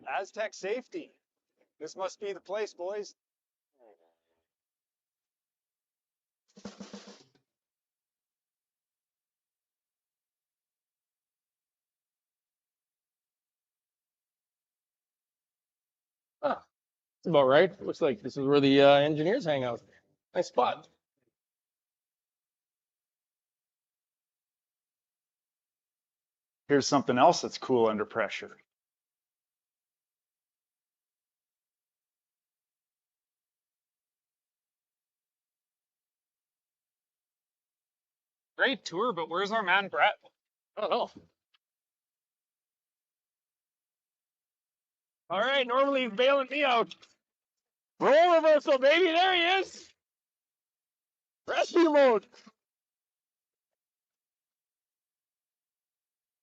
Astec safety. This must be the place, boys. Ah, that's about right. Looks like this is where the engineers hang out. Nice spot. Here's something else that's cool under pressure. Great tour, but where's our man Brett? I don't know. All right, normally he's bailing me out. Roll reversal, baby. There he is. Rescue mode.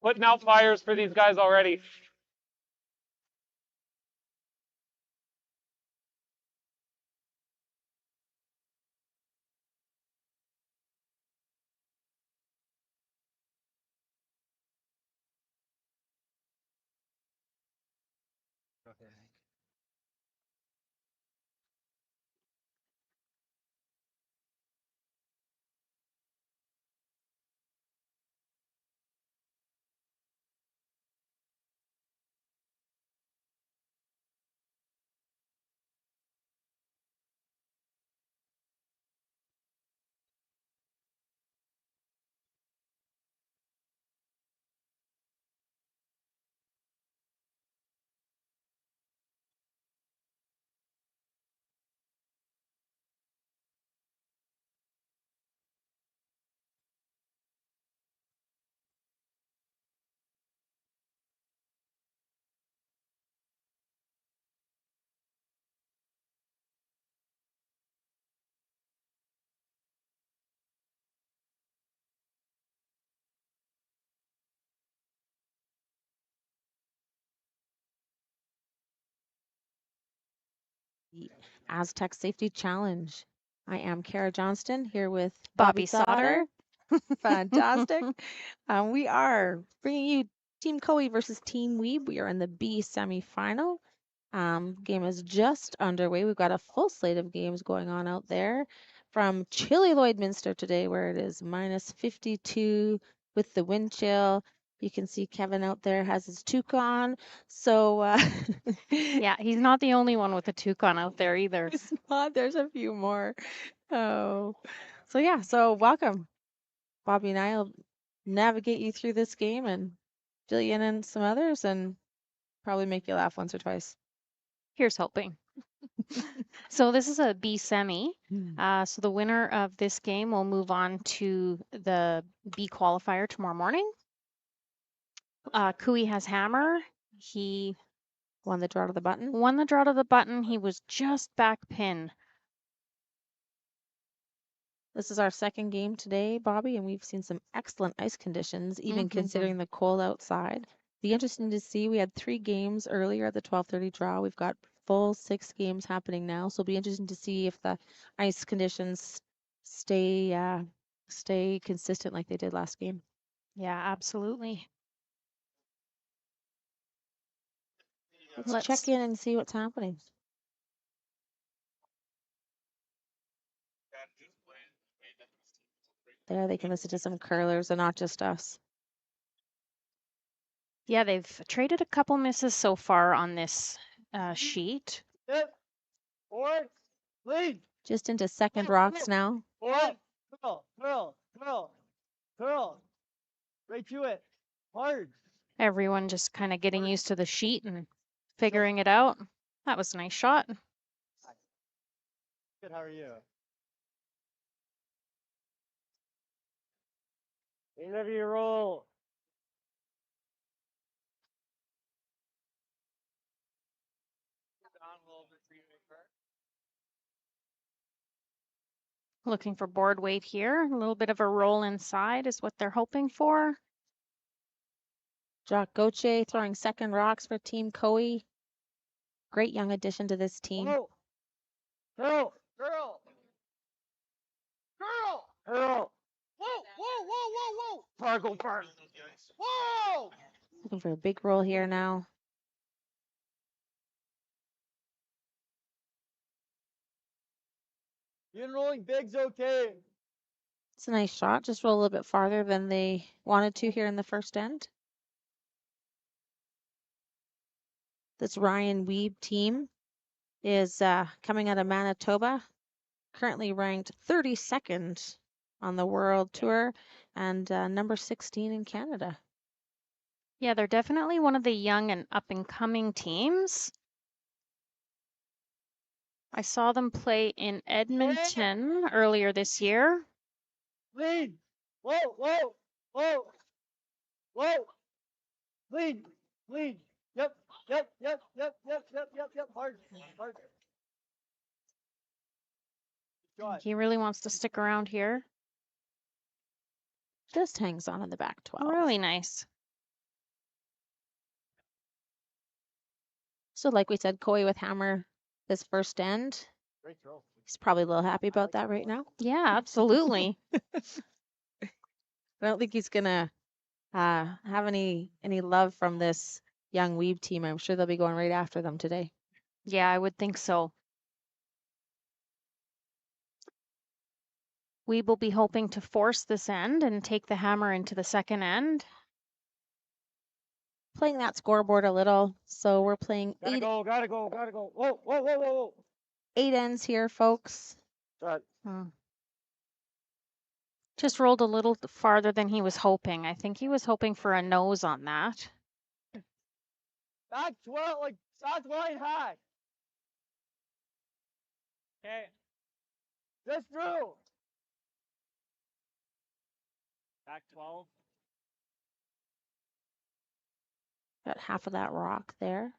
Putting out fires for these guys already. Aztec Safety Challenge. I am Kara Johnston here with Bobby Sauter. Fantastic. We are bringing you Team Coe versus Team Wiebe. We are in the B semifinal. Game is just underway. We've got a full slate of games going on out there from chilly Lloydminster today, where it is minus 52 with the wind chill. You can see Kevin out there has his toque on. So Yeah, he's not the only one with a toucan out there either. It's not. There's a few more. Oh, so yeah. So welcome, Bobby and I'll navigate you through this game and fill you in on some others, and probably make you laugh once or twice. Here's hoping. So this is a B semi. So the winner of this game will move on to the B qualifier tomorrow morning. Kui has hammer. He Won the draw to the button. won the draw to the button. He was just back pin. This is our second game today, Bobby, and we've seen some excellent ice conditions, even considering the cold outside. Be interesting to see. We had 3 games earlier at the 12:30 draw. We've got full 6 games happening now, so it'll be interesting to see if the ice conditions stay consistent like they did last game. Yeah, absolutely. Let's check in and see what's happening. There, they can listen to some curlers and not just us. Yeah, they've traded a couple misses so far on this sheet. Forward. Lead. Just into second rocks now. Forward. Curl. Right to it. Hard. Everyone just kind of getting used to the sheet and figuring it out. That was a nice shot. Good. How are you? Interview roll. Looking for board weight here. A little bit of a roll inside is what they're hoping for. Jacques Gauthier throwing second rocks for Team Coe. Great young addition to this team. Girl. Whoa. Pargo park. Whoa. Looking for a big roll here now. In rolling big's okay. It's a nice shot. Just roll a little bit farther than they wanted to here in the first end. This Ryan Wiebe team is coming out of Manitoba, currently ranked 32nd on the World Tour and number 16 in Canada. Yeah, they're definitely one of the young and up and coming teams. I saw them play in Edmonton earlier this year. Lead. Whoa, whoa, whoa, whoa. Lead, lead. Yep, yep, yep, yep, yep, yep, yep, yep. Hard, hard. Shot. He really wants to stick around here. Just hangs on in the back 12. Really nice. So like we said, Coy with hammer this first end. Great throw. He's probably a little happy about that right now. Yeah, absolutely. I don't think he's gonna have any love from this young Wiebe team. I'm sure they'll be going right after them today. Yeah, I would think so. We will be hoping to force this end and take the hammer into the second end. Playing that scoreboard a little, so we're playing Gotta go, gotta go, gotta go. Whoa, whoa, whoa, whoa, whoa. 8 ends here, folks. Shot. Just rolled a little farther than he was hoping. I think he was hoping for a nose on that. Back 12, like, shot line high. Okay. Just through. Back 12. Got half of that rock there.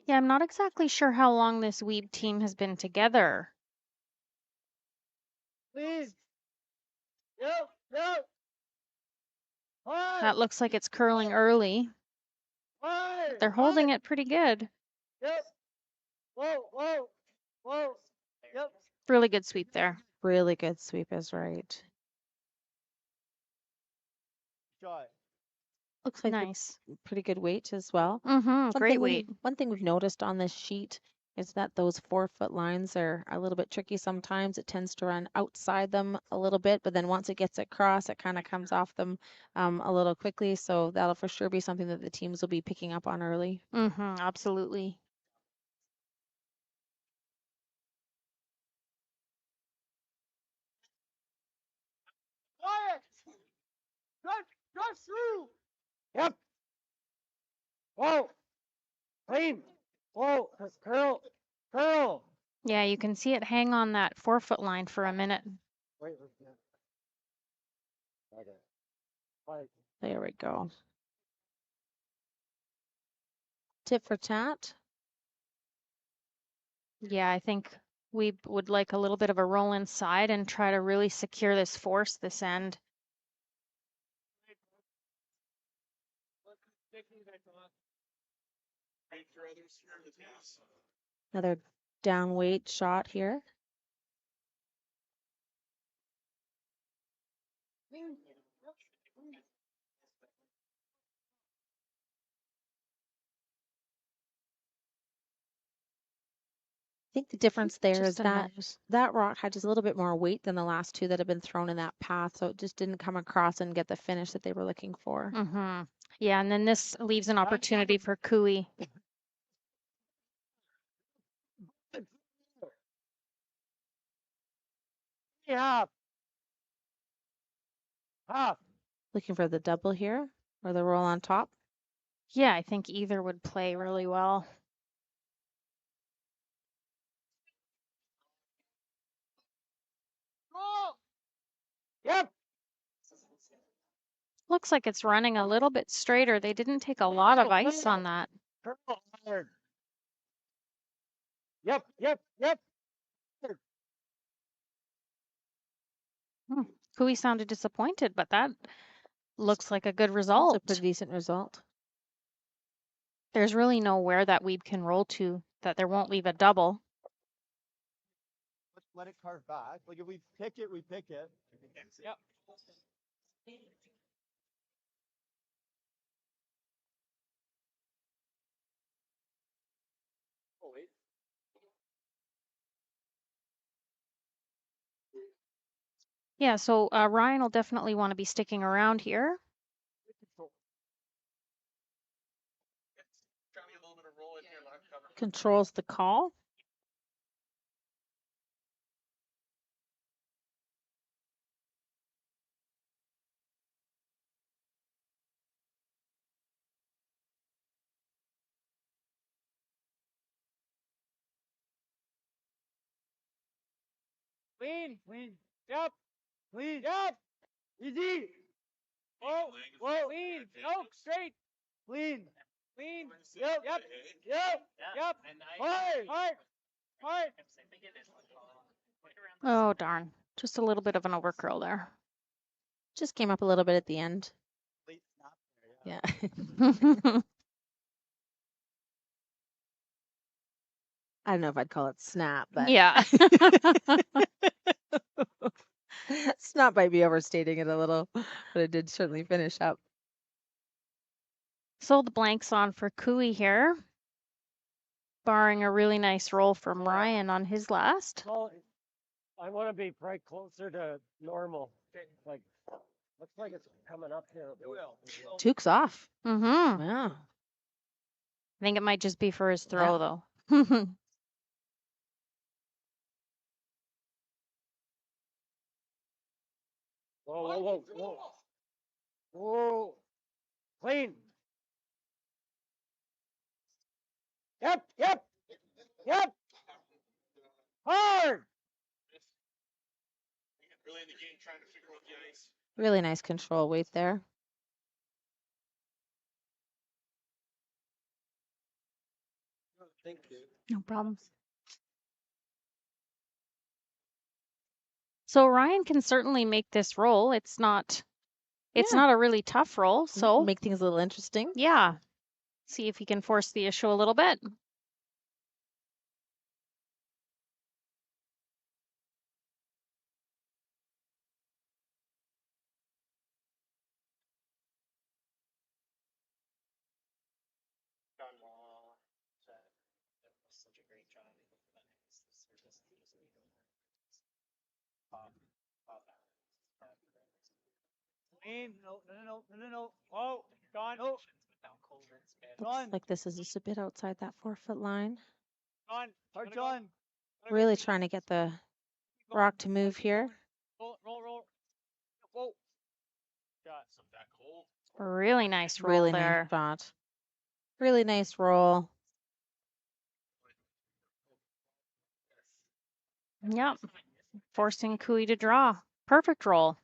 Yeah, I'm not exactly sure how long this Wiebe team has been together. Please. Yep, yep. High. That looks like it's curling early. High. They're holding it pretty good. Yep. Whoa, whoa, whoa. Yep. Really good sweep there. Really good sweep is right. Shot. Looks like Nice. pretty good weight as well. Great weight. One thing we've noticed on this sheet is that those 4-foot lines are a little bit tricky sometimes. It tends to run outside them a little bit, but then once it gets across, it kind of comes off them a little quickly. So that'll for sure be something that the teams will be picking up on early. Absolutely. Quiet. Just through. Yep. Whoa. Clean. Whoa. Curl. Curl. Yeah, you can see it hang on that 4-foot line for a minute. Wait. Okay. Quiet. There we go. Tip for tat. Yeah, I think we would like a little bit of a roll inside and try to really secure this force this end. Another down weight shot here. I think the difference there is Just a that nose. that rock had just a little bit more weight than the last two that have been thrown in that path, so it just didn't come across and get the finish that they were looking for. Yeah, and then this leaves an opportunity for Cooey. Yeah. Half. Looking for the double here or the roll on top. Yeah, I think either would play really well. Yep. Looks like it's running a little bit straighter. They didn't take a lot of ice on that. Curl hard. Yep, yep, yep. Cooey sounded disappointed, but that looks like a good That's result. a pretty decent result. There's really nowhere that Wiebe can roll to that there won't leave a double. Let's let it carve back. Like if we pick it, we pick it. Yep. Yeah, so Ryan will definitely want to be sticking around here. Controls the call. Clean. Clean. Yep. Clean. Yep. Easy. Whoa. Whoa. Clean. No, straight. Clean. Clean. Yep. Yep. Yep. Yep. Hard. Hard. Hard. Oh, darn. Just a little bit of an overcurl there. Just came up a little bit at the end. Late snap there, Yeah. I don't know if I'd call it snap, but Yeah. snap might be overstating it a little, but it did certainly finish up. So the blank's on for Cooey here, barring a really nice roll from Ryan on his last. Well, I want to be probably closer to normal. Like, looks like it's coming up here. Tuke's off. Mm-hmm. Wow. I think it might just be for his throw, Yeah. though. Whoa, whoa, whoa, whoa. Whoa. Clean. Yep, yep, yep. Hard. Really nice control weight there. Thank you. No problems. So Ryan can certainly make this roll. It's not Yeah. a really tough roll, so Make things a little interesting. yeah. See if he can force the issue a little bit. Clean. No, no, no, no, no, no. Oh, gone. No. Looks Gone. like this is just a bit outside that 4-foot line. Gone. Hard Gotta go. John. Gotta go. Really Keep trying to get the going. rock to move here. Roll, roll, roll. Whoa. Got some back hole. Really nice roll Really there. nice shot. Really nice roll. Yep. Forcing Cooey to draw. Perfect roll.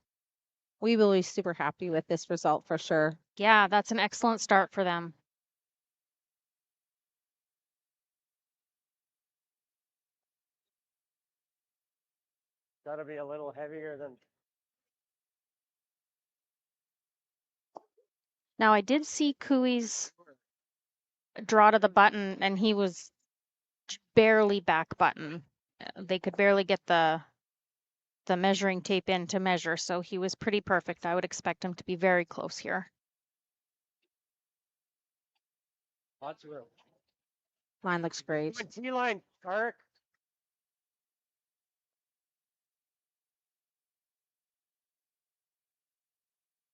We will be super happy with this result for sure. Yeah, that's an excellent start for them. Gotta be a little heavier than. Now I did see Cooey's draw to the button, and he was barely back button. They could barely get the measuring tape in to measure, so he was pretty perfect. I would expect him to be very close here. Lots of room. Line looks great. T-line, Tarek.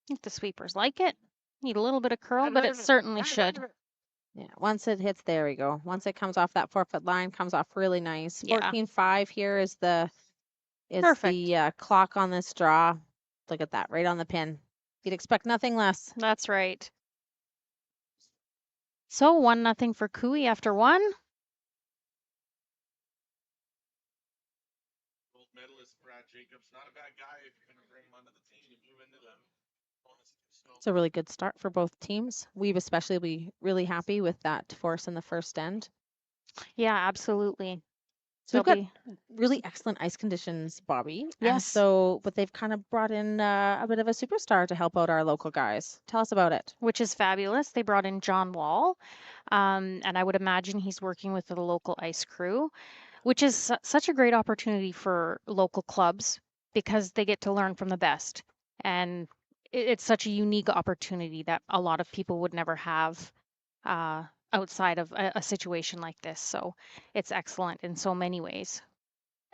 I think the sweepers like it. Need a little bit of curl, but it certainly should. Yeah, once it hits, there we go. Once it comes off that 4-foot line, comes off really nice. Yeah. 14.5 here is the Perfect. clock on this draw. Look at that, right on the pin. You'd expect nothing less. That's right. So 1-0 for Cooey after one. Gold medalist Brad Jacobs, not a bad guy if you're going to bring him onto the team and move into them. It's a really good start for both teams. We've especially be really happy with that force in the first end. Yeah, absolutely. So we've They'll got be- really excellent ice conditions, Bobby. And Yes. so, but they've kind of brought in a bit of a superstar to help out our local guys. Tell us about it. which is fabulous. They brought in John Wall, and I would imagine he's working with the local ice crew, which is such a great opportunity for local clubs because they get to learn from the best. And it's such a unique opportunity that a lot of people would never have outside of a situation like this. So it's excellent in so many ways.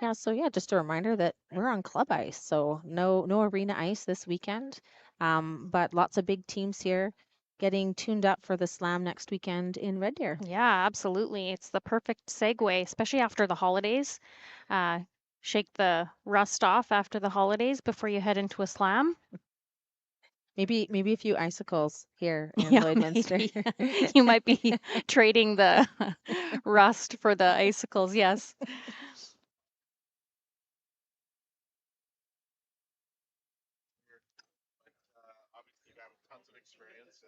Yeah, so yeah, just a reminder that we're on club ice, so no arena ice this weekend. But lots of big teams here getting tuned up for the slam next weekend in Red Deer. Yeah, absolutely. It's the perfect segue, especially after the holidays. Shake the rust off after the holidays before you head into a slam. Maybe a few icicles here in Yeah, Lloydminster. maybe. You might be trading the rust for the icicles, yes. Obviously, you have tons of experience.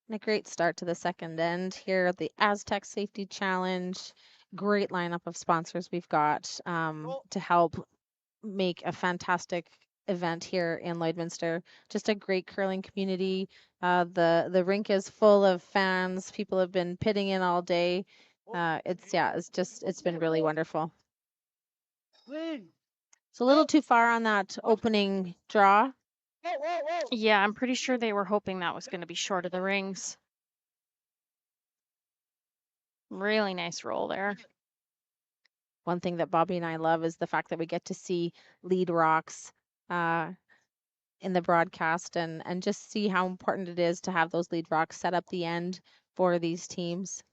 And a great start to the second end here at the Astec Safety Challenge. Great lineup of sponsors we've got to help make a fantastic event here in Lloydminster. Just a great curling community. The rink is full of fans. People have been pitting in all day. It's been really wonderful. Clean. It's a little too far on that opening draw. Whoa, whoa, whoa. Yeah, I'm pretty sure they were hoping that was going to be short of the rings. Really nice roll there. One thing that Bobby and I love is the fact that we get to see lead rocks in the broadcast and just see how important it is to have those lead rocks set up the end for these teams.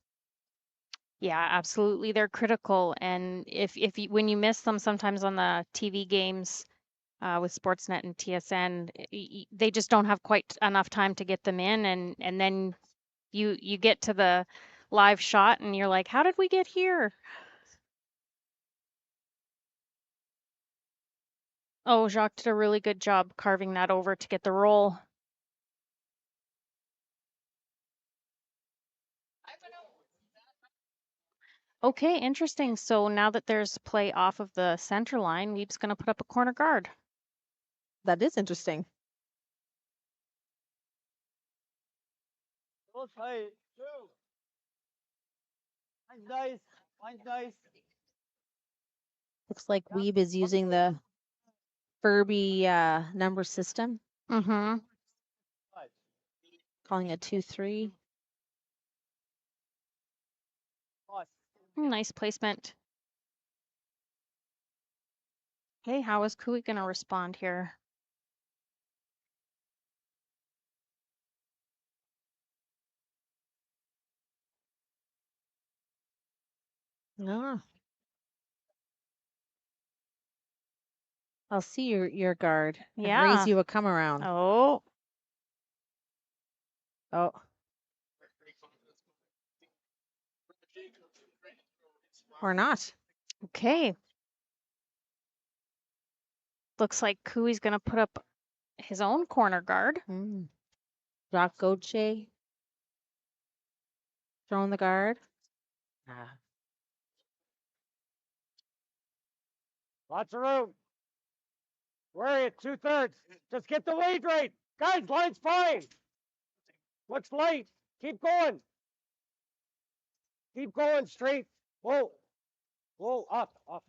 Yeah, absolutely. They're critical. And if you, when you miss them sometimes on the TV games with Sportsnet and TSN, they just don't have quite enough time to get them in. And then you get to the live shot and you're like, how did we get here? Oh, Jacques did a really good job carving that over to get the roll. Okay, interesting. So now that there's play off of the center line, Weebe's going to put up a corner guard. That is interesting. Go tight. Two. Mine's nice. Mine's nice. Looks like Wiebe is using the Furby number system, Mm-hmm. calling a 2-3. Nice placement. Okay, how is Kui going to respond here? No. I'll see your guard. And Yeah. raise you a come around. Oh, Oh, or not. okay. Looks like Kui's going to put up his own corner guard. Jacques Gauthier throwing the guard. Ah. Lots of room. Where are you? 2/3. Just get the lead right. Guys, line's fine. Looks light. Keep going. Keep going straight. Whoa. Whoa, up. Wow.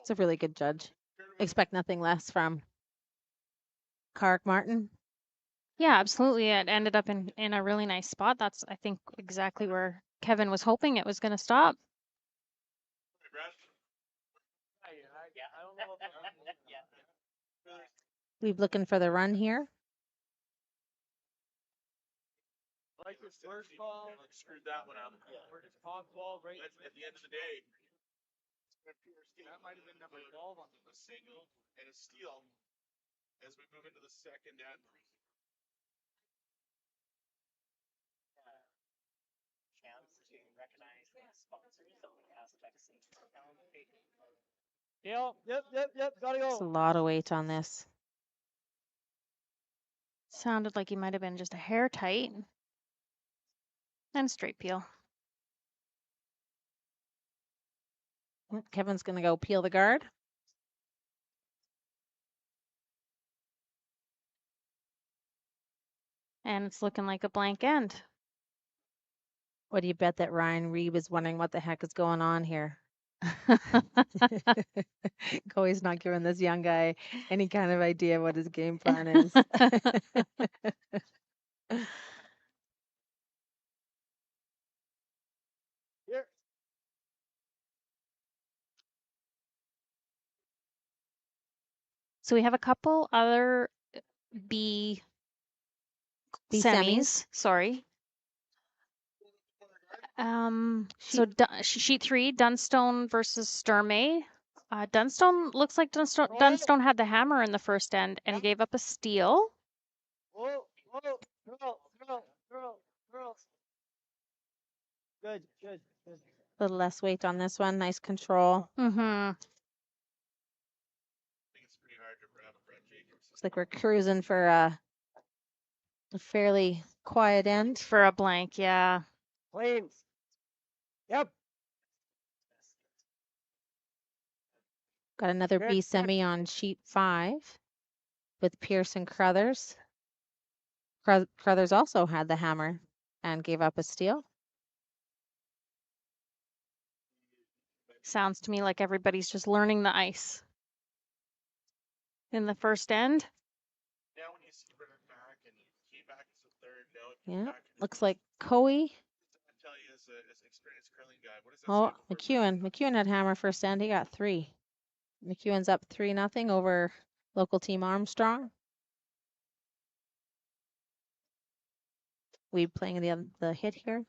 It's a really good judge. Expect nothing less from Kark Martin. Yeah, absolutely. It ended up in a really nice spot. That's, I think, exactly where Kevin was hoping it was going to stop. We've looking for the run here. Like your first ball. Screwed that one up. We're just top ball right. At the end of the day, that might have been number 12 on a single and a steal as we move into the second end. Chance to recognize the sponsors of the Astec Safety Challenge. Yep. Gotta There's a go. lot of weight on this. Sounded like he might have been just a hair tight. And straight peel. Kevin's going to go peel the guard. And it's looking like a blank end. What do you bet that Ryan Reeb is wondering what the heck is going on here? Coey's not giving this young guy any kind of idea what his game plan is. Here. So we have a couple other B B semis. Sorry. So sheet 3, Dunstone versus Sturmey. Dunstone looks like Dunstone had the hammer in the first end and gave up a steal. Whoa, whoa, throw. Good. A little less weight on this one. Nice control. Mm-hmm. I think it's pretty hard to wrap Brett Jacobs. Looks like we're cruising for a fairly quiet end. For a blank, yeah. Clean. Yep. Got another Good, B good. semi on sheet 5 with Pierce and Crothers. Crothers also had the hammer and gave up a steal. Sounds to me like everybody's just learning the ice. In the first end. Now when you see Brett back and he back as the third, now Yeah, back in the looks like Coey. I tell you as an experienced curling guy, what does that Oh, say before McEwen had hammer first end. He got 3. McEwen's up 3-0 over local team Armstrong. We playing the hit here.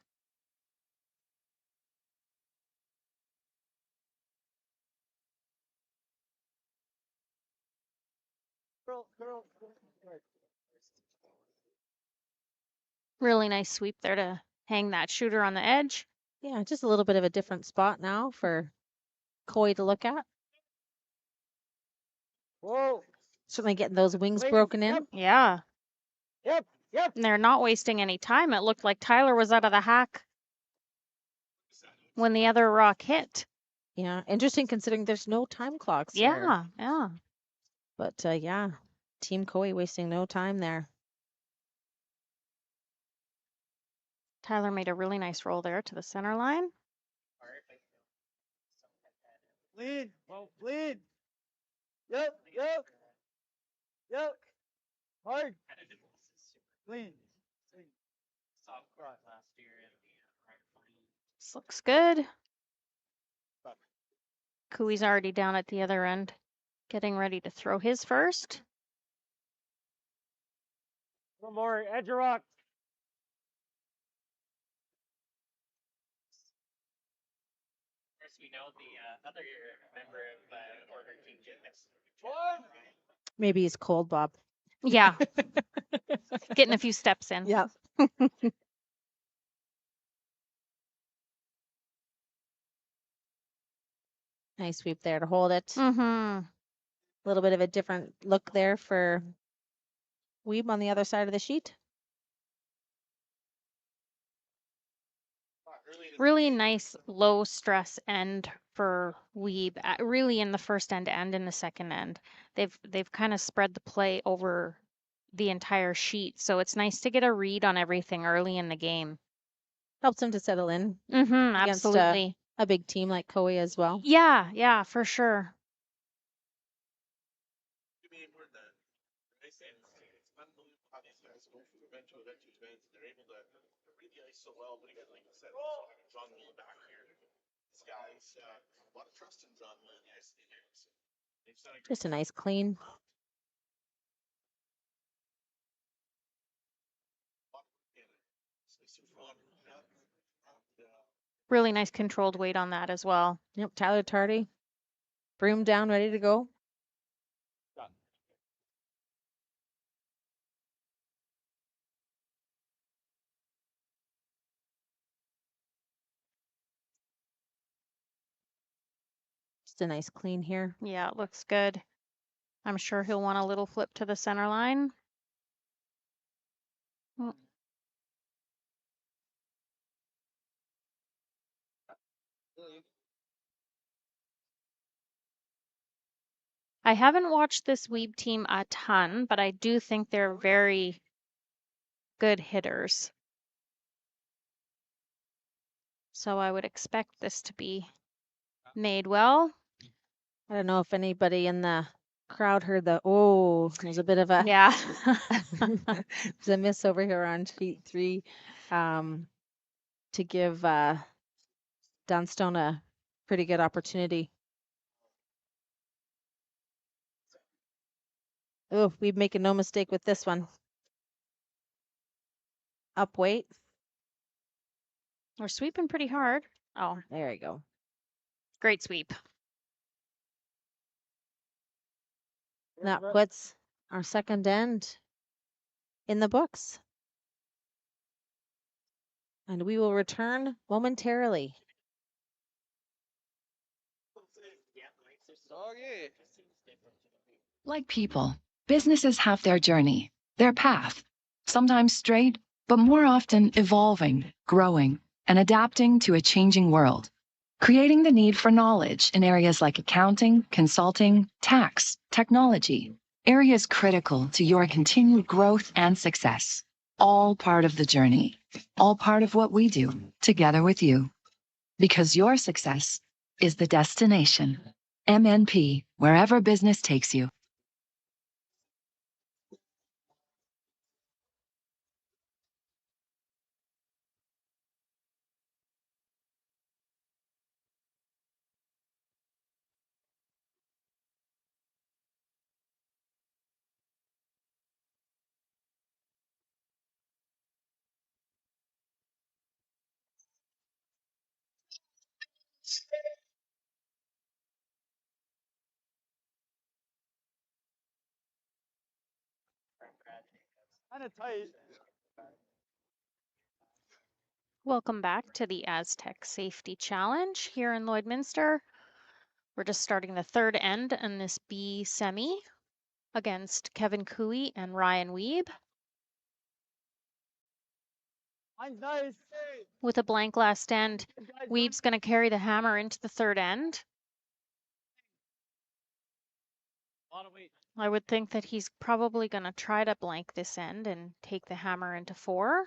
Girl. Really nice sweep there to hang that shooter on the edge. Yeah, just a little bit of a different spot now for Coey to look at. Whoa. Certainly getting those wings Wait, broken in. Yeah. Yep. And they're not wasting any time. It looked like Tyler was out of the hack when the other rock hit. Yeah, interesting considering there's no time clocks here. Yeah. But yeah, Team Coey wasting no time there. Tyler made a really nice roll there to the center line. Lead. Yep. Hard. Clean. This looks good. Cooey's already down at the other end, getting ready to throw his first. One more. Edge of rock. Of course, we know the other member of Order King Gymnast. Maybe he's cold, Bob. Yeah. Getting a few steps in. Yeah. Nice sweep there to hold it. Mm-hmm. A little bit of a different look there for Wiebe on the other side of the sheet. Really nice low stress end for Wiebe, really in the first end and in the second end. They've kind of spread the play over the entire sheet, so it's nice to get a read on everything early in the game. Helps him to settle in Mm-hmm, against absolutely. a big team like Coey as well. Yeah, for sure. Give me a word that I say it's unbelievable how these guys go from event to event to event. They're able to read the ice so well. But again, like I said, John Lee back here. This guy's a lot of trust in John Lee in the ice. They've done a Just a nice clean. Really nice controlled weight on that as well. Yep, Tyler Tardy. Broom down, ready to go. Just a nice clean here. Yeah, it looks good. I'm sure he'll want a little flip to the center line. Mm. I haven't watched this Wiebe team a ton, but I do think they're very good hitters. So I would expect this to be made well. I don't know if anybody in the crowd heard there's a bit of a Yeah. there's a miss over here on sheet 3 to give Dunstone a pretty good opportunity. Oh, we making no mistake with this one. Up weight. We're sweeping pretty hard. Oh, There you go. great sweep. That puts our second end in the books. And we will return momentarily. Like people, businesses have their journey, their path, sometimes straight, but more often evolving, growing, and adapting to a changing world, creating the need for knowledge in areas like accounting, consulting, tax, technology, areas critical to your continued growth and success. All part of the journey, all part of what we do together with you. Because your success is the destination. MNP, wherever business takes you. Kind of tight. Welcome back to the Astec Safety Challenge here in Lloydminster. We're just starting the third end in this B semi against Kevin Cooey and Ryan Wiebe. Mine's nice. With a blank last end, Good guys, Wiebe's going to carry the hammer into the third end. A lot of weight. I would think that he's probably going to try to blank this end and take the hammer into 4.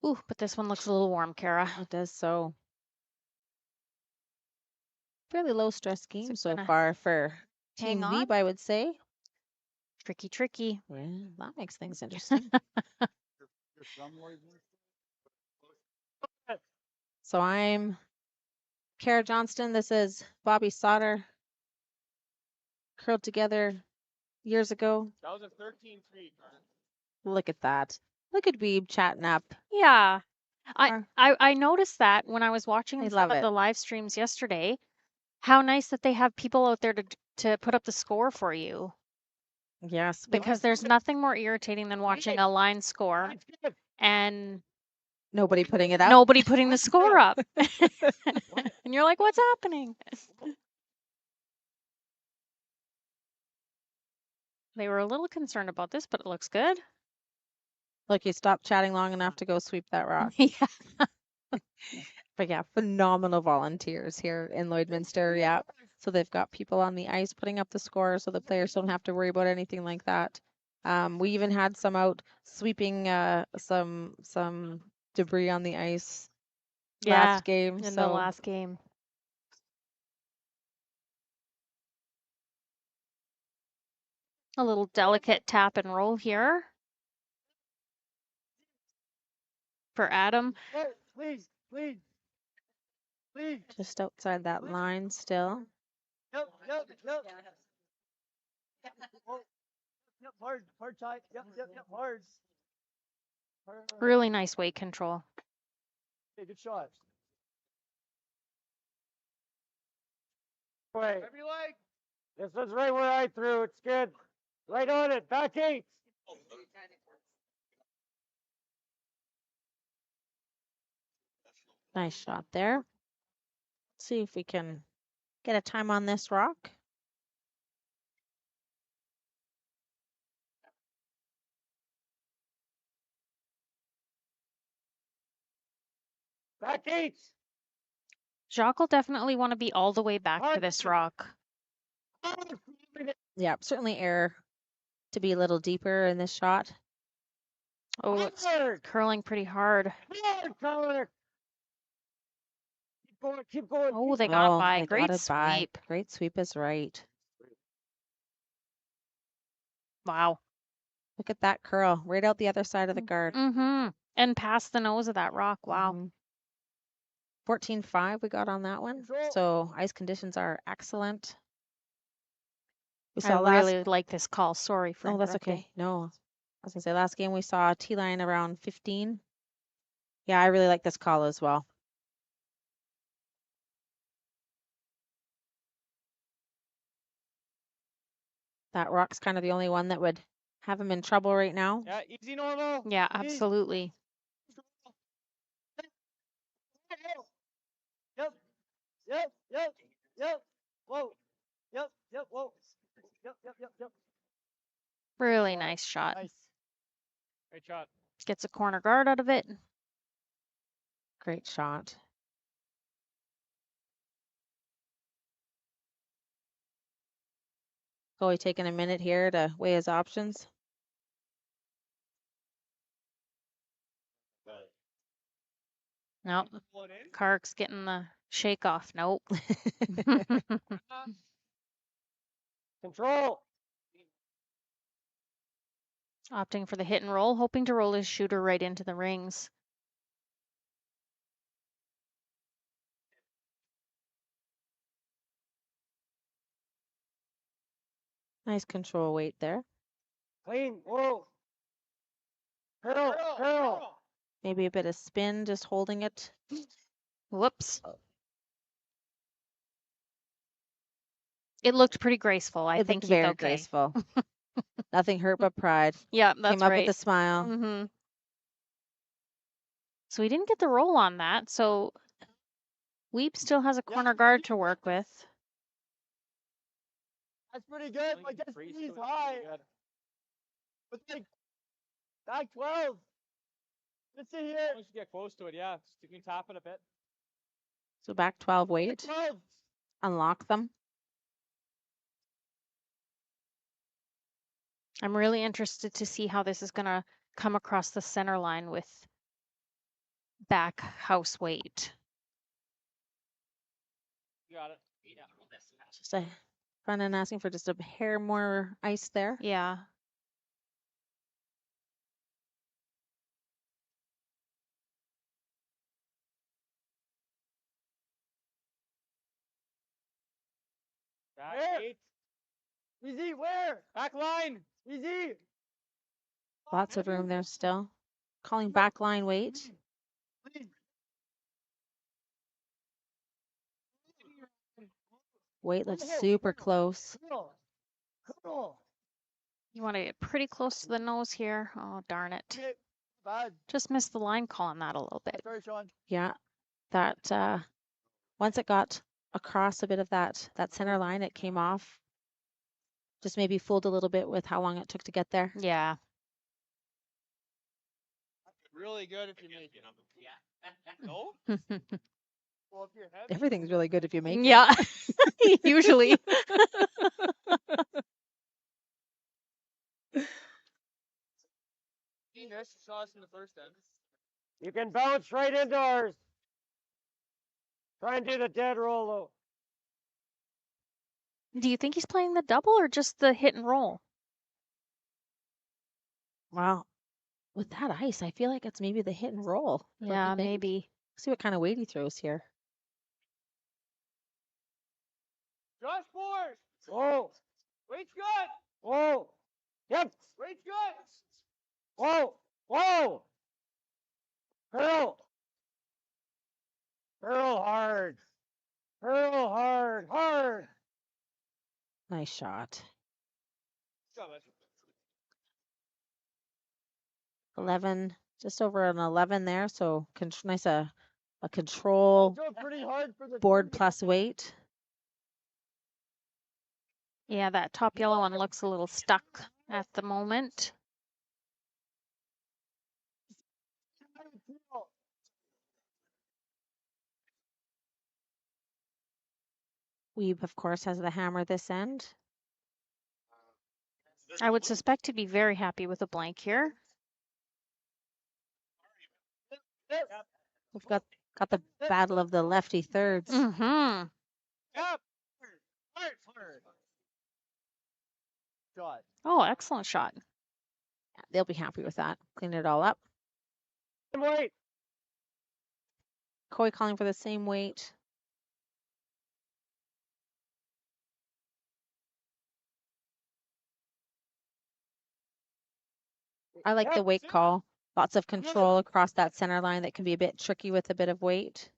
Ooh, but this one looks a little warm, Kara. It does so. Fairly low stress game so gonna far for hang Team on? Wiebe, I would say. Tricky, tricky. Well, that makes things interesting. You're from Lloydminster? So I'm Kara Johnston. This is Bobby Sauter. Curled together years ago. That was a 13-3. Look at that. Look at Wiebe chatting up. Yeah. Or- I noticed that when I was watching I some love of it. the live streams yesterday, how nice that they have people out there to put up the score for you. Yes. Because there's nothing more irritating than watching a line score Mine's good. and Nobody putting it up. nobody putting the score up. And you're like, what's happening? They were a little concerned about this, but it looks good. Look, you stopped chatting long enough to go sweep that rock. Yeah. But yeah, phenomenal volunteers here in Lloydminster. Yeah. So they've got people on the ice putting up the score so the players don't have to worry about anything like that. We even had some out sweeping some debris on the ice last game. In So the last game. A little delicate tap and roll here for Adam. Whoa, please, please. Please. just outside that line still. Yep, yep, yep. Whoa. Yep, hard tight. Yep, hard. Really nice weight control. Okay, good shot. Wait. Whatever you like. This was right where I threw. It's good. Right on it. Back 8. Nice shot there. See if we can get a time on this rock. Back 8. Jacques will definitely want to be all the way back to this rock. Yeah, certainly error to be a little deeper in this shot. Oh, it's Hard. curling pretty hard. Hard, Connor. Keep going, keep going. Oh, keep they got by. They Great got it by. sweep. Great sweep is right. Wow. Look at that curl right out the other side of the guard. Mm-hmm. And past the nose of that rock. Wow. Mhm. 14-5 we got on that one. Control. So ice conditions are excellent. We I saw last. really like this call. Sorry for Oh, that's interrupting. okay. No, I was gonna say last game we saw a T line around 15. Yeah, I really like this call as well. That rock's kind of the only one that would have him in trouble right now. Yeah, easy normal. Yeah, Easy. absolutely. Yep. Yep. Yep. Yep. Whoa. Yep. Yep. Whoa. Yep. Yep. Yep. Yep. Really nice shot. Nice. Great shot. Gets a corner guard out of it. Great shot. Chloe taking a minute here to weigh his options. Nope. Kark's getting the shake off. Nope. Control. Opting for the hit and roll, hoping to roll his shooter right into the rings. Nice control weight there. Clean. Whoa. Hurl. Hurl. Maybe a bit of spin, just holding it. Whoops. It looked pretty graceful. I It think looked he's very okay. graceful. Nothing hurt but pride. Yeah, that's Came up right. with a smile. Mm-hmm. So we didn't get the roll on that. So Wiebe still has a corner guard to work with. That's pretty good. My guess is high. But like back 12. Let's see here. Once you get close to it, yeah. You can tap it a bit. So back 12 weight. 12. Unlock them. I'm really interested to see how this is going to come across the center line with back house weight. Got it. Yeah. Just a front end asking for just a hair more ice there. Yeah. Back where? 8. Easy, where? Back line. Easy. Lots of room there still. Calling back line weight. Clean. Weight looks super close. Cool. Cool. You want to get pretty close to the nose here. Oh, darn it. Okay. Bad. Just missed the line call on that a little bit. Sorry, Sean. Yeah, that once it got across a bit of that center line, it came off. Just maybe fooled a little bit with how long it took to get there. Yeah. Really good if you make it. No? Well, if your head. Everything's really good if you make it. Yeah. Usually. Saw us in the first end. You can bounce right indoors. Try and do the dead roll though. Do you think he's playing the double or just the hit and roll? Wow. With that ice, I feel like it's maybe the hit and roll. Don't you Yeah, think? maybe. See what kind of weight he throws here. Josh Force. Whoa. Weight's good. Whoa. Yep. Weight's good. Whoa. Whoa. Hurl. Hurl hard. Hurl hard. Hard. Nice shot. 11, just over an 11 there. So nice a control Pretty hard for the board plus weight. Yeah, that top yellow one looks a little stuck at the moment. Wiebe, of course, has the hammer this end. I would suspect to be very happy with a blank here. We've got the battle of the lefty thirds. Mm-hmm. Yep. Hard. Shot. Oh, excellent shot. They'll be happy with that. Clean it all up. Wait. Coy calling for the same weight. I like the Yep, weight sit. call. Lots of Good. control across that center line that can be a bit tricky with a bit of weight.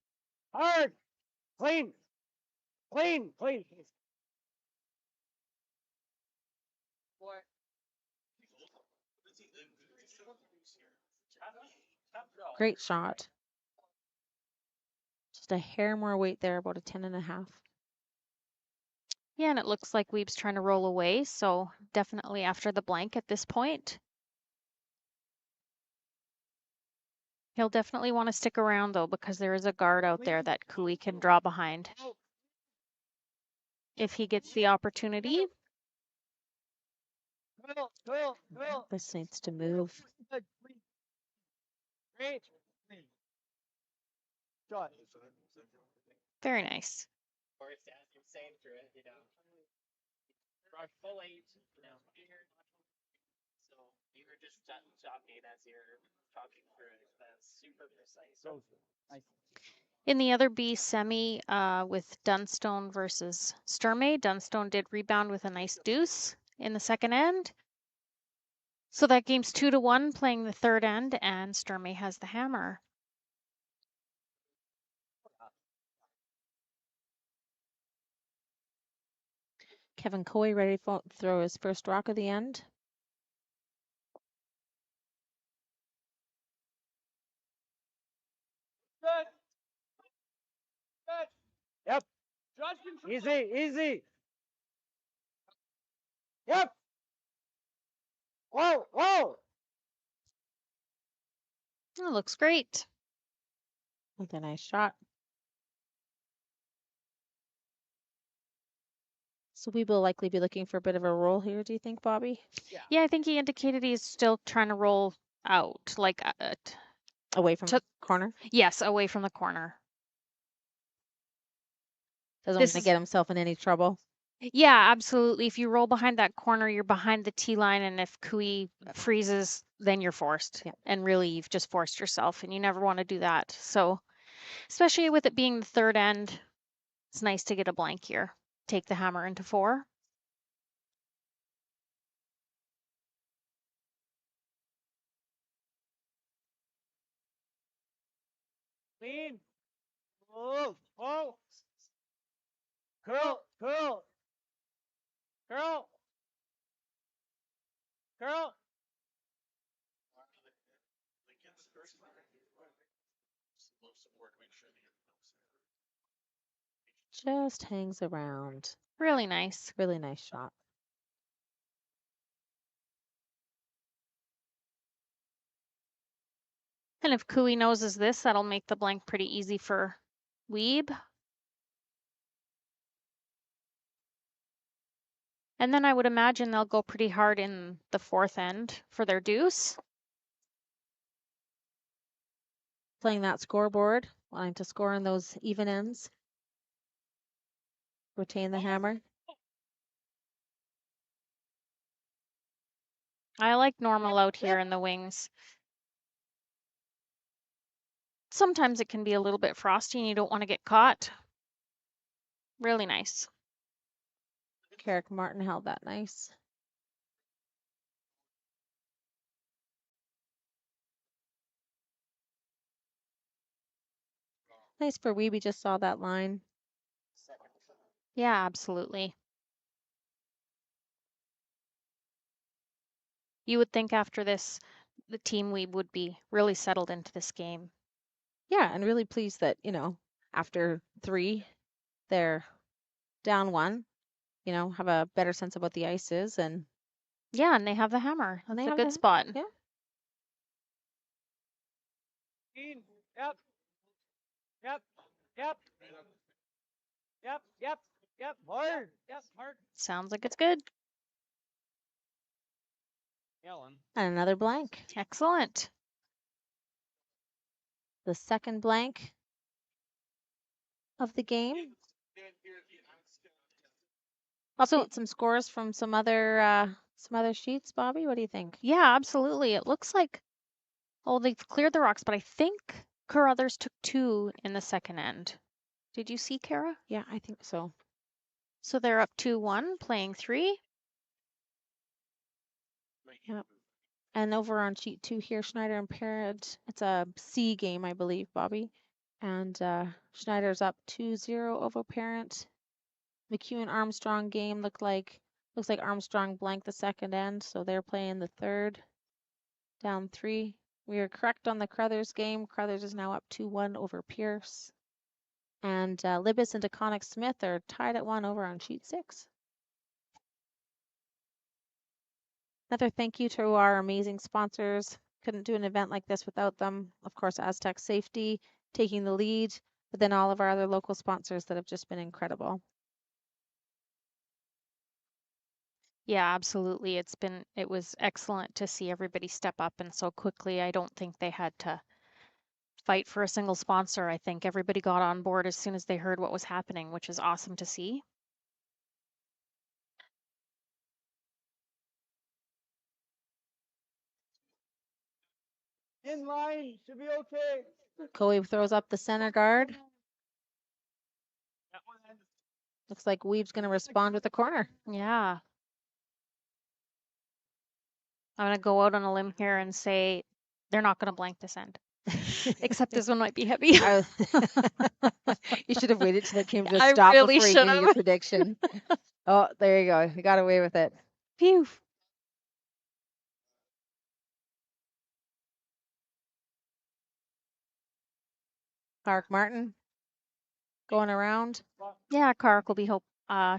Hard. Clean. Clean. Clean. Great shot. Just a hair more weight there, about a 10.5. Yeah, and it looks like Weebe's trying to roll away, so definitely after the blank at this point. He'll definitely want to stick around though, because there is a guard out there that Cooey can draw behind if he gets the opportunity. Cool. This needs to move. Good. Great. Shot. Very nice. Of course, as you're saying through it, full 8, so you were just talking as you're talking through it. That's super precise. So nice. In the other B semi with Dunstone versus Stery, Dunstone did rebound with a nice deuce in the second end. So that game's 2-1 playing the third end, and Stery has the hammer. Kevin Coey ready to throw his first rock of the end. Good. Good. Yep. Easy. Yep. Whoa. It looks great. With a nice shot. So we will likely be looking for a bit of a roll here, do you think, Bobby? Yeah, I think he indicated he's still trying to roll out, like Away from the corner? yes, away from the corner. Doesn't want to get himself in any trouble. Yeah, absolutely. If you roll behind that corner, you're behind the tee line, and if Cooey freezes, then you're forced. Yeah. And really, you've just forced yourself, and you never want to do that. So, especially with it being the third end, it's nice to get a blank here. Take the hammer into 4. Clean. Whoa. Curl. Just hangs around. Really nice. Really nice shot. And if Cooey noses this, that'll make the blank pretty easy for Wiebe. And then I would imagine they'll go pretty hard in the fourth end for their deuce. Playing that scoreboard, wanting to score on those even ends. Retain the hammer. I like normal out here in the wings. Sometimes it can be a little bit frosty and you don't want to get caught. Really nice. Carrick Martin held that nice. Nice for Wiebe, just saw that line. Yeah, absolutely. You would think after this, the team Wiebe would be really settled into this game. Yeah, and really pleased that, after 3, they're down 1, have a better sense of what the ice is. And yeah, and they have the hammer. And That's a good spot. Yeah. Yep. Hard. Yep. Hard. Sounds like it's good. Ellen. And another blank. Excellent. The second blank of the game. Update some scores from some other sheets, Bobby. What do you think? Yeah, absolutely. It looks like, they've cleared the rocks, but I think Carruthers took 2 in the second end. Did you see, Kara? Yeah, I think so. So they're up 2-1, playing 3. Yep. And over on sheet 2 here, Schneider and Parent. It's a C game, I believe, Bobby. And Schneider's up 2-0 over Parent. McEwen Armstrong game looks like Armstrong blanked the second end, so they're playing the third. Down 3. We are correct on the Crothers game. Crothers is now up 2-1 over Pierce. And Libis and DeConnick Smith are tied at 1 over on sheet 6. Another thank you to our amazing sponsors. Couldn't do an event like this without them. Of course, Astec Safety taking the lead, but then all of our other local sponsors that have just been incredible. Yeah, absolutely. It was excellent to see everybody step up and so quickly. I don't think they had to fight for a single sponsor. I think everybody got on board as soon as they heard what was happening, which is awesome to see. In line, should be okay. Coe throws up the center guard. That one end. Looks like Weebe's going to respond with a corner. Yeah. I'm going to go out on a limb here and say they're not going to blank this end. Except this one might be heavy. You should have waited till it came to a I stop really before you should gave your have. prediction. Oh, there you go. You got away with it. Phew. Clark Martin going around. Yeah, Kark will be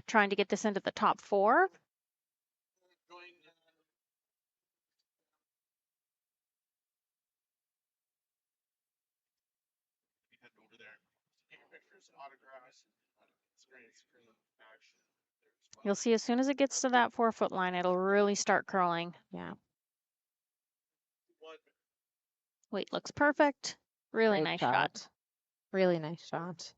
trying to get this into the top 4. Head over there, take pictures, autographs, experience action. You'll see as soon as it gets to that 4-foot line, it'll really start curling. Yeah. Weight looks perfect. Really Great nice shot. Really nice shot.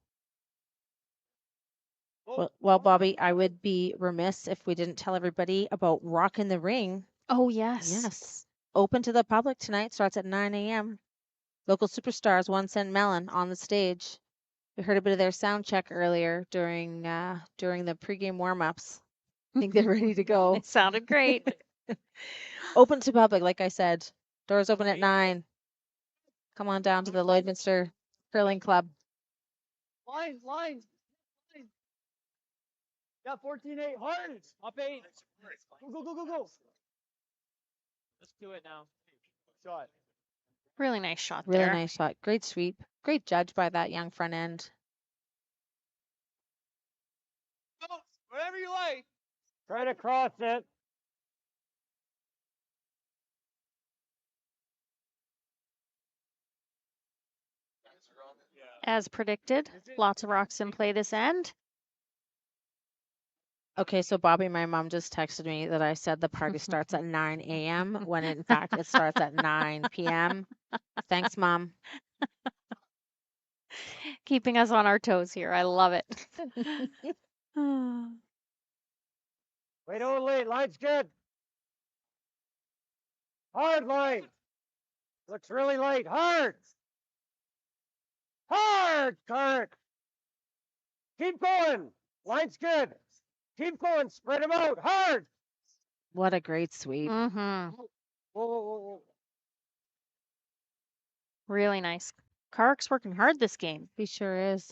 Well, Bobby, I would be remiss if we didn't tell everybody about Rock in the Ring. Oh, yes. Yes. Open to the public tonight, starts at 9 a.m. Local superstars, 1 Cent Melon on the stage. We heard a bit of their sound check earlier during the pregame warm-ups. I think they're ready to go. It sounded great. Open to public, like I said. Doors open at 9. Come on down to the Lloydminster Curling Club. Line. Yeah, 14-8, hard. Up 8. Go. Let's do it now. Shot. Really nice shot Really there. nice shot. Great sweep. Great judge by that young front end. Go, whatever you like. Try to cross it. As predicted, lots of rocks in play this end. Okay, so Bobby, my mom just texted me that I said the party starts at 9 a.m. when in fact it starts at 9 p.m. Thanks, Mom. Keeping us on our toes here. I love it. Wait, don't late. Line's good. Hard line. Looks really light. Hard. Kurt. Keep going. Line's good. Keep going. Spread them out. Hard. What a great sweep. Mm-hmm. Whoa. Really nice. Kark's working hard this game. He sure is.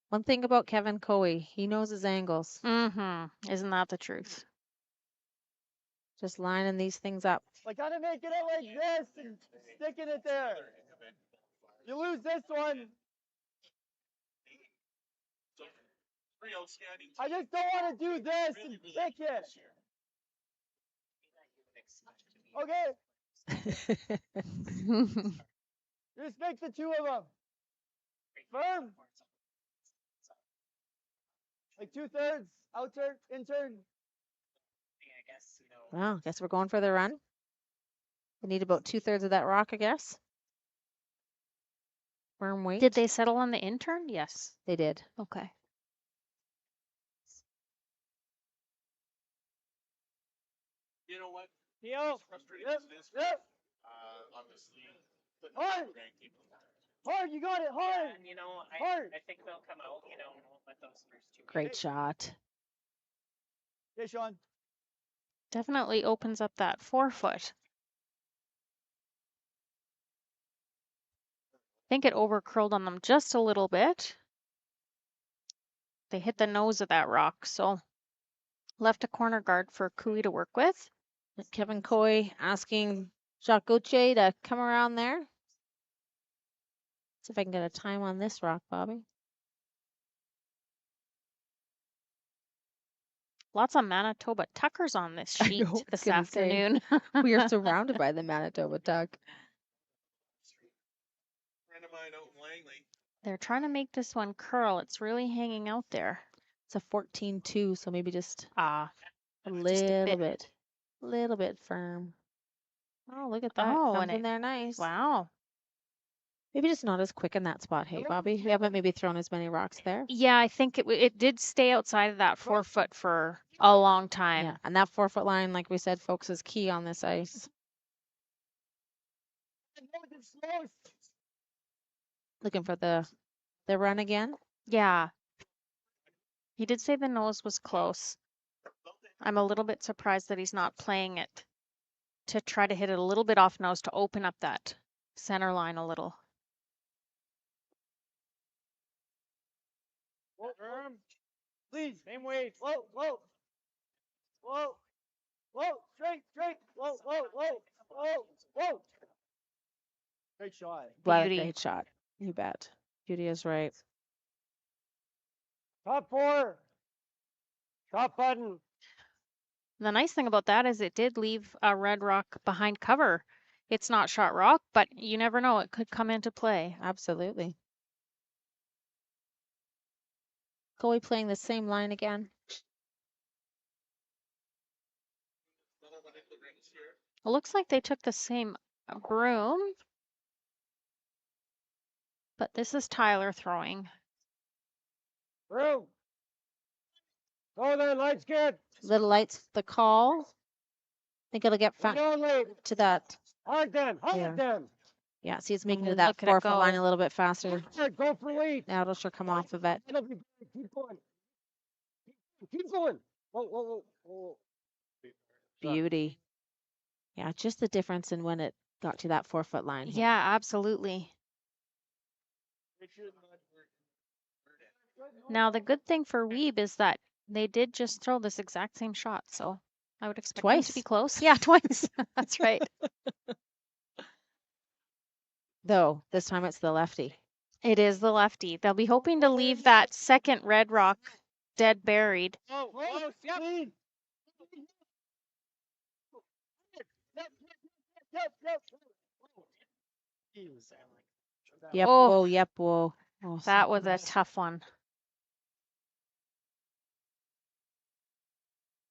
One thing about Kevin Coe, he knows his angles. Mm-hmm. Isn't that the truth? Just lining these things up. I gotta make it out like this and sticking it there. You lose this one. I just don't want to do this and kick it. Okay, just make the 2 of them. Firm. Like 2/3, out turn, in turn. Well, guess we're going for the run. We need about 2/3 of that rock, I guess. Firm weight. Did they settle on the intern? Yes. They did. Okay. You know what? Heel. Frustrating Yep. as it is, Yep. obviously, the Hard. ranking. Hard. You got it. Hard. And I Hard. think they'll come out, with those first 2. Great shot. Okay, Sean. Definitely opens up that 4-foot. I think it over curled on them just a little bit. They hit the nose of that rock, so left a corner guard for Cooey to work with. Kevin Coy asking Jacques Gauthier to come around there. See if I can get a time on this rock, Bobby. Lots of Manitoba tuckers on this I sheet know, I was this gonna say, afternoon. We are surrounded by the Manitoba tuck. Friend of mine out in Langley. They're trying to make this one curl. It's really hanging out there. It's a 14-2, so maybe just Ah, a just a little bit firm. Oh, look at that. Oh, Comes and in there nice. wow. Maybe just not as quick in that spot, hey, Bobby? We haven't maybe thrown as many rocks there. Yeah, I think it did stay outside of that 4-foot for a long time. Yeah, and that 4-foot line, like we said, folks, is key on this ice. Looking for the run again. Yeah. He did say the nose was close. I'm a little bit surprised that he's not playing it to try to hit it a little bit off nose to open up that center line a little. Whoa, please, same weight. Whoa, whoa, whoa, whoa, straight, whoa, whoa, whoa, whoa, whoa. Great shot. What a Beauty. great shot. You bet. Beauty is right. Top 4. Top button. The nice thing about that is it did leave a red rock behind cover. It's not shot rock, but you never know. It could come into play. Absolutely. Coy playing the same line again. It looks like they took the same broom. But this is Tyler throwing. Through. Go there, lights good. Little lights the call. Think it'll get to that. Hard them, Yeah. them. Yeah, see, it's making it Look that at it 4-foot line go. a little bit faster. Go for lead. Now it'll sure come off of it. It'll be great. Keep going. Keep going. Whoa, whoa, whoa, whoa. Beauty. Yeah, just the difference in when it got to that 4-foot line. Yeah, absolutely. Now, the good thing for Wiebe is that they did just throw this exact same shot, so I would expect them to be Twice. close. Yeah, twice. That's right. Though, this time it's the lefty. It is the lefty. They'll be hoping to leave that second red rock dead buried. Whoa, whoa, yep. Yep, Oh. whoa, yep, whoa. Oh, so That was a close. tough one.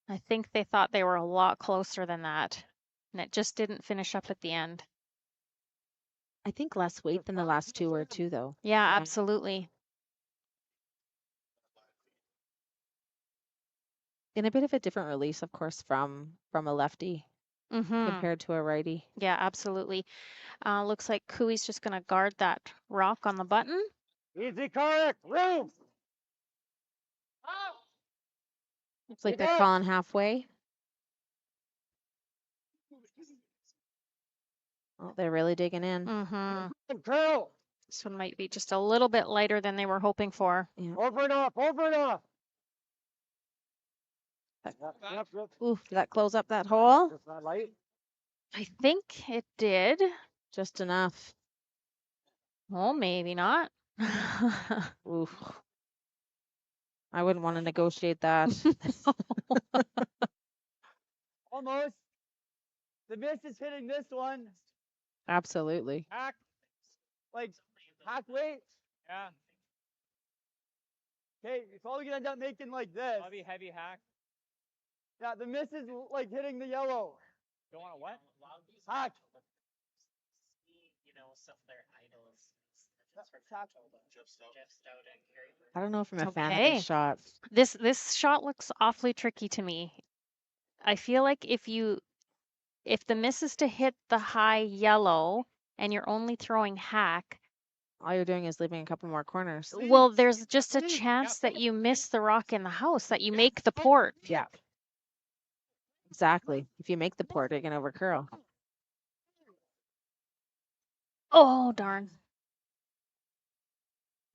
I think they thought they were a lot closer than that, and it just didn't finish up at the end. I think less weight than the last two were too, though. Yeah, Yeah. absolutely. And a bit of a different release, of course, from a lefty compared to a righty. Yeah, absolutely. Looks like Cooey's just going to guard that rock on the button. Easy, correct. Room. Looks like they're calling halfway. Oh, they're really digging in. Curl. This one might be just a little bit lighter than they were hoping for. Yeah. Over and off, over and off. Yep. Ooh, did that close up that hole? Just not light. I think it did. Just enough. Well, maybe not. Oof. I wouldn't want to negotiate that. Almost. The miss is hitting this one. Absolutely. Hack. Like, halfway. Yeah. Okay, it's probably gonna end up making like this. Heavy, heavy hack. Yeah, the miss is like hitting the yellow. Don't want to what? Hack. You know, some of their idols. Jeff Stout. Jeff Stout and Gary. I don't know if I'm a fan of Okay. this shot. This shot looks awfully tricky to me. I feel like if the miss is to hit the high yellow and you're only throwing hack, All you're doing is leaving a couple more corners. well, there's just a chance that you miss the rock in the house, that you make the port. Yeah. Exactly. If you make the port, you're gonna overcurl. Oh, darn.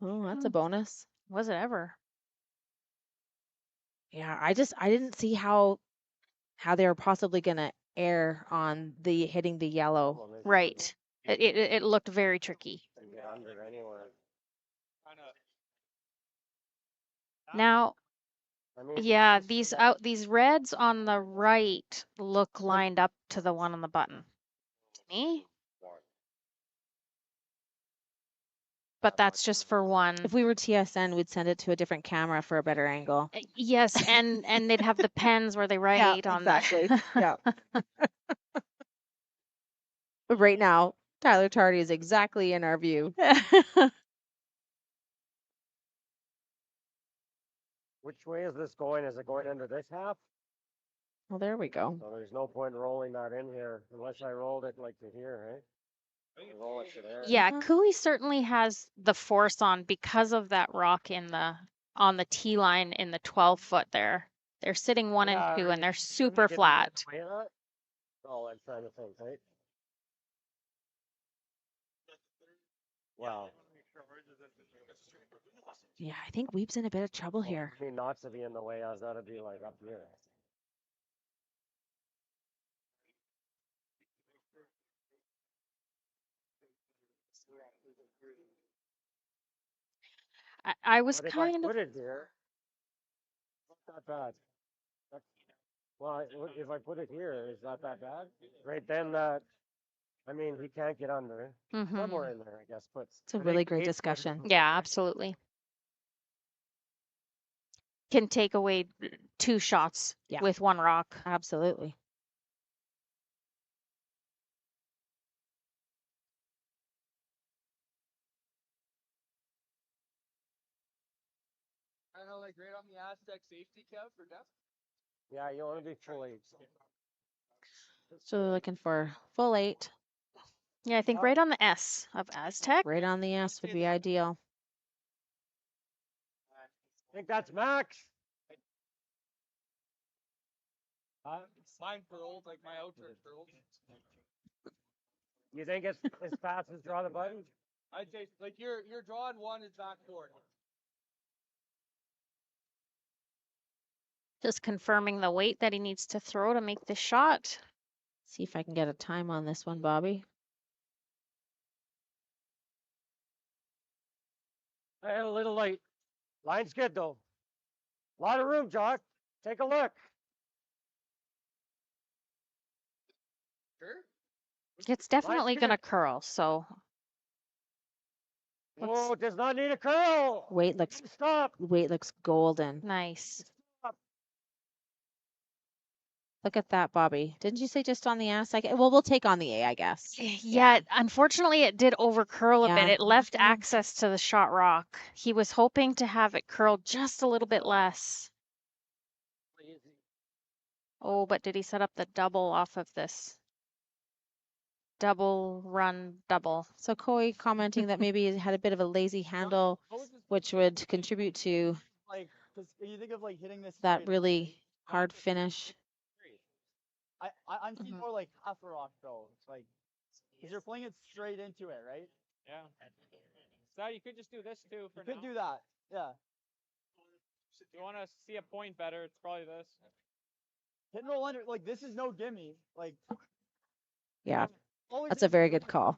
Oh, that's a bonus. Was it ever? Yeah, I didn't see how they were possibly gonna err on the hitting the yellow. Right. It looked very tricky. Now, yeah, these reds on the right look lined up to the one on the button to me. But that's just for one. If we were TSN, we'd send it to a different camera for a better angle. Yes, and they'd have the pens where they write on exactly. the Yeah. But right now, Tyler Tardy is exactly in our view. Which way is this going? Is it going into this half? Well, there we go. So there's no point rolling that in here unless I rolled it like to here, right? Roll it to there. Yeah, Cooey certainly has the force on because of that rock on the T line in the 12-foot there. They're sitting 1 and 2 and they're super flat. Oh, I'm trying to think, right? Wow. Yeah, I think Weebe's in a bit of trouble here. I mean, not to be in the way, I've got to be like up here. I was But if kind I of put it here, not that bad. Well, if I put it here, is that bad? Right then, I mean, he can't get under. Somewhere in there, I guess. But It's a really great discussion. Yeah, absolutely. Can take away 2 shots with 1 rock. Absolutely. I know, like right on the Astec safety cap for depth. Yeah, you want to be full 8. So they're looking for full 8. Yeah, I think right on the S of Astec. Right on the S would be ideal. I think that's max. Mine furled, like my outer furled. You think it's as fast as draw the button? I'd say like your drawing 1 is back forward. Just confirming the weight that he needs to throw to make the shot. See if I can get a time on this one, Bobby. I had a little late. Line's good though. A lot of room, Jock. Take a look. Sure. It's definitely going to curl, so. Whoa, does not need a curl. Weight looks golden. Nice. Look at that, Bobby. Didn't you say just on the ass? Well, we'll take on the A, I guess. Yeah, unfortunately, it did overcurl a bit. It left access to the shot rock. He was hoping to have it curled just a little bit less. Oh, but did he set up the double off of this? Double run double. So Coy commenting that maybe it had a bit of a lazy handle, which would contribute to like, because you think of like hitting this that really hard finish. I'm seeing more like half a rock though. Like, because you're playing it straight into it, right? Yeah. So you could just do this too for You could do that. Yeah. If you want to see a point better, it's probably this. Hit and roll under, like this is no gimme. Like. Yeah, that's a very good call.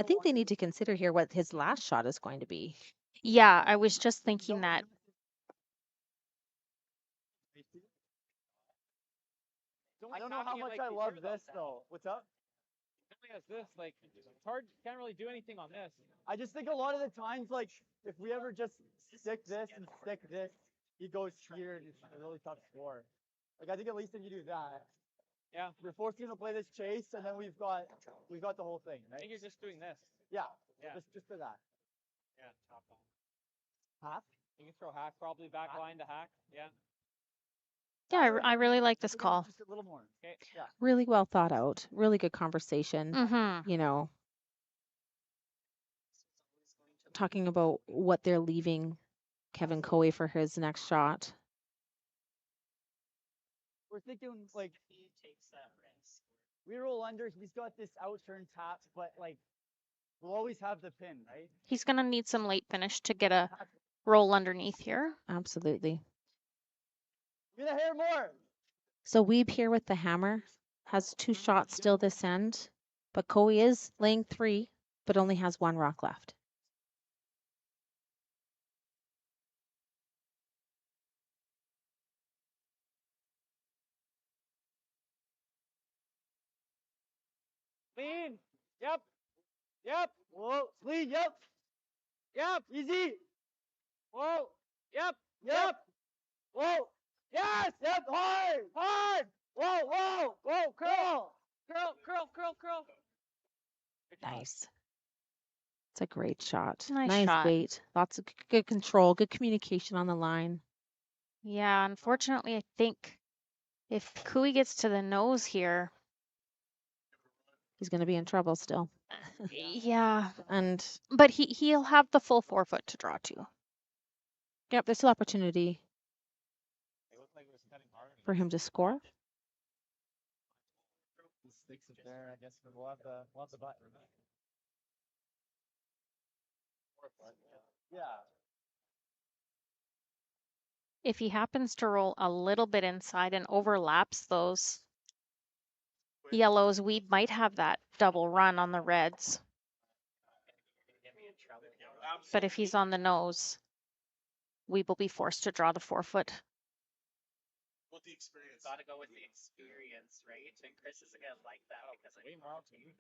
I think they need to consider here what his last shot is going to be. Yeah, I was just thinking that. I don't know how much I love this though. What's up? As this, like, it's hard. Can't really do anything on this. I just think a lot of the times, like, if we ever just stick this and stick this, he goes here and it's a really tough score. Like, I think at least if you do that, yeah, we're forcing him to play this chase, and then we've got the whole thing. Right? I think you're just doing this. Yeah. Yeah. Just for that. Yeah. Top on. Half. You can throw hack, probably back line to hack. Yeah. Yeah, I really like this call. Just a little more. Okay. Yeah. Really well thought out. Really good conversation. You know, talking about what they're leaving Kevin Coey for his next shot. we're thinking like He takes that risk. we roll under. He's got this out turn tap, but like we'll always have the pin, right? He's going to need some late finish to get a roll underneath here. Absolutely. You're gonna hear more. So Wiebe here with the hammer has 2 shots still this end, but Coe is laying 3, but only has 1 rock left. Lean. Yep. Yep. Whoa. Lean. Yep. Yep. Easy. Whoa. Yep. Yep. Whoa. Yes. Yep. Hard. Hard. Whoa. Whoa. Whoa. Curl. Curl. Curl. Curl. Curl. Nice. It's a great shot. Nice shot. Weight. Lots of good control, good communication on the line. Yeah, unfortunately, I think if Kui gets to the nose here, He's going to be in trouble still. yeah, And but he'll have the full 4 foot to draw to. yep, there's still opportunity It looked like it was cutting hard. for him to score. He sticks it there. I guess we'll have the button. Yeah. If he happens to roll a little bit inside and overlaps those yellows, we might have that double run on the reds. Get me in trouble. But if he's on the nose, we will be forced to draw the 4 foot. With the experience. Gotta go with the experience, right? And Chris is gonna like that because I Way more out to you.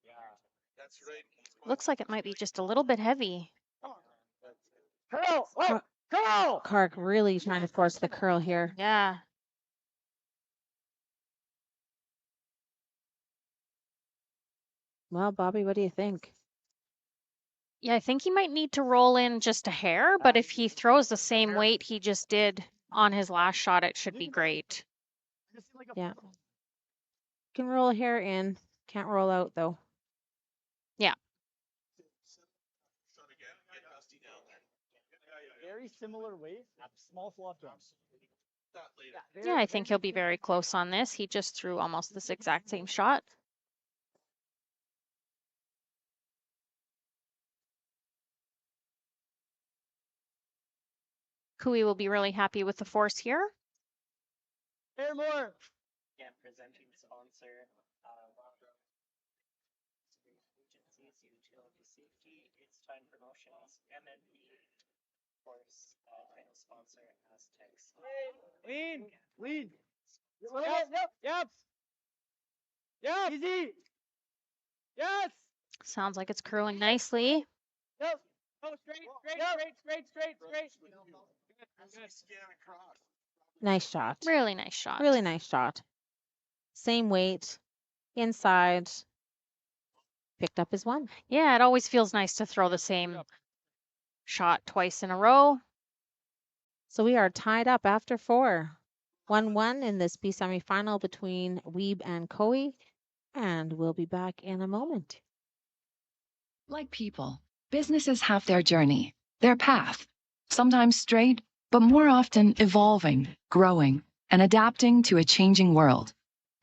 Yeah. That's right. Looks like it might be just a little bit heavy. Curl. Oh. Curl. Kark really trying to force the curl here. Yeah. Well, Bobby, what do you think? Yeah, I think he might need to roll in just a hair, but if he throws the same weight he just did on his last shot, it should be great. Yeah. Can roll a hair in. Can't roll out though. Yeah. Shot again. Get Dusty down there. Very similar weight. Small flop drums. That later. Yeah, I think he'll be very close on this. He just threw almost this exact same shot. Kui will be really happy with the force here. Hear more. Again, presenting sponsor. Agencies, utility safety, it's time promotions, MNP, of course, title sponsor, Astec. Lean. Lean. Yep. Yep. Yep. Yep. Easy. Yes. Sounds like it's curling nicely. Yep. Oh, straight, straight. Scan across. Nice shot. Really nice shot. Really nice shot. Same weight. Inside. Picked up his 1. Yeah, it always feels nice to throw the same shot twice in a row. So we are tied up after 4. 1-1 in this B semifinal between Wiebe and Coe. And we'll be back in a moment. Like people, businesses have their journey, their path, sometimes straight, but more often evolving, growing, and adapting to a changing world,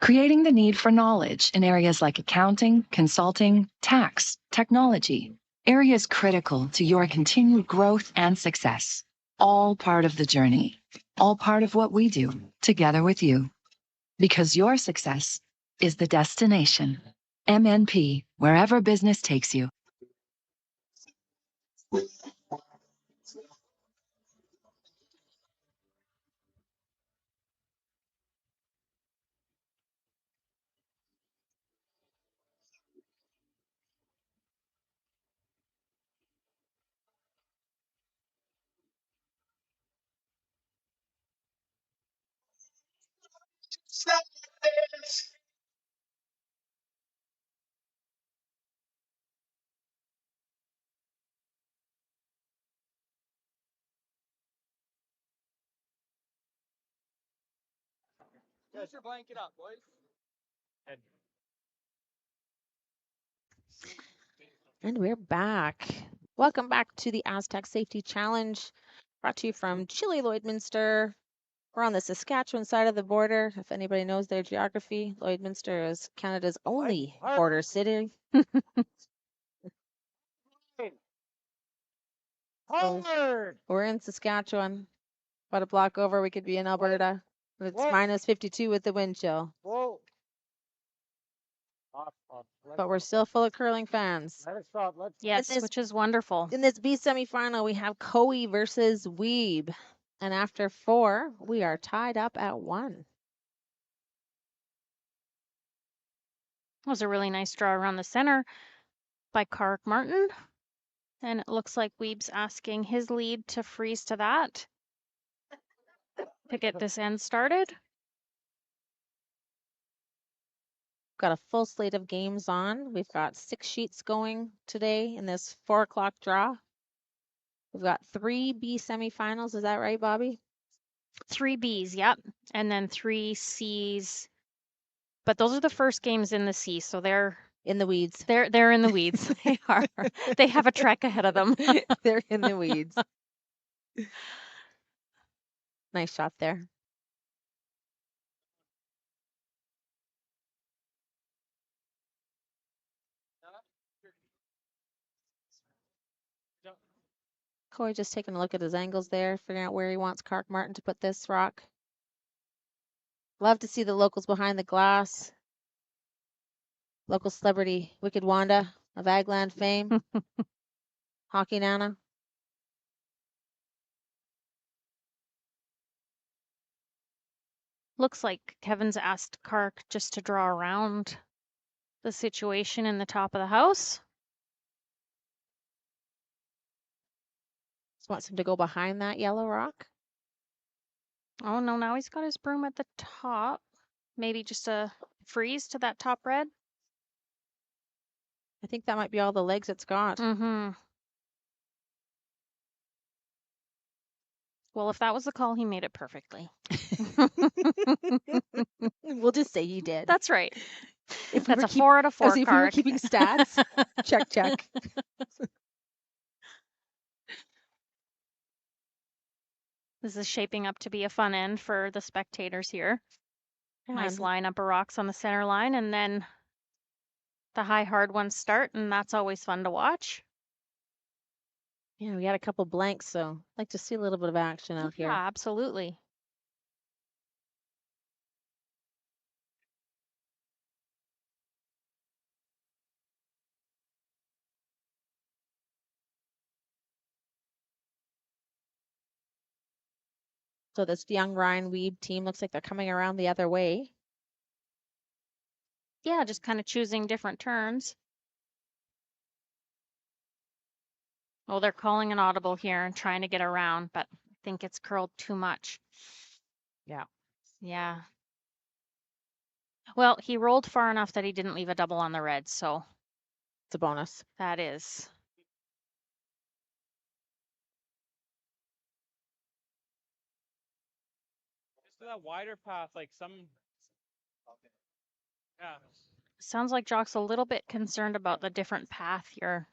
creating the need for knowledge in areas like accounting, consulting, tax, technology, areas critical to your continued growth and success. All part of the journey, all part of what we do together with you. Because your success is the destination. MNP, wherever business takes you. Get your blanket up, boys. And we're back. Welcome back to the Astec Safety Challenge, brought to you from Chile Lloydminster. We're on the Saskatchewan side of the border. If anybody knows their geography, Lloydminster is Canada's only hard. border city. Hard. We're in Saskatchewan. About a block over, we could be in Alberta. It's Whoa. minus 52 with the wind chill. Whoa. But we're still full of curling fans. Let it stop. Let's Yes, this- which is wonderful. In this B semifinal, we have Coe versus Wiebe. And after 4, we are tied up at 1. That was a really nice draw around the center by Kark Martin. And it looks like Weeb's asking his lead to freeze to that to get this end started. Got a full slate of games on. We've got 6 sheets going today in this 4 o'clock draw. We've got 3 B semifinals. Is that right, Bobby? 3 Bs, yep. And then 3 Cs. But those are the first games in the C, so they're In the weeds. they're in the weeds. They are. They have a trek ahead of them. They're in the weeds. Nice shot there. Coy just taking a look at his angles there, figuring out where he wants Kark Martin to put this rock. Love to see the locals behind the glass. Local celebrity, Wicked Wanda of Agland fame. Hockey Nana. Looks like Kevin's asked Kark just to draw around the situation in the top of the house. Just wants him to go behind that yellow rock. Oh no, now he's got his broom at the top. Maybe just a freeze to that top red. I think that might be all the legs it's got. Mm-hmm. Well, if that was the call, he made it perfectly. We'll just say he did. That's right. If we That's were a 4 out of 4 as if we were card. keeping stats. Check, check. This is shaping up to be a fun end for the spectators here. Nice And lineup of rocks on the center line, and then the high hard ones start, and that's always fun to watch. yeah, we had a couple blanks, so I'd like to see a little bit of action out Yeah, here. absolutely. So this young Ryan Wiebe team looks like they're coming around the other way. Yeah, just kind of choosing different turns. Oh, they're calling an audible here and trying to get around, but I think it's curled too much. Yeah. Yeah. Well, he rolled far enough that he didn't leave a double on the red, so It's a bonus. that is. Just to that wider path, like some. Yeah. Sounds like Jock's a little bit concerned about the different path here.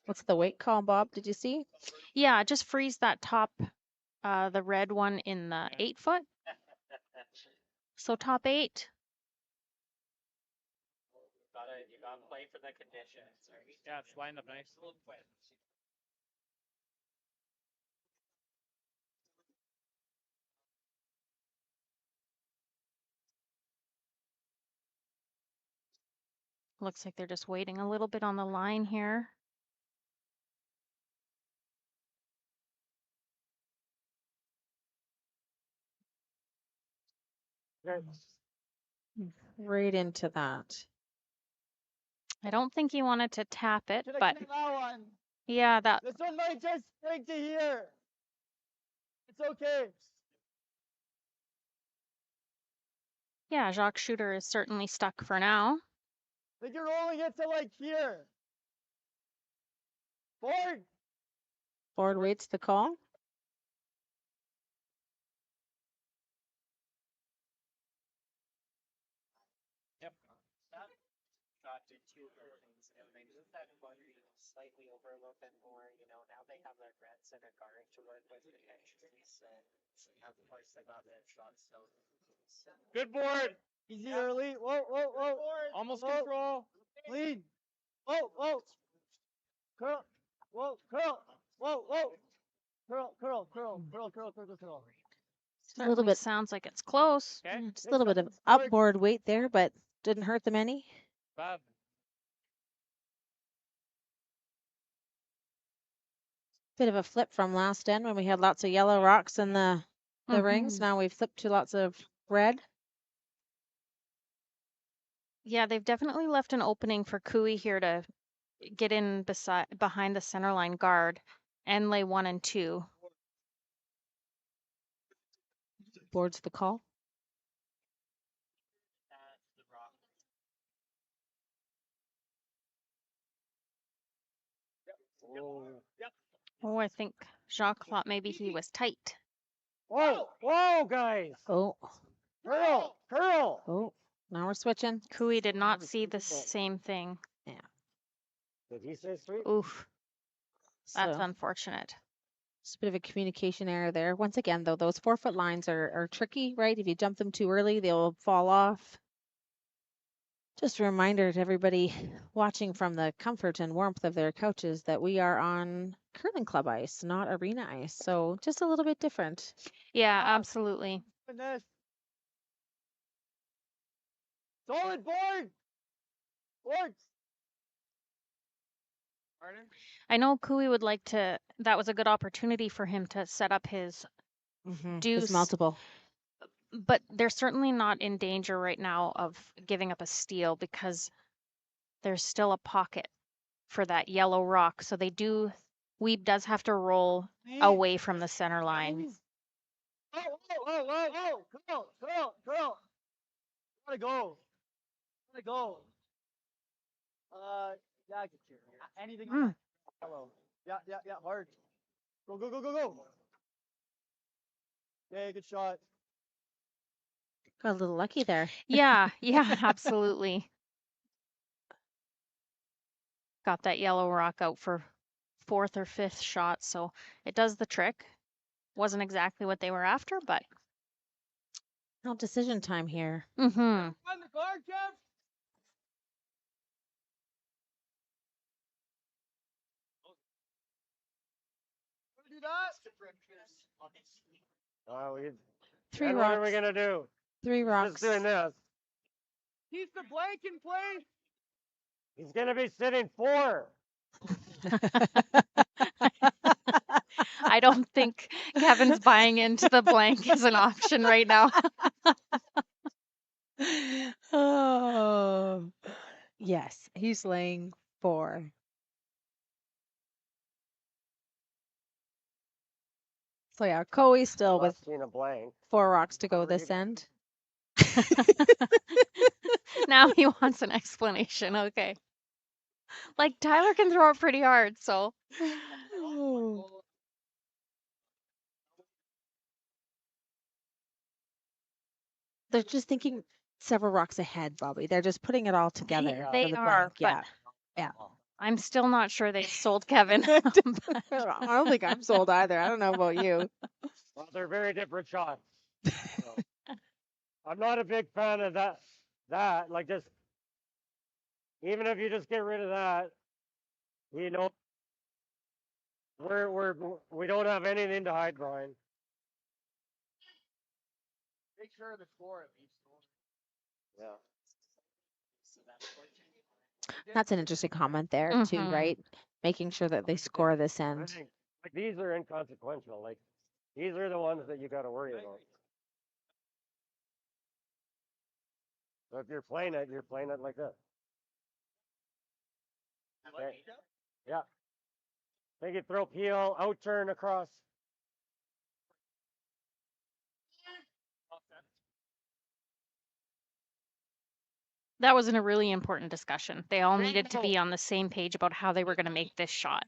What's the weight call, Bob? Did you see? Yeah, just freeze that top, the red one in the 8 foot. So top 8. You gotta play for the conditions, right? Yeah, it's lined up nice. Looks like they're just waiting a little bit on the line here. Right into that. I don't think he wanted to tap it, Should I but keep that one? yeah, that This one might just break to here. It's okay. yeah, Jacques Shooter is certainly stuck for now. I think you're rolling it to like here. Board. Ford waits the call. Yep. Got to 2 buildings and they moved that quadrille slightly over a little bit more, you know, now they have their Reds and a guard to work with potentially, so of course I got that shot, so Good board. Easy early. Whoa, whoa, whoa. Almost Whoa. control. Clean. Whoa, whoa. Curl. Whoa, curl. Whoa, whoa. Curl, curl, curl, curl, curl, curl, curl. A little bit, Sounds like it's close. Okay. just a little bit of upboard weight there, but didn't hurt them any. Bob. Bit of a flip from last end when we had lots of yellow rocks in the rings. Mhm. Now we've flipped to lots of red. Yeah, they've definitely left an opening for Cooey here to get in behind the center line guard and lay 1 and 2. Board's the call. that's the rock. Oh, I think Jacques thought maybe he was tight. Whoa, whoa, guys. Oh, Curl, curl. oh, now we're switching. Cooey did not see the same thing. Did he say sweet? Oof, that's So unfortunate. just a bit of a communication error there. Once again, though, those 4-foot lines are tricky, right? If you jump them too early, they'll fall off. Just a reminder to everybody watching from the comfort and warmth of their couches that we are on curling club ice, not arena ice. So just a little bit different. Yeah, absolutely. Finesse. Solid board. Board. Pardon? I know Cooey would like to, that was a good opportunity for him to set up his There's deuce, multiple. but they're certainly not in danger right now of giving up a steal because there's still a pocket for that yellow rock. So Wiebe does have to roll away from the center line. Oh, oh, oh, oh, oh. Curl, curl, curl. Gotta go. Gotta go. Yeah, get here. Anything. Hello. Yeah, yeah, yeah. Hard. Go, go, go, go, go. Okay, good shot. Got a little lucky there. Yeah, yeah, absolutely. Got that yellow rock out for 4th or 5th shot, so it does the trick. Wasn't exactly what they were after, but Now decision time here. On the guard, Kev. Wanna do that? Three Then rocks. what are we gonna do? 3 rocks. Just doing this. Keep the blank in place. He's gonna be sitting 4. I don't think Kevin's buying into the blank as an option right now. Oh, yes, he's laying 4. So yeah, Coey still with Left seen a blank. 4 rocks to go Never this even- end. Now he wants an explanation. Okay. Like Tyler can throw it pretty hard, so Oh. They're just thinking several rocks ahead, Bobby. They're just putting it all together. for they the are, blank. but Yeah. I'm still not sure they sold Kevin. I don't think I'm sold either. I don't know about you. Well, they're very different shots. So, I'm not a big fan of that. Like just, even if you just get rid of that, you know, we don't have anything to hide behind. Make sure the score at least. Yeah. That's an interesting comment there too, Mhm. right? Making sure that they score this I end. think like these are inconsequential. Like these are the ones that you got to worry about. So if you're playing it like this. Okay. Yeah. Make it throw peel, out turn across. That was in a really important discussion. They all needed to be on the same page about how they were going to make this shot.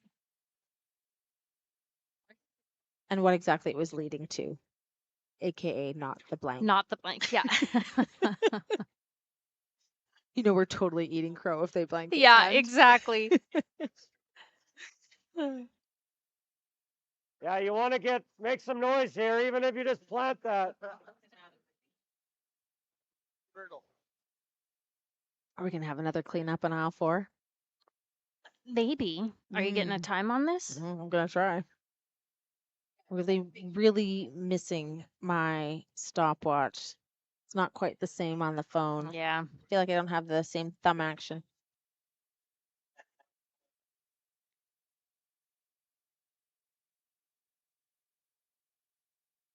And what exactly it was leading to, aka not the blank. Not the blank. Yeah. You know, we're totally eating crow if they blank. this Yeah, end. exactly. Yeah, you want to make some noise here, even if you just plant that. Are we gonna have another cleanup on aisle 4? Maybe. Are you getting a time on this? I'm gonna try. Really, really missing my stopwatch. It's not quite the same on the phone. Yeah. I feel like I don't have the same thumb action.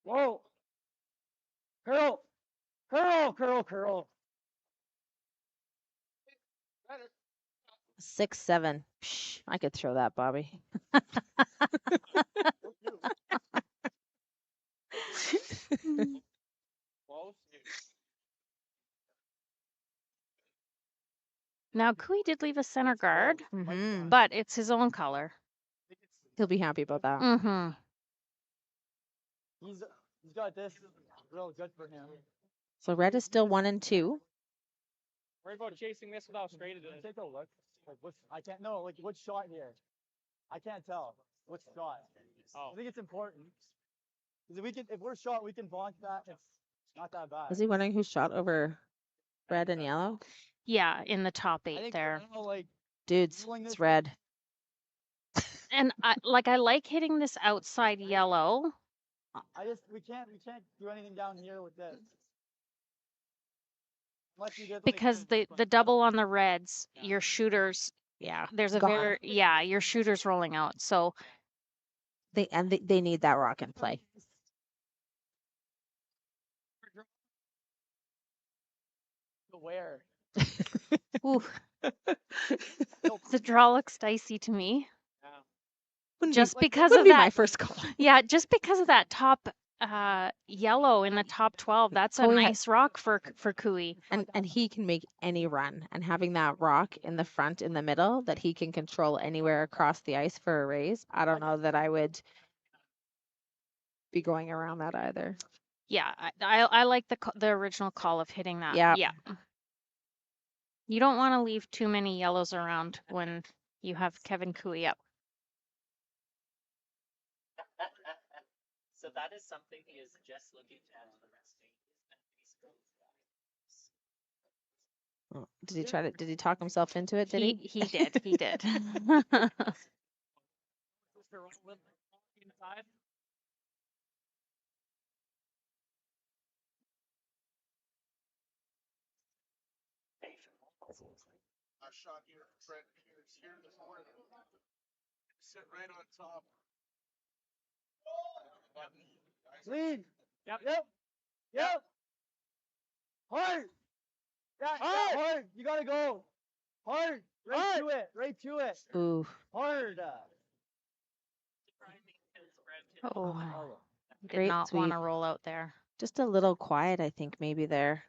Whoa. Curl. Curl, curl, curl. 6-7. Psh, I could throw that, Bobby. Now, Kui did leave a center guard, Mhm. but it's his own color. He'll be happy about that. Mm-hmm. He's got this real good for him. So red is still 1 and 2. Worry about chasing this without straight it is. Take a look. Like what's I can't know like what shot here. I can't tell what shot. Oh. I think it's important because if we're shot we can bonk that. It's not that bad. Is he wondering who shot over red and yellow? Yeah, in the top I 8 think there. I don't know, like Dudes, rolling it's this- red. And I like hitting this outside yellow. we can't do anything down here with this. Unless you get, like, Because the double on the reds, your shooters, Yeah. there's a Gone. your shooters rolling out. So They need that rock in play. where ooh, the draw looks dicey to me. Just because Wouldn't of be that. my first call. Yeah, just because of that top yellow in the top 12. That's a Koi ha- nice rock for Kui. And he can make any run. And having that rock in the front, in the middle, that he can control anywhere across the ice for a raise, I don't know that I would be going around that either. Yeah, I like the original call of hitting that. Yeah. Yeah. You don't want to leave too many yellows around when you have Kevin Kui up. So that is something he is just looking to add to the resting. Oh, did he talk himself into it, did he? He did. He did. Inside. A shot here, Trent Pierce here in the corner. Sit right on top. lead. Yep. Yep. Hard. Yeah, hard. You gotta go. Hard. Right to it. Right to it. Ooh. Hard. Oh, did Great not want to sweep. roll out there. Just a little quiet, I think, maybe there.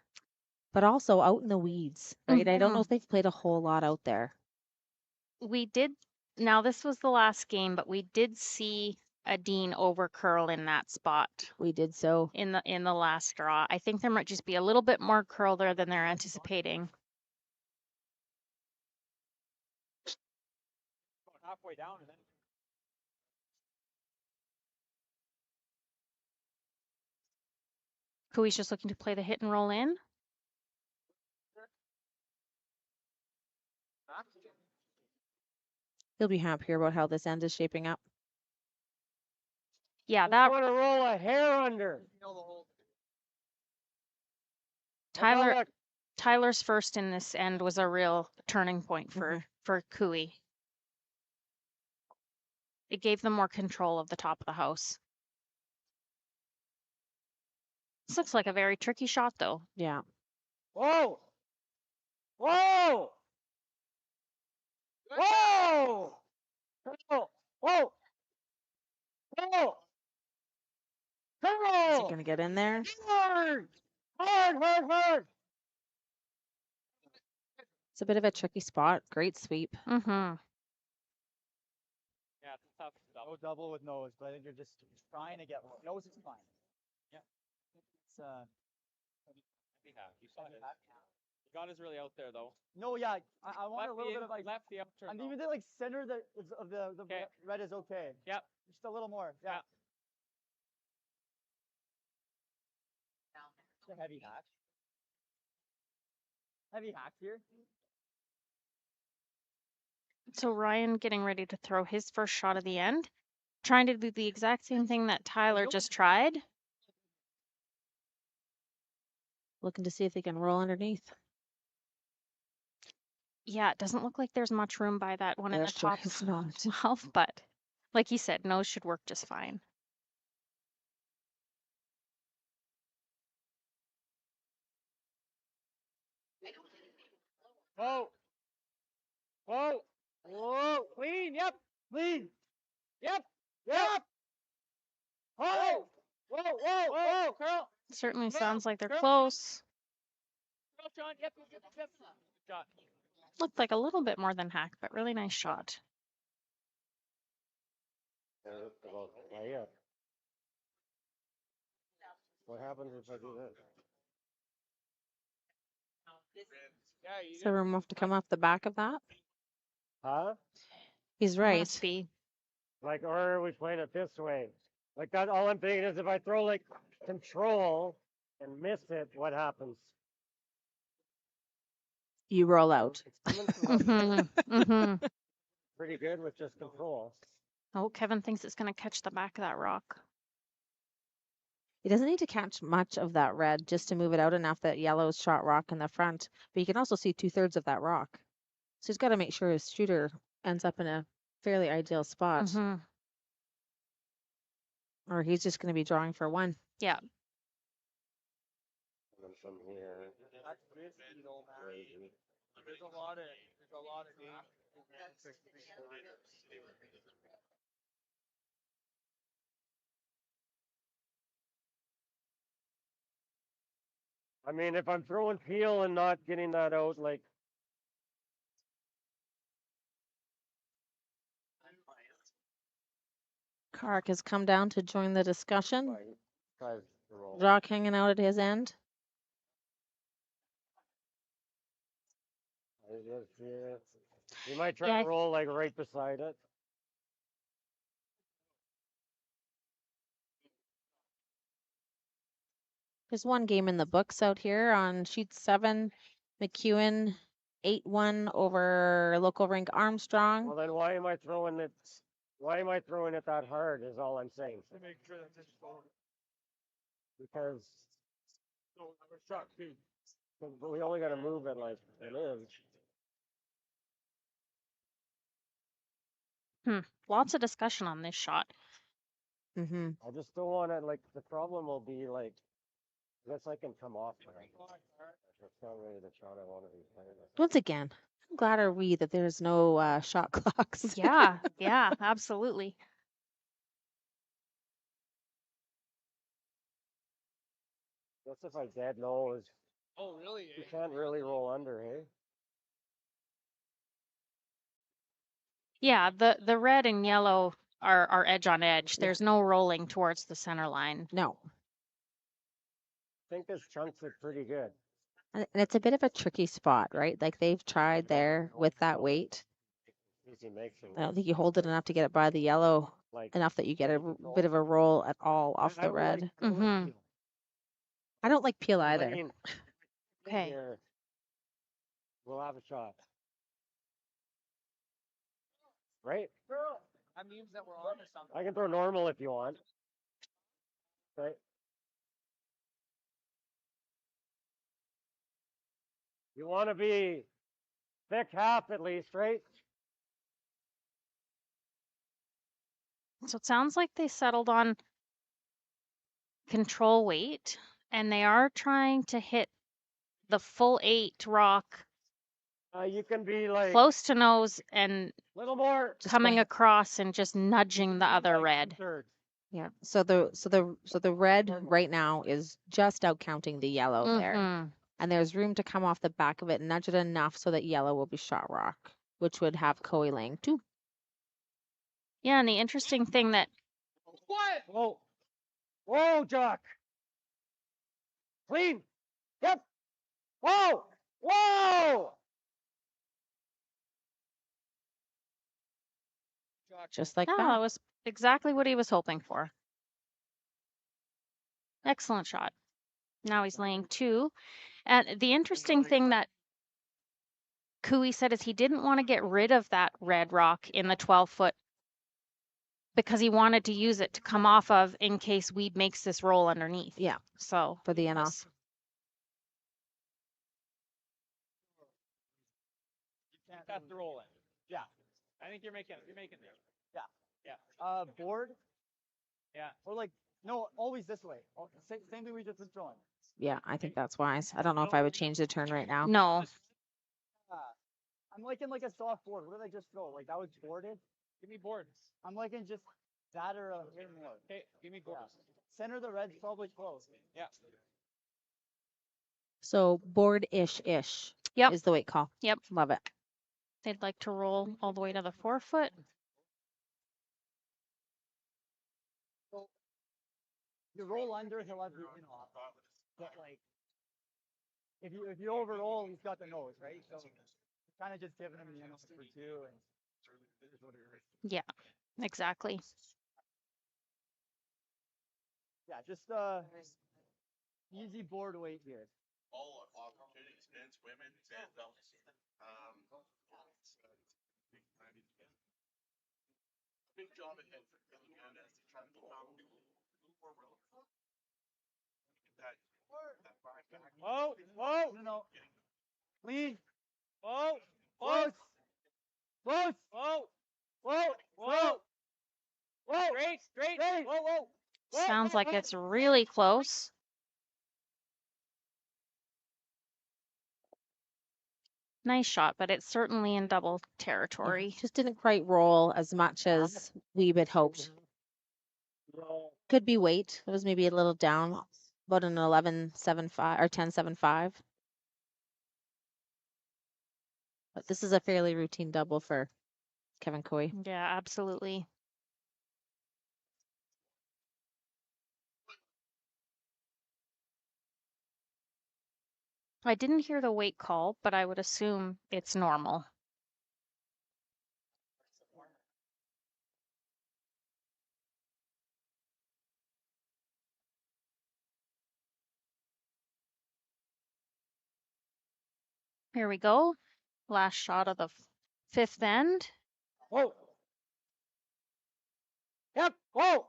But also out in the weeds, right? I don't know if they've played a whole lot out there. We did. Now this was the last game, but we did see a Dean over curl in that spot We did so. in the last draw. I think there might just be a little bit more curl there than they're anticipating. About halfway down and then Kui's just looking to play the hit and roll in. He'll be happier about how this end is shaping up. Yeah, I that want to roll a hair under. Tyler's first in this end was a real turning point for Kui. It gave them more control of the top of the house. This looks like a very tricky shot, though. Yeah. Whoa. Whoa. Whoa. Whoa. Whoa. Whoa. Is it Whoa. going to get in there? Hard. Hard. It's a bit of a tricky spot. Great sweep. Mm-hmm. yeah, it's tough stuff. No double with nose, but I think you're just trying to get one. Nose is fine. Yeah. It's Yeah, you saw his. The gun is really out there though. no, yeah. I want a little bit of like left the upturn. and though. even the like center of the Okay. red is okay. Yep. Just a little more. Yeah. It's a heavy hack. Heavy hack here. So Ryan getting ready to throw his first shot of the end, trying to do the exact same thing that Tyler just tried. Looking to see if they can roll underneath. Yeah, it doesn't look like there's much room by that one in There the sure top is not. 12, but like you said, nose should work just fine. Whoa. Whoa. Whoa. Clean. Yep. Clean. Yep. Yep. Whoa. Whoa. Whoa. Whoa. Curl. Certainly Curl. sounds like they're Curl. close. Curl, Sean. Yep. Yep. Yep. Good shot. Looked like a little bit more than hack, but really nice shot. Yeah. What happens if I do this? Yeah, you Is there room enough to come off the back of that? Huh? He's right. Must be. Like, or are we playing it this way? Like that, all I'm thinking is if I throw like control and miss it, what happens? You roll out. It's coming from Mm-hmm. pretty good with just control. Oh, Kevin thinks it's going to catch the back of that rock. He doesn't need to catch much of that red just to move it out enough that yellow's shot rock in the front. But you can also see 2/3 of that rock. So he's got to make sure his shooter ends up in a fairly ideal spot. Mm-hmm. Or he's just going to be drawing for one. Yeah. And then from here. That's risky though, man. There's a lot of I mean, if I'm throwing peel and not getting that out, like, Kark has come down to join the discussion. tries to roll. Jock hanging out at his end. You might try Yeah, to roll like right beside it. There's one game in the books out here on sheet 7. McEwen 8-1 over local rink Armstrong. Well, then why am I throwing it? Why am I throwing it that hard? Is all I'm saying. to make sure that this is going. Because So our shot too. we only got to move it like an inch. lots of discussion on this shot. Mm-hmm. I just don't want to, like, the problem will be, like, unless I can come off there. That's not really the shot I want to be playing. Once again, how glad are we that there's no shot clocks? Yeah, yeah, absolutely. That's if I dead nose. Oh, really? You can't really roll under, hey? Yeah, the red and yellow are edge on edge. There's no rolling towards the center line. No. I think this chunks it pretty good. And it's a bit of a tricky spot, right? Like they've tried there with that weight. Easy makes it. I don't think you hold it enough to get it by the yellow, Like, enough that you get a bit of a roll at all off I the don't red. like- I don't like Mhm. peel. I don't like peel I either. mean, Okay. here, we'll have a shot. Right? That means that we're on to something. I can throw normal if you want. Right? You want to be thick half at least, right? So it sounds like they settled on control weight, and they are trying to hit the full 8 rock You can be like close to nose and little more. coming across and just nudging the other red. Third. Yeah. So the red right now is just out counting the yellow there. Mhm. And there's room to come off the back of it, nudge it enough so that yellow will be shot rock, which would have Coe laying 2. Yeah, and the interesting thing that What? Whoa. Whoa, Jock. Clean. Yep. Whoa. Whoa. Just like no, that. it exactly what he was hoping for. Excellent shot. Now he's laying 2. And the interesting thing that Cooey said is he didn't want to get rid of that red rock in the 12-foot because he wanted to use it to come off of in case Wiebe makes this roll underneath. Yeah, So for the in-off. That's the roll in. Yeah. I think you're making it. You're making it. Board. Yeah. Or like, no, always this way. Same thing we just been throwing. Yeah, I think that's wise. I don't know if I would change the turn right now. no. I'm liking like a soft board. What did I just throw? Like that was boarded. Give me boards. I'm liking just that or a way more. Okay, give me boards. Center of the red's probably close. Yeah. So board-ish-ish Yep. is the weight call. Yep. Love it. They'd like to roll all the way to the 4-foot. So you roll under, he'll have the in-off. But like, if you overroll, he's got the nose, right? So kind of just giving him the in-off for 2 and it is what it is. Yeah, exactly. Yeah, just easy board weight here. All opportunities, men's, women's, and big job ahead for Canada as they try to go out a little more relevant. Whoa. No. Lean. Whoa. Close. Close. Whoa. Straight. Whoa. Sounds like it's really close. Nice shot, but it's certainly in double territory. Just didn't quite roll as much as we had hoped. Could be weight. It was maybe a little down, about an 11.75 or 10.75. But this is a fairly routine double for Kevin Coy. Yeah, absolutely. I didn't hear the weight call, but I would assume it's normal. Here we go. Last shot of the 5th end. Whoa. Yep. Whoa.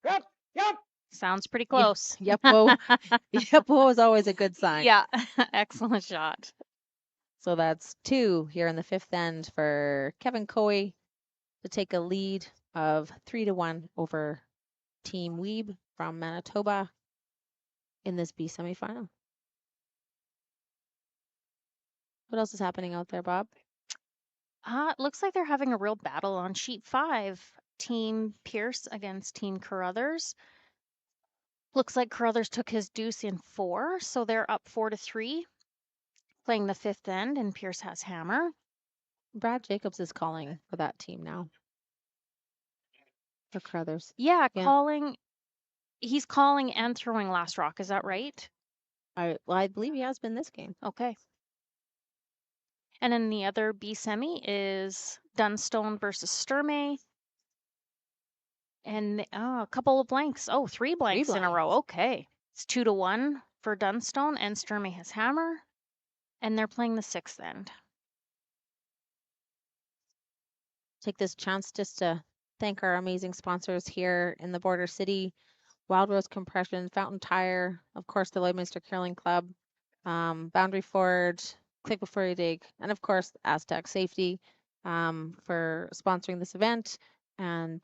Yep. Sounds pretty close. Yep. Whoa. Yep. Whoa is always a good sign. Yeah, excellent shot. So that's 2 here in the 5th end for Kevin Coy to take a lead of 3-1 over Team Wiebe from Manitoba in this B semifinal. What else is happening out there, Bob? It looks like they're having a real battle on sheet 5. Team Pierce against Team Carruthers. Looks like Carruthers took his deuce in 4, so they're up 4-3, playing the 5th end, and Pierce has hammer. Brad Jacobs is calling for that team now. For Carruthers. Yeah, calling. He's calling and throwing last rock. Is that right? I believe he has been this game. Okay. And then the other B semi is Dunstone versus Stery. And a couple of blanks. Oh, 3 blanks in a row. Okay. It's 2-1 for Dunstone, and Stery has hammer. And they're playing the 6th end. Take this chance just to thank our amazing sponsors here in the border city. Wild Rose Compression, Fountain Tire, of course, the Lloydminster Curling Club, Boundary Ford, Click Before You Dig, and of course, Astec Safety for sponsoring this event and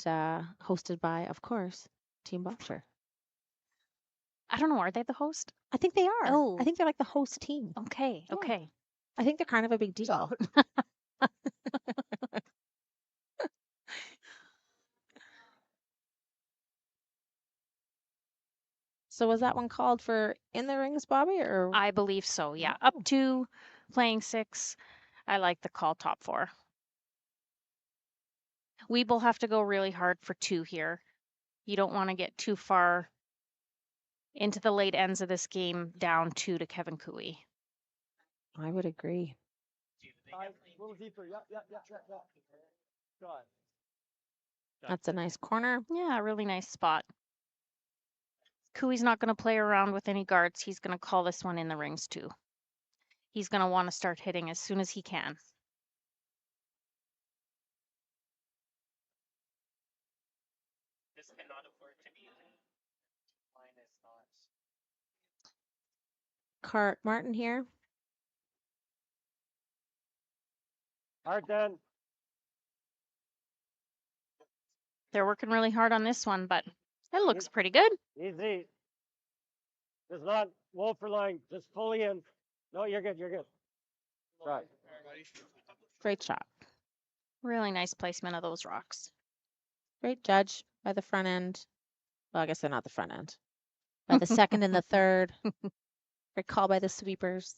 hosted by, of course, Team Boxer. I don't know. Are they the host? I think they are. Oh. I think they're like the host team. Okay. Yeah. Okay. I think they're kind of a big deal. So was that one called for in the rings, Bobby? Or I believe so. Yeah. Oh. Up 2, playing 6. I like the call top 4. We will have to go really hard for 2 here. You don't want to get too far into the late ends of this game down 2 to Kevin Cooey. I would agree. A little deeper. Yeah. Go on. That's a nice corner. Yeah, really nice spot. Cooey's not going to play around with any guards. He's going to call this one in the rings too. He's going to want to start hitting as soon as he can. This cannot afford to be line is not. Cart Martin here. Hard done. They're working really hard on this one, but it looks pretty good. Easy. Does not roll for line. Just fully in. No, you're good. You're good. Right. Great shot. Really nice placement of those rocks. Great judge by the front end. Well, I guess they're not the front end. By the second and the third. Great call by the sweepers.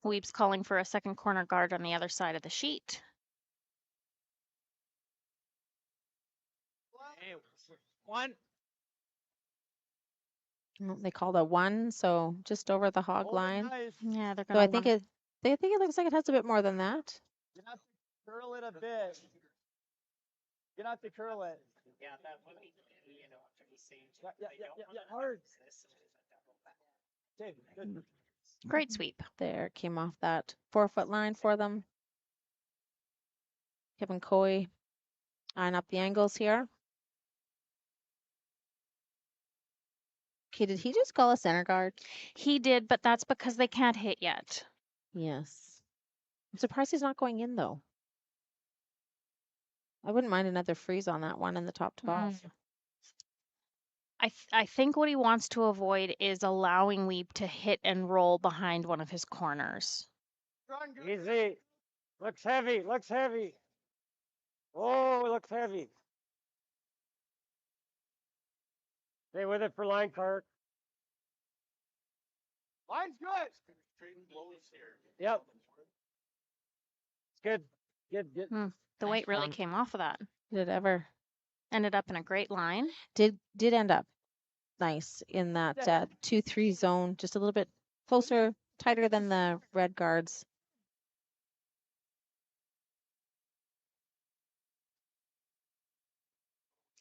Weebe's calling for a second corner guard on the other side of the sheet. Hey, one. They called a 1, so just over the hog Hold it line. nice. Yeah, they're So gonna. I think it looks like it has a bit more than that. You have to curl it a bit. You have to curl it. Yeah, that would be, you know, after he's saying Yeah, they yeah, don't yeah, want yeah, to hard. use this, so there's a double back. Okay, good. Great sweep. There came off that 4-foot line for them. Kevin Coy eyeing up the angles here. Okay, did he just call a center guard? He did, but that's because they can't hit yet. Yes. I'm surprised he's not going in though. I wouldn't mind another freeze on that one in the top 12. I think what he wants to avoid is allowing Wiebe to hit and roll behind one of his corners. Easy. Looks heavy. Looks heavy. Oh, it looks heavy. Stay with it for line, Cart. Line's good. Trading blows here. Yep. It's good. Good. Good. The weight really one. came off of that. Did it ever? Ended up in a great line. Did end up nice in that 2-3 zone, just a little bit closer, tighter than the red guards.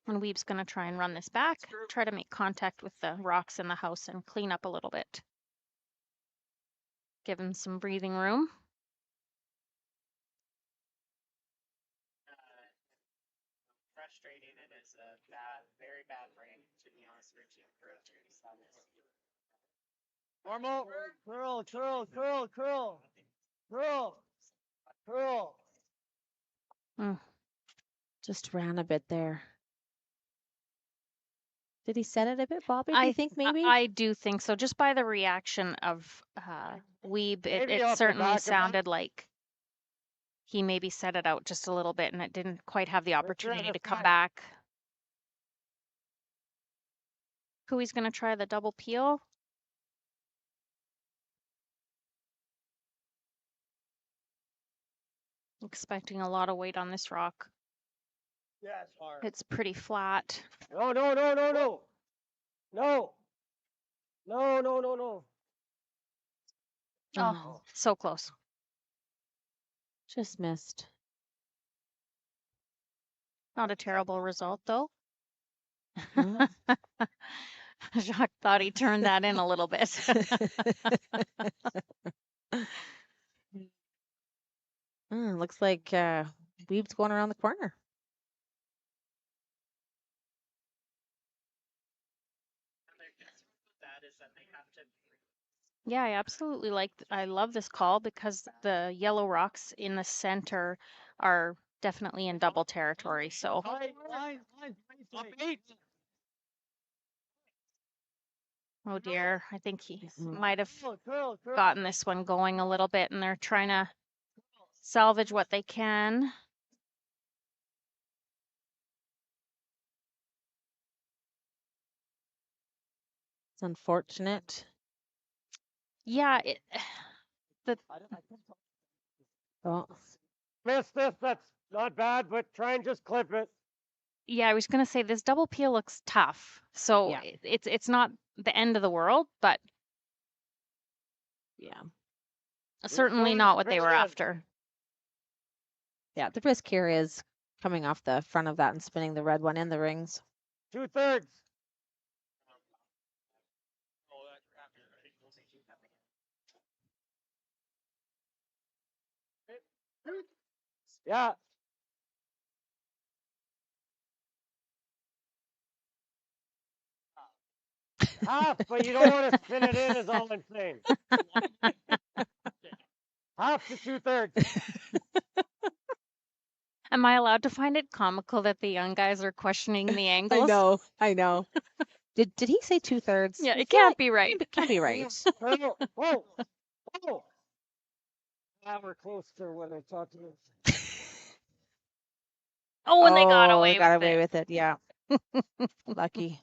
And Weebe's going to try and run this back, try to make contact with the rocks in the house and clean up a little bit. Give him some breathing room. Frustrating, it is a bad, very bad break, to be honest with you, for a 37. Normal. Curl, curl, curl, curl. Curl. Curl. Just ran a bit there. Did he set it a bit, Bobby? Do you think maybe? I do think so. Just by the reaction of Wiebe, Maybe it off the certainly back of sounded like he maybe set it out just a little bit and it didn't quite have the opportunity to come back. Cooey's going to try the double peel. Expecting a lot of weight on this rock. Yes, hard. It's pretty flat. No, no, no, no, no. No. No, no, no, no. Oh, so close. Just missed. Not a terrible result, though. Oh. Jacques thought he turned that in a little bit. Looks like Weebe's going around the corner. That is that they have to. Yeah, I love this call because the yellow rocks in the center are definitely in double territory. So Line. Up 8. oh dear, I think he Mhm. might have Curl. gotten this one going a little bit and they're trying to salvage what they can. It's unfortunate. Yeah, Oh, Missed this. That's not bad, but try and just clip it. I was gonna say this double peel looks tough. So Yeah. it's not the end of the world, but yeah. certainly going not what they straight were in. after. Yeah, the risk here is coming off the front of that and spinning the red one in the rings. 2/3. Yeah. Half, but you don't want to spin it in is all I'm saying. Half to 2/3. Am I allowed to find it comical that the young guys are questioning the angles? I know. Did he say 2/3? Yeah, it can't be right. It can't be right. Whoa, whoa, whoa. Now we're close to what I talked about. Oh, and they got Oh, away they got with away it. with it. Yeah. Lucky.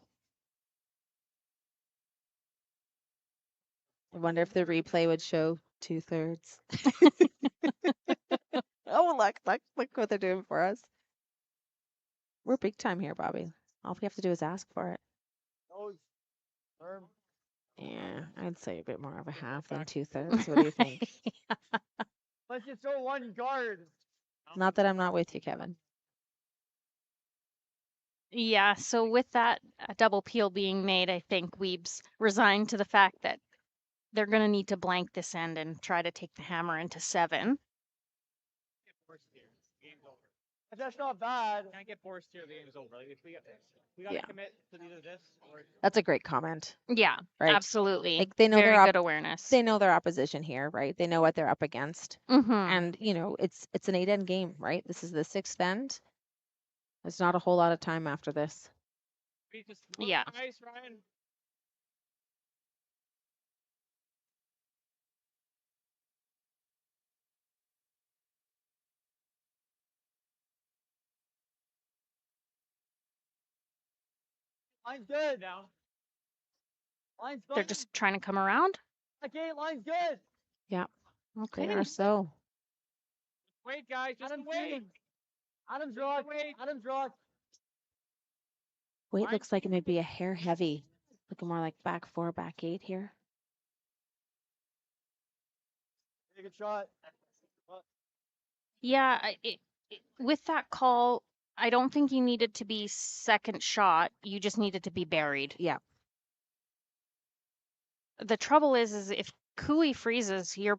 I wonder if the replay would show 2/3. Oh, look what they're doing for us. We're big time here, Bobby. All we have to do is ask for it. Nose, firm. Yeah, I'd say a bit more of a half than 2/3. What do you think? Let's just throw one guard. Not that I'm not with you, Kevin. Yeah, so with that double peel being made, I think Weeb's resigned to the fact that they're going to need to blank this end and try to take the hammer into 7. That's not bad. Can't get forced here. The game's over. Like, if we got to Yeah. commit to either this or That's a great comment. Yeah, Right. absolutely. Like they know Very their good awareness. they know their opposition here, right? They know what they're up against. Mm-hmm. And, it's an 8-end game, right? This is the 6th end. There's not a whole lot of time after this. we just look Yeah. nice, Ryan. Line's good. Now. Line's They're fine. just trying to come around. Okay, line's good. Yeah, Okay. they are so. Wait, guys. Just Adam's wait. waiting. Adam's rock. Wait. Adam's rock. Weight looks like it may be a hair heavy. Looking more like back 4, back 8 here. Take a shot. Yeah, with that call, I don't think you needed to be second shot. You just needed to be buried. Yeah. The trouble is if Cooey freezes, you're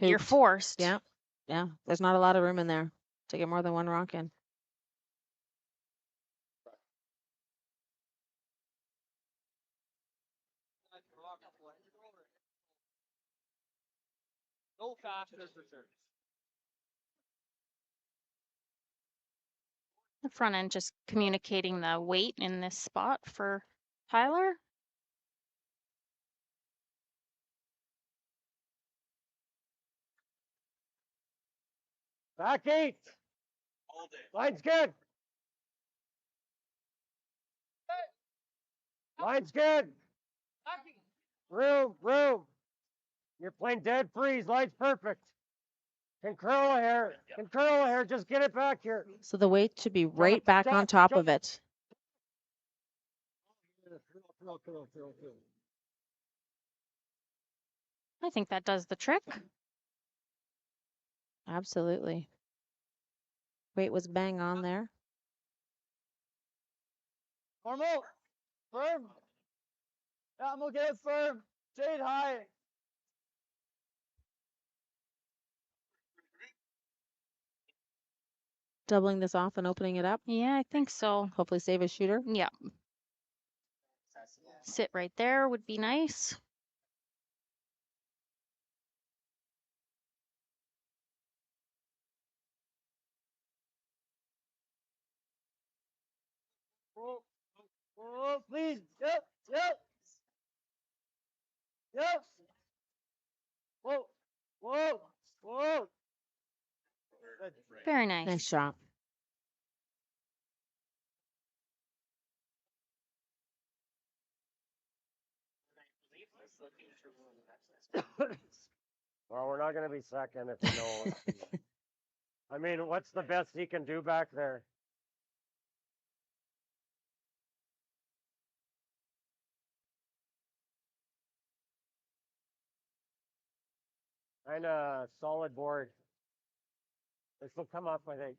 Hooped. forced. Yeah. Yeah. There's not a lot of room in there to get more than one rock in. Go faster for sure. The front end just communicating the weight in this spot for Tyler. Back 8. All day. Line's good. Line's good. Room, room. You're playing dead freeze. Line's perfect. Can curl a hair. Can curl a hair. Just get it back here. So the weight should be right back on top of it. I think that does the trick. Absolutely. Weight was bang on there. Normal. Firm. Yeah, I'm okay. Firm. Shade high. Doubling this off and opening it up. Yeah, I think so. Hopefully save a shooter. Yeah. Sit right there would be nice. Whoa. Whoa, please. Yep. Yep. Yep. Whoa. Whoa. Whoa. Good. Very nice. Nice shot. Well, we're not going to be second if we know. I mean, what's the best he can do back there? Kind of solid board. This will come up, I think.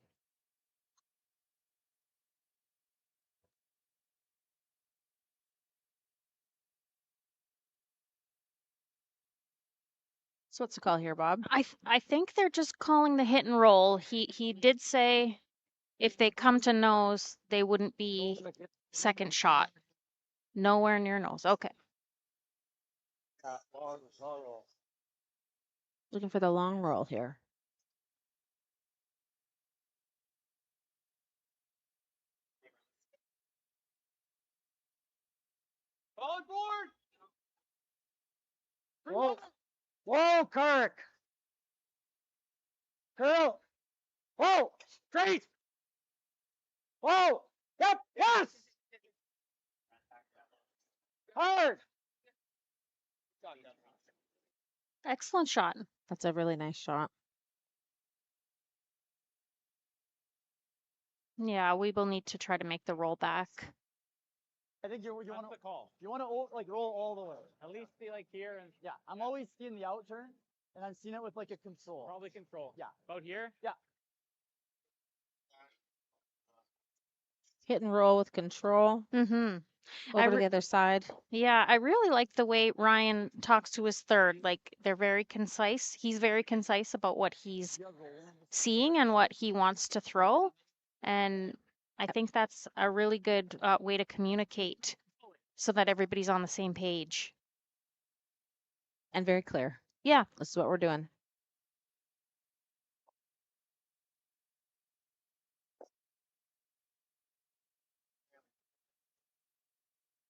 So what's the call here, Bob? I think they're just calling the hit and roll. He did say if they come to nose, they wouldn't be second shot. Nowhere near nose. Okay. Long roll. Looking for the long roll here. On board. Whoa, whoa, Kirk. Curl. Whoa, straight. Whoa, yep, yes. Hard. Excellent shot. That's a really nice shot. Yeah, we will need to try to make the roll back. I think you want That's to the call. you want to like roll all the way. At least be like here and Yeah, I'm always seeing the out turn, and I'm seeing it with like a control. probably control. Yeah. About here? Hit and roll with control. Mm-hmm. Over to the other side. Yeah, I really like the way Ryan talks to his third. Like they're very concise. He's very concise about what he's seeing and what he wants to throw. And I think that's a really good way to communicate so that everybody's on the same page. And very clear. Yeah. This is what we're doing.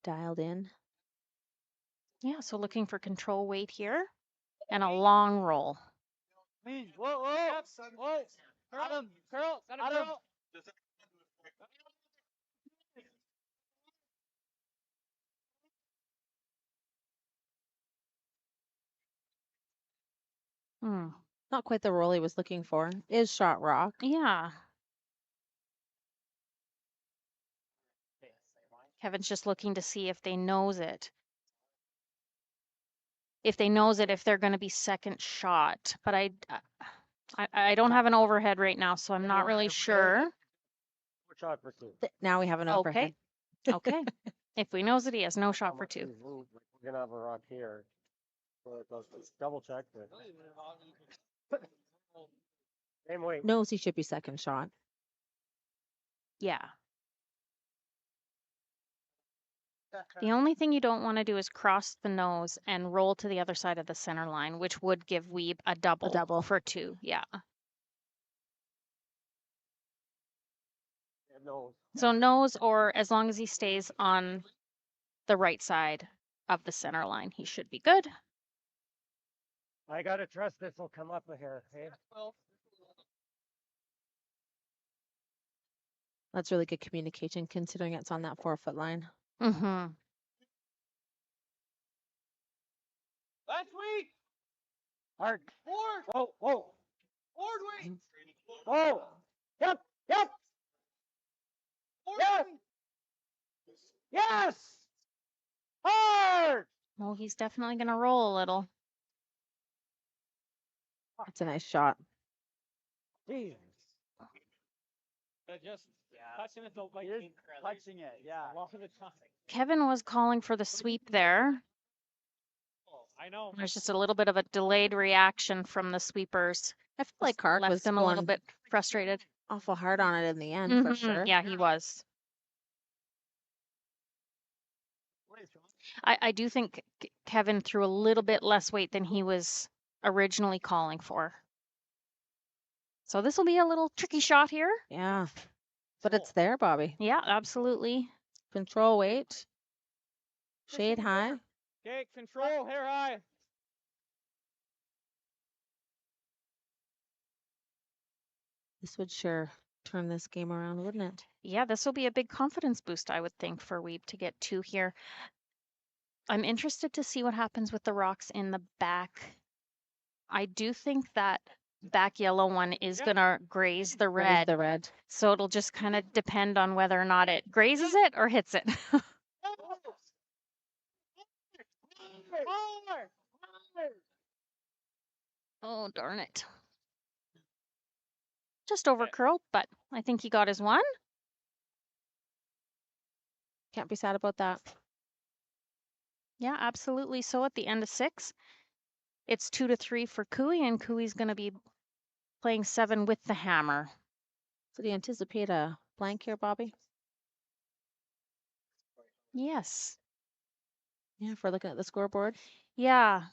Dialed in. Yeah, so looking for control weight here and a long roll. Whoa, whoa, whoa. Adam, curl, Adam. Hmm. Not quite the roll he was looking for. Is shot rock. Yeah. Kevin's just looking to see if they nose it. If they nose it, if they're going to be second shot. But I don't have an overhead right now, so I'm not really sure. Shot for two. Now we have an overhead. Okay. If we nose it, he has no shot for two. We're gonna have a rock here. So let's double check this. Same weight. Knows he should be second shot. Yeah. The only thing you don't want to do is cross the nose and roll to the other side of the center line, which would give Wiebe a double for two. Yeah. No. So nose, or as long as he stays on the right side of the center line, he should be good. I gotta trust this will come up here. Hey? That's really good communication considering it's on that 4-foot line. Mm-hmm. That's weak. Hard. Forward. Whoa, whoa. Forward weak. Whoa. Yep, yep. Forward Yes. weak. Yes. Hard. Well, he's definitely going to roll a little. That's a nice shot. Jeez. But just touching it, like He is touching it, yeah. a lot of the time. Kevin was calling for the sweep there. I know. There's just a little bit of a delayed reaction from the sweepers. I feel like Clark Left was him a little going bit frustrated. awful hard on it in the end for Mhm. sure. Yeah, he was. I do think Kevin threw a little bit less weight than he was originally calling for. So this will be a little tricky shot here. Yeah. But it's there, Bobby. Yeah, absolutely. Control weight. Shade high. Okay, control, hair high. This would sure turn this game around, wouldn't it? Yeah, this will be a big confidence boost, I would think, for Wiebe to get two here. I'm interested to see what happens with the rocks in the back. I do think that back yellow one is going to graze the Raise red. the red. So it'll just kind of depend on whether or not it grazes it or hits it. Oh, darn it. Just over curled, but I think he got his one. Can't be sad about that. Yeah, absolutely. So at the end of 6, It's 2-3 for Cooey, and Cooey's going to be playing 7 with the hammer. So do you anticipate a blank here, Bobby? Yes. Yeah, if we're looking at the scoreboard. Yeah.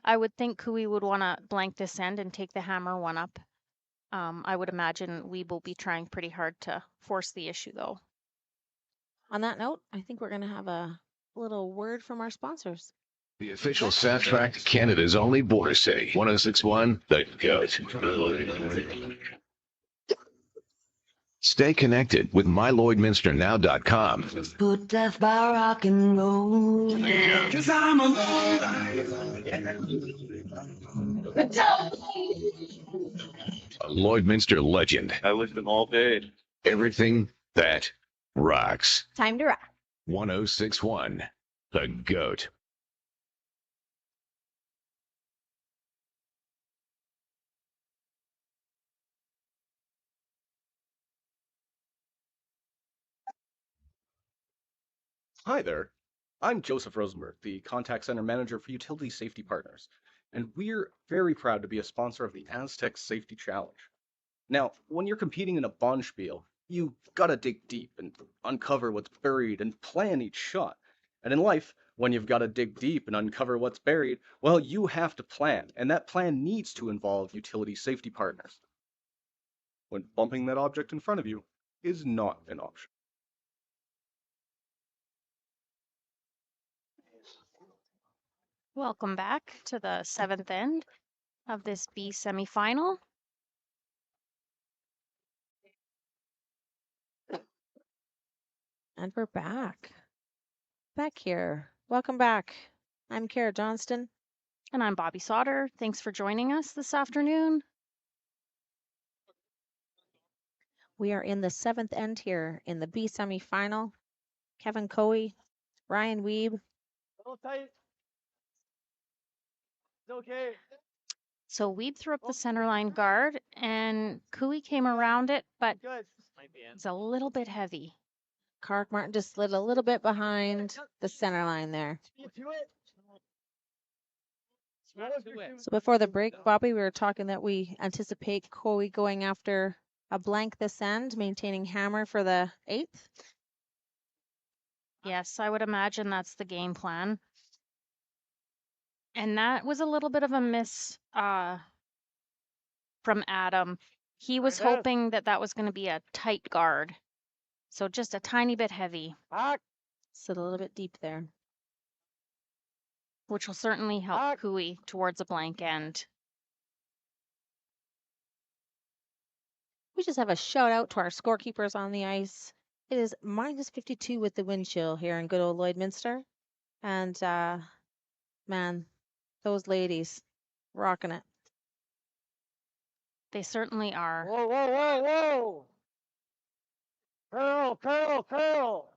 I would think Cooey would want to blank this end and take the hammer 1 up. I would imagine Wiebe will be trying pretty hard to force the issue, though. On that note, I think we're going to have a little word from our sponsors. The official soundtrack to Canada's only border city, 1061, The Goat. Stay connected with MyLloydminsterNow.com. Put death by rock and roll. 'Cause I'm alive. A Lloydminster legend. I lived them all day. Everything that rocks. Time to rock. 1061, The Goat. Hi there. I'm Joseph Rosenberg, the Contact Center Manager for Utility Safety Partners, and we're very proud to be a sponsor of the Astec Safety Challenge. Now, when you're competing in a bonspiel, you gotta dig deep and uncover what's buried and plan each shot. And in life, when you've gotta dig deep and uncover what's buried, well, you have to plan, and that plan needs to involve utility safety partners. When bumping that object in front of you is not an option. Welcome back to the 7th end of this B semifinal. And we're back. Back here. Welcome back. I'm Kara Johnston. And I'm Bobby Sauter. Thanks for joining us this afternoon. We are in the 7th end here in the B semifinal. Kevin Coey, Ryan Wiebe. Hold tight. It's okay. So Wiebe threw up the center line guard, and Cooey came around it, but Good. it's a little bit heavy. Kark Martin just slid a little bit behind the center line there. Speed to it. So before the break, Bobby, we were talking that we anticipate Coey going after a blank this end, maintaining hammer for the 8th. Yes, I would imagine that's the game plan. And that was a little bit of a miss from Adam. He was Right there. hoping that that was going to be a tight guard. So just a tiny bit heavy, Back. Sit a little bit deep there. which will certainly help Cooey towards a blank end. We just have a shout out to our scorekeepers on the ice. It is minus 52 with the wind chill here in good old Lloydminster. And man, those ladies rocking it. They certainly are. Whoa, whoa, whoa, whoa. Curl.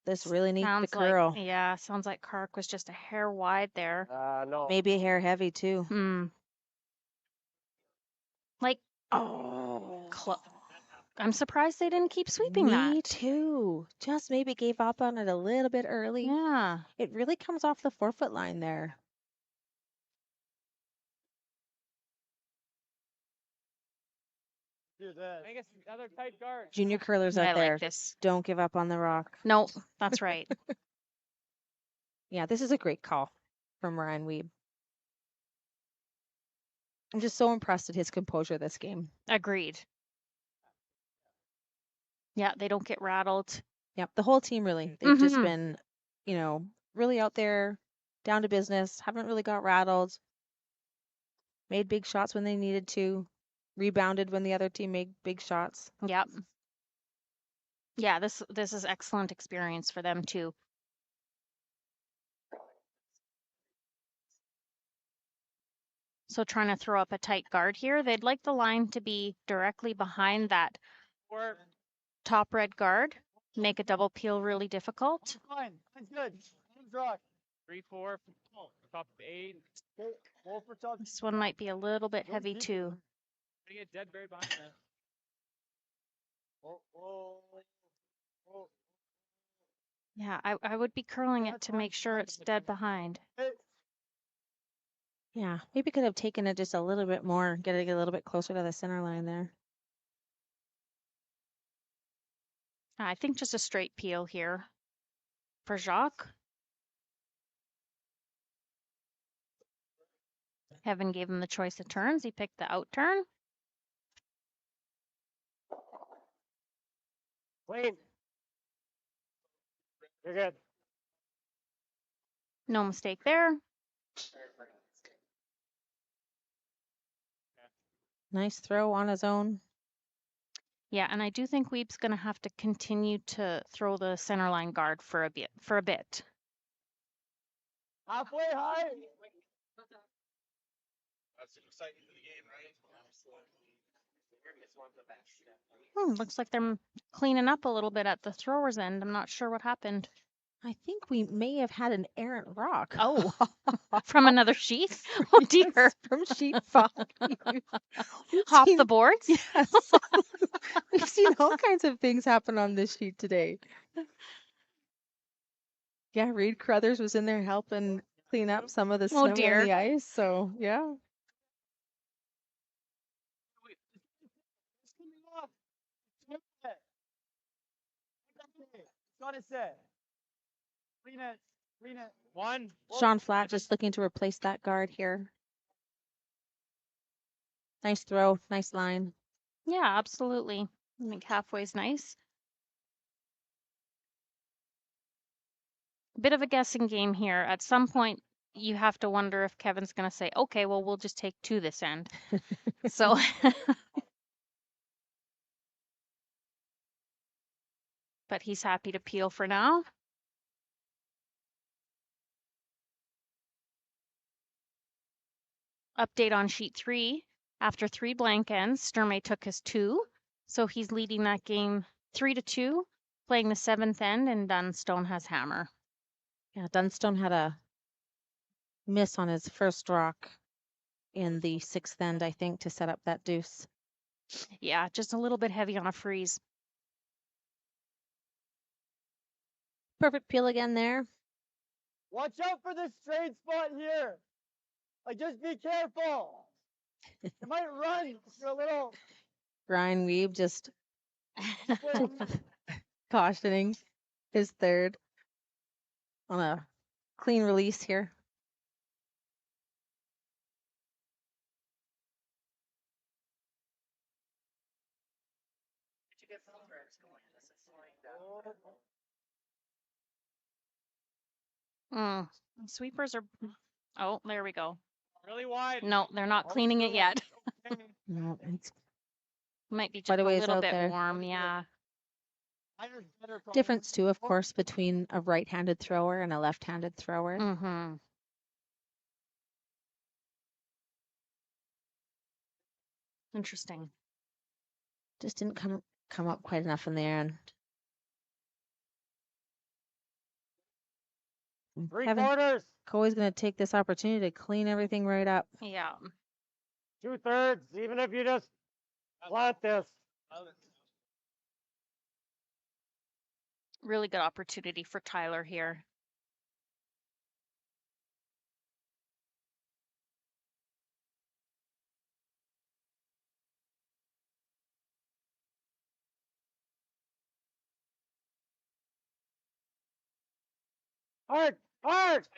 This really needs Sounds the curl. like, yeah, sounds like Kark was just a hair wide there. No. Maybe a hair heavy too. Like, Oh, I'm surprised they didn't keep sweeping that. me too. Just maybe gave up on it a little bit early. Yeah. It really comes off the 4-foot line there. Do that. I guess another tight guard. Junior curlers I out there, like this. don't give up on the rock. No, that's right. Yeah, this is a great call from Ryan Wiebe. I'm just so impressed at his composure this game. Agreed. Yeah, they don't get rattled. Yep, the whole team really. They've just Mhm. been, really out there, down to business, haven't really got rattled. Made big shots when they needed to. Rebounded when the other team made big shots. Yep. Yeah, this is excellent experience for them too. So trying to throw up a tight guard here. They'd like the line to be directly behind that top red guard. Make a double peel really difficult. Fine. That's good. Let's rock. 3-4, top 8. Okay. Roll for top. This one might be a little bit heavy too. Gonna get dead buried behind that. Whoa. Yeah, I would be curling it to make sure it's dead behind. Yeah, maybe could have taken it just a little bit more, get it a little bit closer to the center line there. I think just a straight peel here for Jacques. Kevin gave him the choice of turns. He picked the out turn. Clean. You're good. No mistake there. Nice throw on his own. Yeah, and I do think Wiebe's going to have to continue to throw the center line guard for a bit. Halfway high. That's exciting for the game, right? It's one of the best. Looks like they're cleaning up a little bit at the thrower's end. I'm not sure what happened. I think we may have had an errant rock. Oh, from another sheet? Oh dear. Yes, from sheet 5. Hop the boards? Yes. We've seen all kinds of things happen on this sheet today. Yeah, Reed Crothers was in there helping clean up some of the snow on dear. the ice. So, yeah. Got it set. Clean it. Clean it. One. Sean Flatt just looking to replace that guard here. Nice throw, nice line. Yeah, absolutely. I think halfway's nice. Bit of a guessing game here. At some point, you have to wonder if Kevin's going to say, okay, well, we'll just take 2 this end. So, but he's happy to peel for now. Update on sheet 3. After 3 blank ends, Sturmey took his 2. So he's leading that game 3-2, playing the 7th end, and Dunstone has hammer. Yeah, Dunstone had a miss on his first rock in the 6th end, I think, to set up that deuce. Yeah, just a little bit heavy on a freeze. Perfect peel again there. Watch out for this straight spot here. Like, just be careful. It might run for a little. Ryan Wiebe just cautioning his third on a clean release here. Did you get filters going? This is slowing down. Sweepers are. Oh, there we go. Really wide. No, they're not cleaning it yet. No, it's Might be just quite a a ways little out bit there. warm. Yeah. Difference too, of course, between a right-handed thrower and a left-handed thrower. Mm-hmm. Interesting. Just didn't come up quite enough in there. And 3/4. Coey's going to take this opportunity to clean everything right up. Yeah. 2/3. Even if you just flat this. Really good opportunity for Tyler here. Hard. Hard.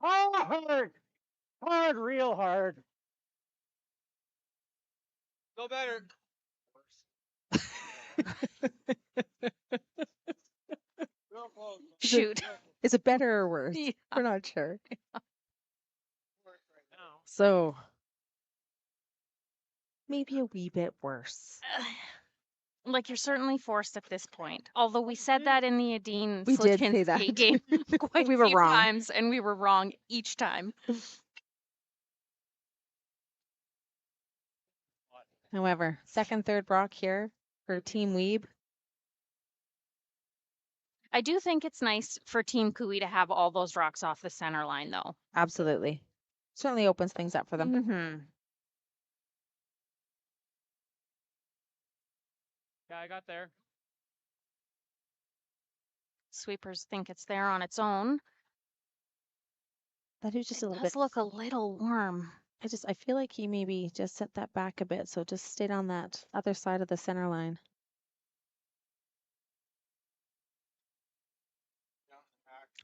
Hard. Hard. Real hard. Go better. Shoot. Is it better or worse? Yeah. We're not sure. So maybe a wee bit worse. Like, you're certainly forced at this point. Although we said that in the Adine We did say that. Slichinsky game quite We a were few wrong. times, and we were wrong each time. However, second, third rock here for Team Wiebe. I do think it's nice for Team Kui to have all those rocks off the center line, though. Absolutely. Certainly opens things up for them. Mm-hmm. Yeah, I got there. Sweepers think it's there on its own. That was just a It little does bit. look a little warm. I feel like he maybe just set that back a bit, so just stayed on that other side of the center line.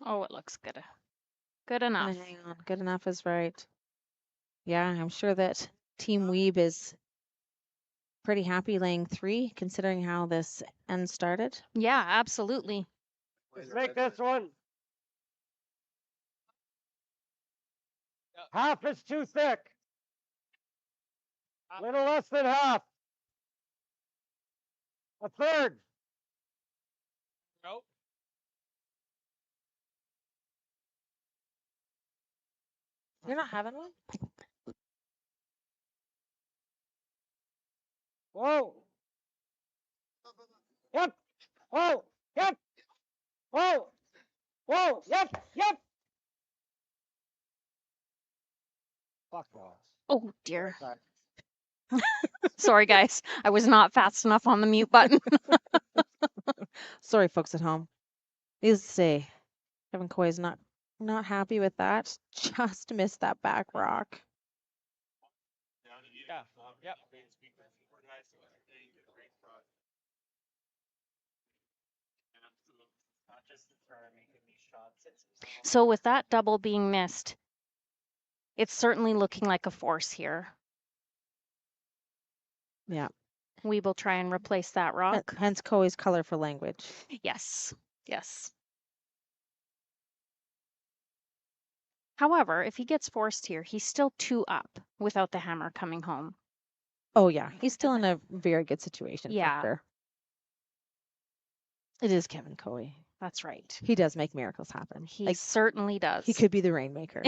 Oh, it looks good. Good Gonna enough. hang on. Good enough is right. Yeah, I'm sure that Team Wiebe is pretty happy laying 3, considering how this end started. Yeah, absolutely. Just make this one. Half is too thick. Little less than half. A third. Nope. You're not having one? Whoa. Yep. Whoa. Yep. Whoa. Whoa. Yep. Yep. Fuck off. Oh dear. Sorry, guys. I was not fast enough on the mute button. Sorry, folks at home. Needless to say, Kevin Coy is not happy with that. Just missed that back rock. Yeah. Yep. Not just the thrower making these shots. It's So with that double being missed, it's certainly looking like a force here. Yeah. We will try and replace that rock. Hence Coy's colorful language. Yes. Yes. However, if he gets forced here, he's still 2 up without the hammer coming home. Oh yeah, he's still in a very good situation. Yeah. For sure. It is Kevin Coy. That's right. He does make miracles happen. He certainly does. He could be the rainmaker.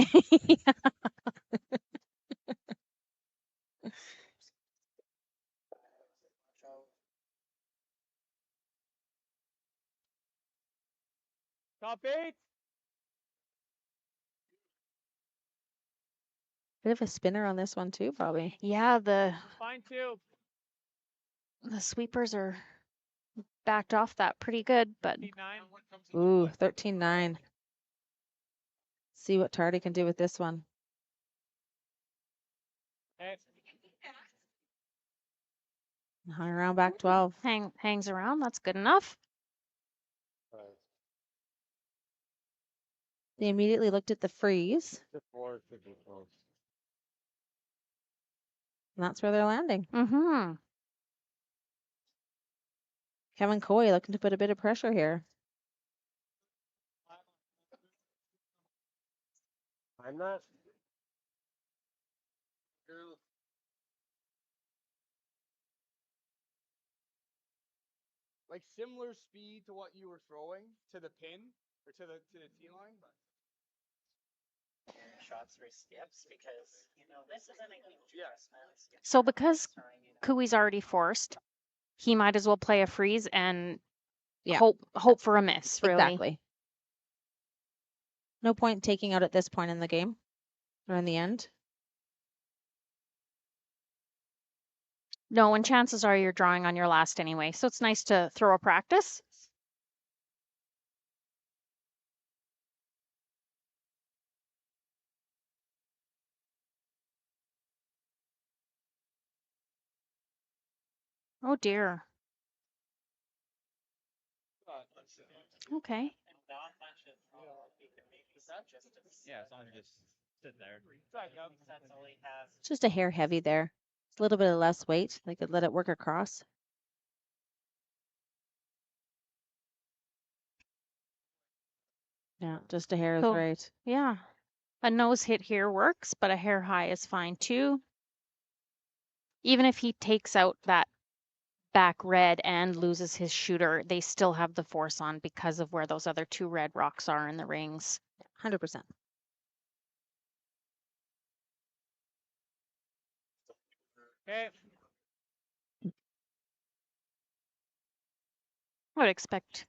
Top 8. Bit of a spinner on this one too, probably. Yeah, the Fine too. sweepers are backed off that pretty good, but 9. Ooh, 13-9. See what Tardy can do with this one. Okay. Hung around back 12. hangs around. That's good enough. They immediately looked at the freeze, The 4 should be close. and that's where they're landing. Mm-hmm. Kevin Coy looking to put a bit of pressure here. I'm not. Like similar speed to what you were throwing to the pin or to the tee line, but shots for skips because this isn't a huge investment. So because Cooey's already forced, he might as well play a freeze and hope for a miss, really. Exactly. No point taking out at this point in the game or in the end. No, and chances are you're drawing on your last anyway, so it's nice to throw a practice. Oh dear. Okay. Yeah, as long as you just sit there. Just a hair heavy there. It's a little bit of less weight. They could let it work across. Yeah, just a hair is So, right. Yeah. A nose hit here works, but a hair high is fine too. Even if he takes out that back red and loses his shooter, they still have the force on because of where those other 2 red rocks are in the rings. 100%. okay. I would expect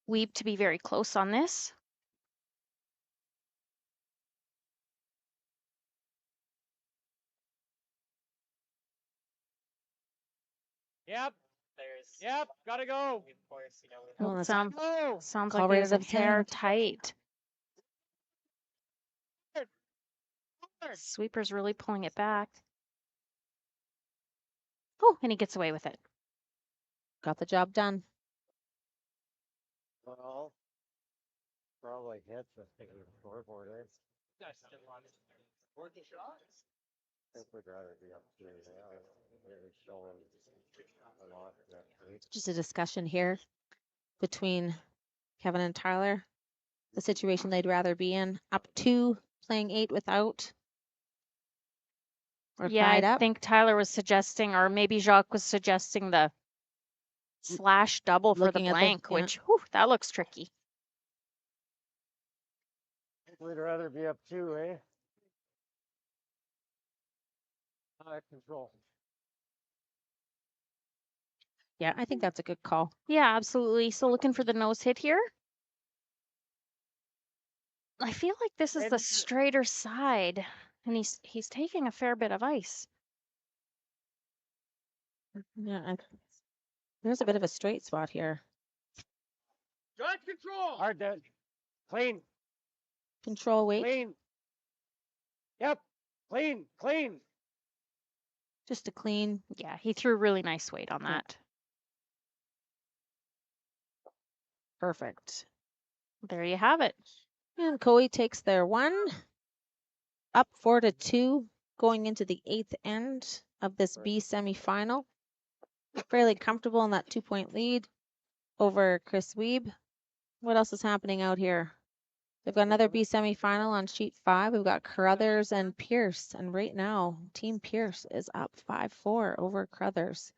Wiebe to be very close on this. Yep. there's. Yep, gotta go. Of course, you know. Oh, Oh, that's Go. sounds call like right there's a above his hair head. tight. Sweeper's really pulling it back. Oh, and he gets away with it. Got the job done. Well, probably hits the scoreboard, eh? I think we'd rather be up to they're showing a lot of that weight. Just a discussion here between Kevin and Tyler. The situation they'd rather be in. Up 2, playing 8 without. Or Yeah, tied I up. think Tyler was suggesting, or maybe Jacques was suggesting the slash double for the Looking at the- blank, yeah. which, whew, that looks tricky. We'd rather be up 2, eh? Control. Yeah, I think that's a good call. Yeah, absolutely. So looking for the nose hit here. I feel like this is the straighter side, and he's taking a fair bit of ice. Yeah, there's a bit of a straight spot here. Got control. Hard then. Clean. Control weight. Clean. Yep. Clean. Clean. Just a clean. Yeah, he threw really nice weight on that. Perfect. There you have it. And Coe takes their 1. Up 4-2 going into the 8th end of this B semifinal. Fairly comfortable in that 2-point lead over Chris Wiebe. What else is happening out here? We've got another B semifinal on sheet 5. We've got Carruthers and Pierce. And right now, Team Pierce is up 5-4 over Carruthers.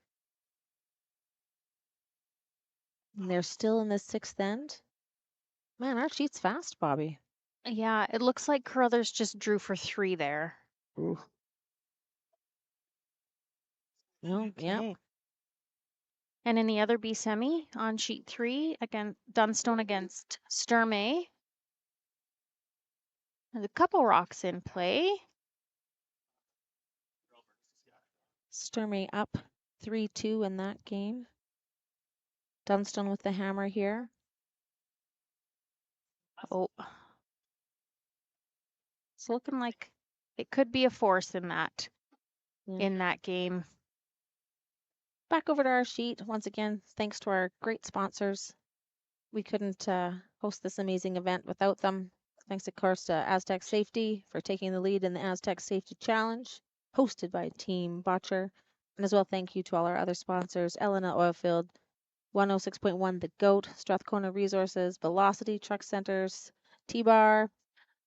And they're still in the 6th end. Man, our sheet's fast, Bobby. Yeah, it looks like Carruthers just drew for 3 there. Ooh. No, yeah. And in the other B semi on sheet 3, again, Dunstone against Stery. There's a couple rocks in play. Stery up 3-2 in that game. Dunstone with the hammer here. Oh. It's looking like it could be a force in that game. Back over to our sheet. Once again, thanks to our great sponsors. We couldn't host this amazing event without them. Thanks, of course, to Astec Safety for taking the lead in the Astec Safety Challenge, hosted by Team Botcher. And as well, thank you to all our other sponsors, Elena Oilfield, 106.1 The Goat, Strathcona Resources, Velocity Truck Centers, T-Bar,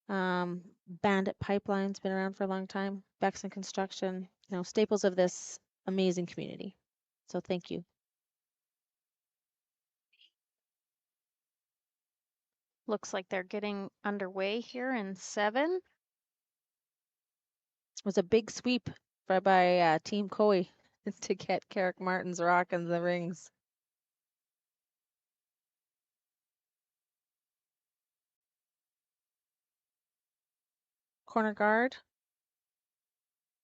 Bandit Pipeline's been around for a long time, Bexon Construction, staples of this amazing community. So thank you. Looks like they're getting underway here in 7. It was a big sweep by Team Coe to get Carrick Martin's rock in the rings. Corner guard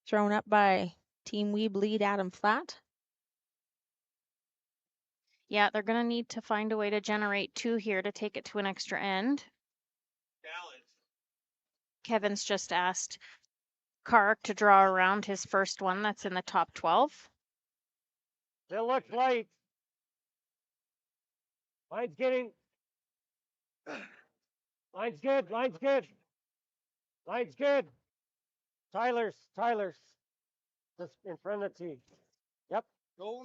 thrown up by Team Wiebe lead Adam Flatt. Yeah, they're going to need to find a way to generate 2 here to take it to an extra end. Kevin's just asked Kark to draw around his first one that's in the top 12. It looks light. Line's getting. Line's good. Line's good. Line's good. Tyler's. Just in front of the tee. Yep. No.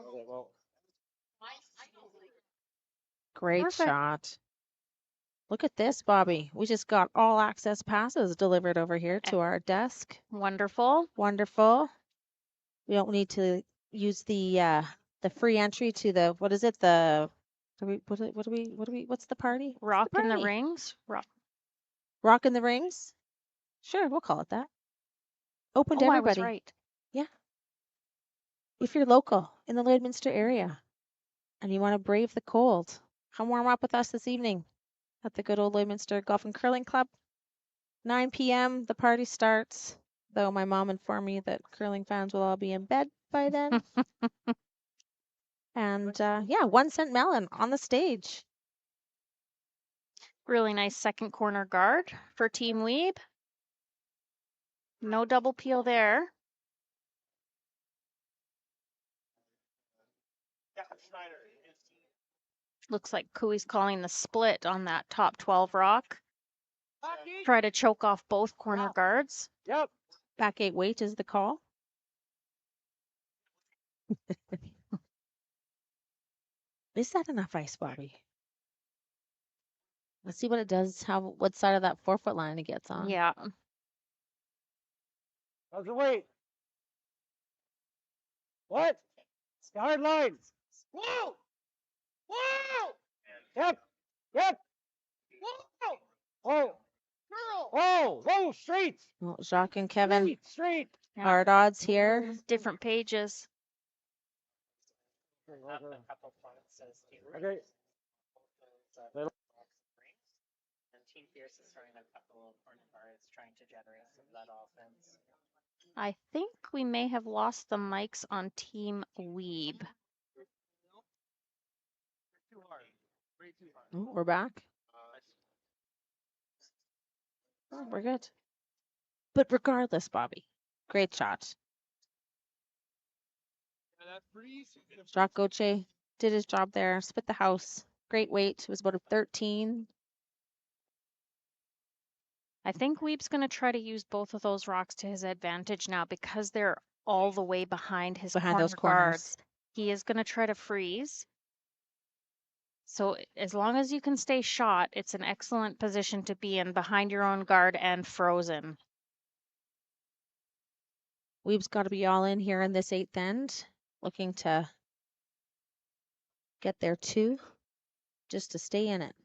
Okay, well, Great Perfect. shot. Look at this, Bobby. We just got all access passes delivered over here to our desk. Wonderful. Wonderful. We don't need to use the free entry to the, what is it? What's the party? Rock What's in the party? rings. Rock in the rings? Sure, we'll call it that. Open to Oh, I everybody. was right. Yeah. If you're local in the Lloydminster area and you want to brave the cold, come warm up with us this evening at the good old Lloydminster Golf and Curling Club. 9 p.m. the party starts, though my mom informed me that curling fans will all be in bed by then. And yeah, 1 cent melon on the stage. Really nice second corner guard for Team Wiebe. No double peel there. Looks like Cooey's calling the split on that top 12 rock. Try to choke off both corner guards. Yep. Back 8 weight is the call. Is that enough ice, Bobby? Let's see what it does, what side of that 4-foot line it gets on. Yeah. How's the weight? What? Hard line. Whoa! Whoa! Yep. Yep. Whoa! Oh. Girl. Oh, whoa, straight. Well, Jacques and Kevin Straight. Yeah. are at odds here. Different pages. Okay. And Team Pierce is throwing a couple of corner guards trying to generate some of that offense. I think we may have lost the mics on Team Wiebe. Too hard. Way too hard. Oh, we're back. Oh, we're good. But regardless, Bobby, great shot. And that freeze. Jacques Gauthier did his job there. Spit the house. Great weight. It was about a 13. I think Wiebe's going to try to use both of those rocks to his advantage now because they're all the way behind his Behind those corner corners. guards. He is going to try to freeze. So as long as you can stay shot, it's an excellent position to be in behind your own guard and frozen. Weebe's got to be all in here in this 8th end. Looking to get there too, just to stay in it.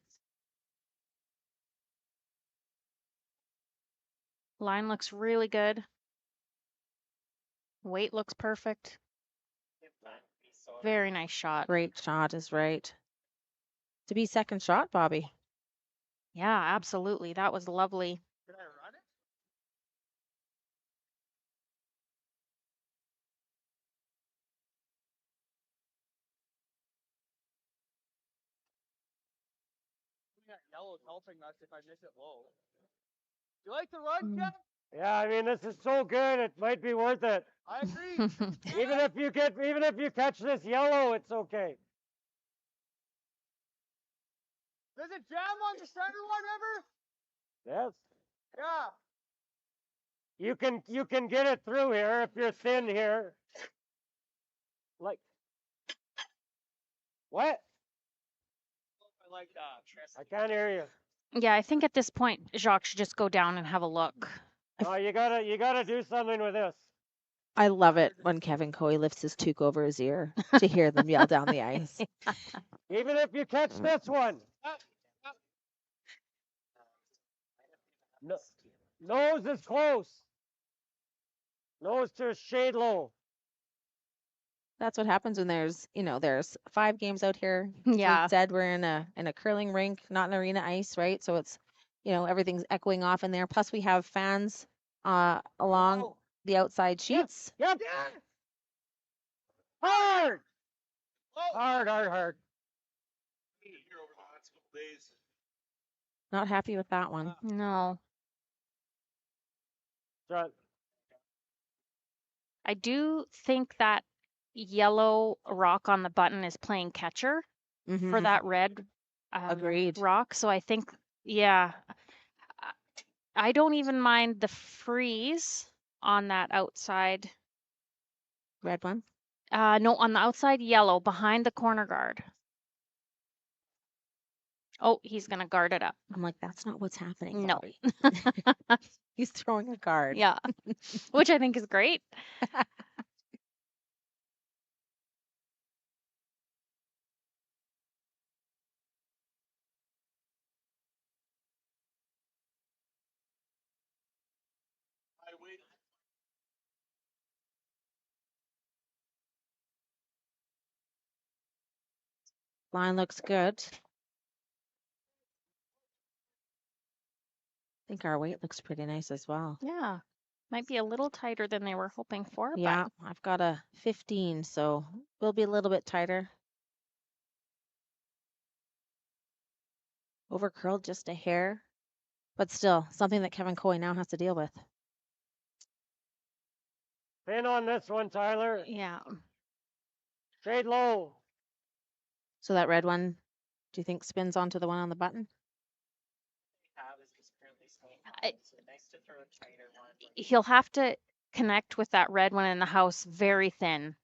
Line looks really good. Weight looks perfect. Very nice shot. Great shot is right. To be second shot, Bobby. Yeah, absolutely. That was lovely. Can I run it? That yellow's helping us if I miss it low. You like to run, Kev? Yeah, I mean, this is so good. It might be worth it. I agree. Even if you catch this yellow, it's okay. Does it jam on the center one ever? Yes. Yeah. You can get it through here if you're thin here. Like what? I like that. I can't hear you. Yeah, I think at this point, Jacques should just go down and have a look. Oh, you gotta do something with this. I love it when Kevin Coey lifts his toque over his ear to hear them yell down the ice. Even if you catch this one. No, nose is close. Nose to shade low. That's what happens when there's 5 games out here. Yeah. Instead, we're in a curling rink, not an arena ice, right? So it's, everything's echoing off in there. Plus, we have fans along the outside sheets. Yep. Hard. Hard. Here over the last couple days. Not happy with that one. No. Right. I do think that yellow rock on the button is playing catcher for that red Agreed. rock. So I think, yeah, I don't even mind the freeze on that outside. Red one? No, on the outside yellow behind the corner guard. Oh, he's going to guard it up. I'm like, that's not what's happening. No. Bobby. He's throwing a guard. Yeah, which I think is great. Line looks good. I think our weight looks pretty nice as well. Yeah, might be a little tighter than they were hoping for. Yeah, I've got a 15, so we'll be a little bit tighter. Over curled just a hair, but still something that Kevin Coy now has to deal with. Pin on this one, Tyler. Yeah. Shade low. So that red one, do you think spins onto the one on the button? Have is just currently swinging. I- So nice to throw a tighter one. He'll have to connect with that red one in the house very thin.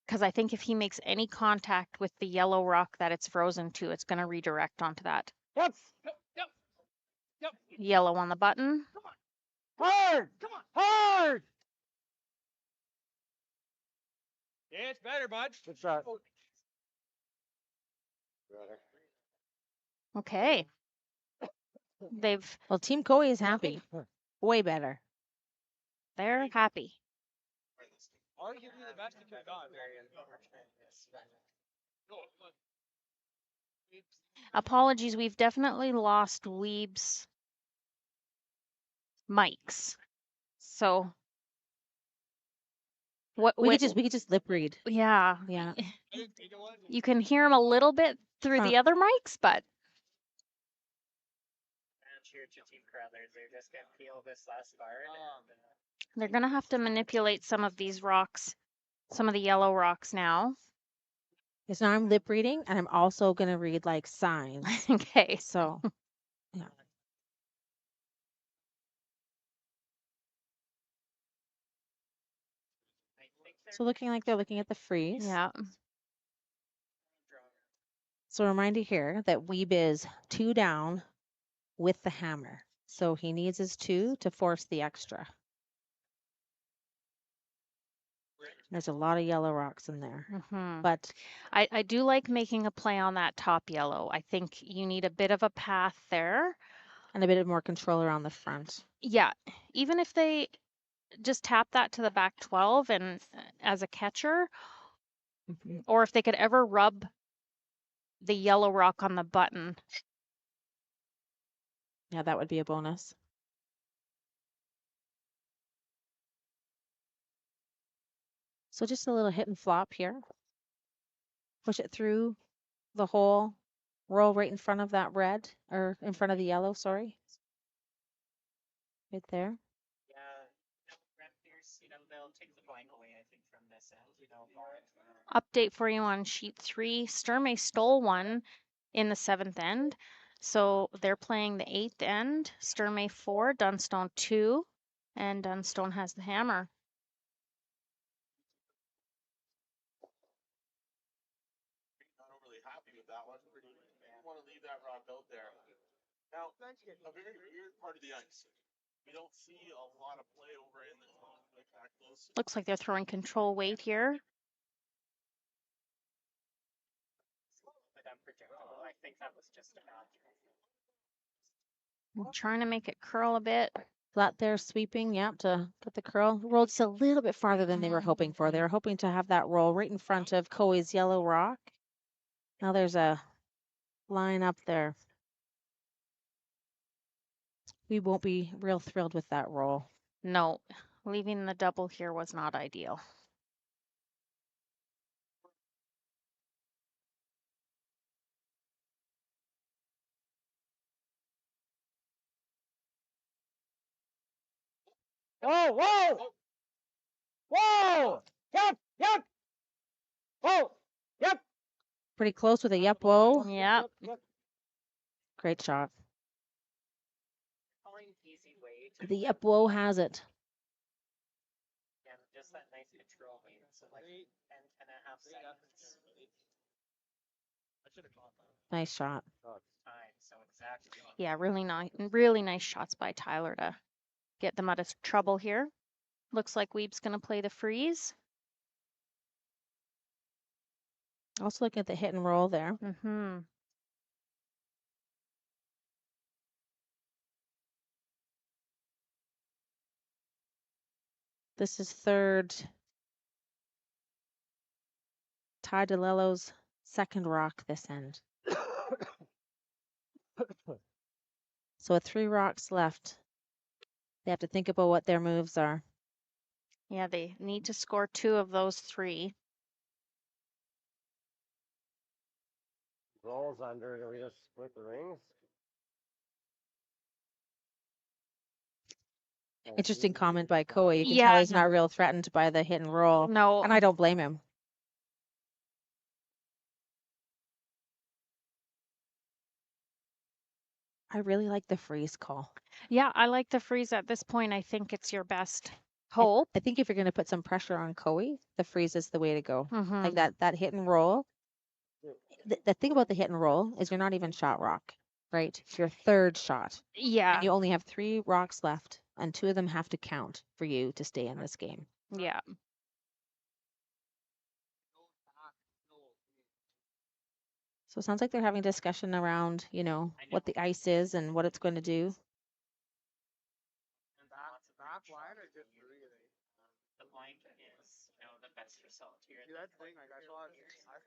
Because I think if he makes any contact with the yellow rock that it's frozen to, it's going to redirect onto that Yep. yellow on the button. Hard. Come on. Hard. Yeah, it's better, bud. Good shot. Okay. They've Well, Team Coy is happy. Way better. they're happy. Arguably the best you've done. Very unfortunate. Apologies, we've definitely lost Weebe's mics. So We could just lip read. yeah. Yeah. You can hear him a little bit through the other mics, but And cheer to Team Carruthers. They're just going to peel this last card. they're going to have to manipulate some of these rocks, some of the yellow rocks now. Yes, now I'm lip reading, and I'm also gonna read like signs. Okay. So, yeah. So looking like they're looking at the freeze. Yeah. So a reminder here that Wiebe is 2 down with the hammer. So he needs his 2 to force the extra. There's a lot of yellow rocks in there. Hmm. But I do like making a play on that top yellow. I think you need a bit of a path there. and a bit more control around the front. Yeah. Even if they just tap that to the back 12 and as a catcher, or if they could ever rub the yellow rock on the button. Yeah, that would be a bonus. So just a little hit and flop here. Push it through the hole, roll right in front of that red, or in front of the yellow, sorry. Right there. Yeah. Raptors, they'll take the blank away, I think, from this end. Update for you on sheet 3. Sturmey stole one in the 7th end. So they're playing the 8th end. Sturmey 4, Dunstone 2, and Dunstone has the hammer. Not overly happy with that one. You want to leave that rock out there. Now, a very weird part of the ice. We don't see a lot of play over in the like that close. Looks like they're throwing control weight here. But unpredictable. I think that was just a bad throw. I'm trying to make it curl a bit. Flat there, sweeping, yep, to get the curl. Rolled just a little bit farther than they were hoping for. They were hoping to have that roll right in front of Coey's yellow rock. Now there's a line up there. We won't be real thrilled with that roll. No, leaving the double here was not ideal. Whoa, whoa! Whoa! Yep, yep! Whoa! Yep! Pretty close with a yep, whoa. Yep. Great shot. Calling easy way to The yep, whoa has it. again, just that nice control weight. So like 10.5 seconds. I should have caught that. Nice shot. Time. So exactly. Yeah, really nice shots by Tyler to get them out of trouble here. Looks like Weebe's going to play the freeze. Also looking at the hit and roll there. Mm-hmm. This is third. Ty DeLello's second rock this end. So with 3 rocks left, they have to think about what their moves are. Yeah, they need to score 2 of those 3. rolls under, do we just split the rings? Interesting comment by Koei. You can tell Yeah, he's not real threatened by the hit and roll. no. And I don't blame him. I really like the freeze call. Yeah, I like the freeze at this point. I think it's your best hope. I think if you're going to put some pressure on Koei, the freeze is the way to go. Mhm. Like that hit and roll. The thing about the hit and roll is you're not even shot rock, right? It's your third shot. Yeah. And you only have 3 rocks left, and 2 of them have to count for you to stay in this game. Yeah. So it sounds like they're having discussion around, you know, what the ice is and what it's going to do. The line is, the best result here.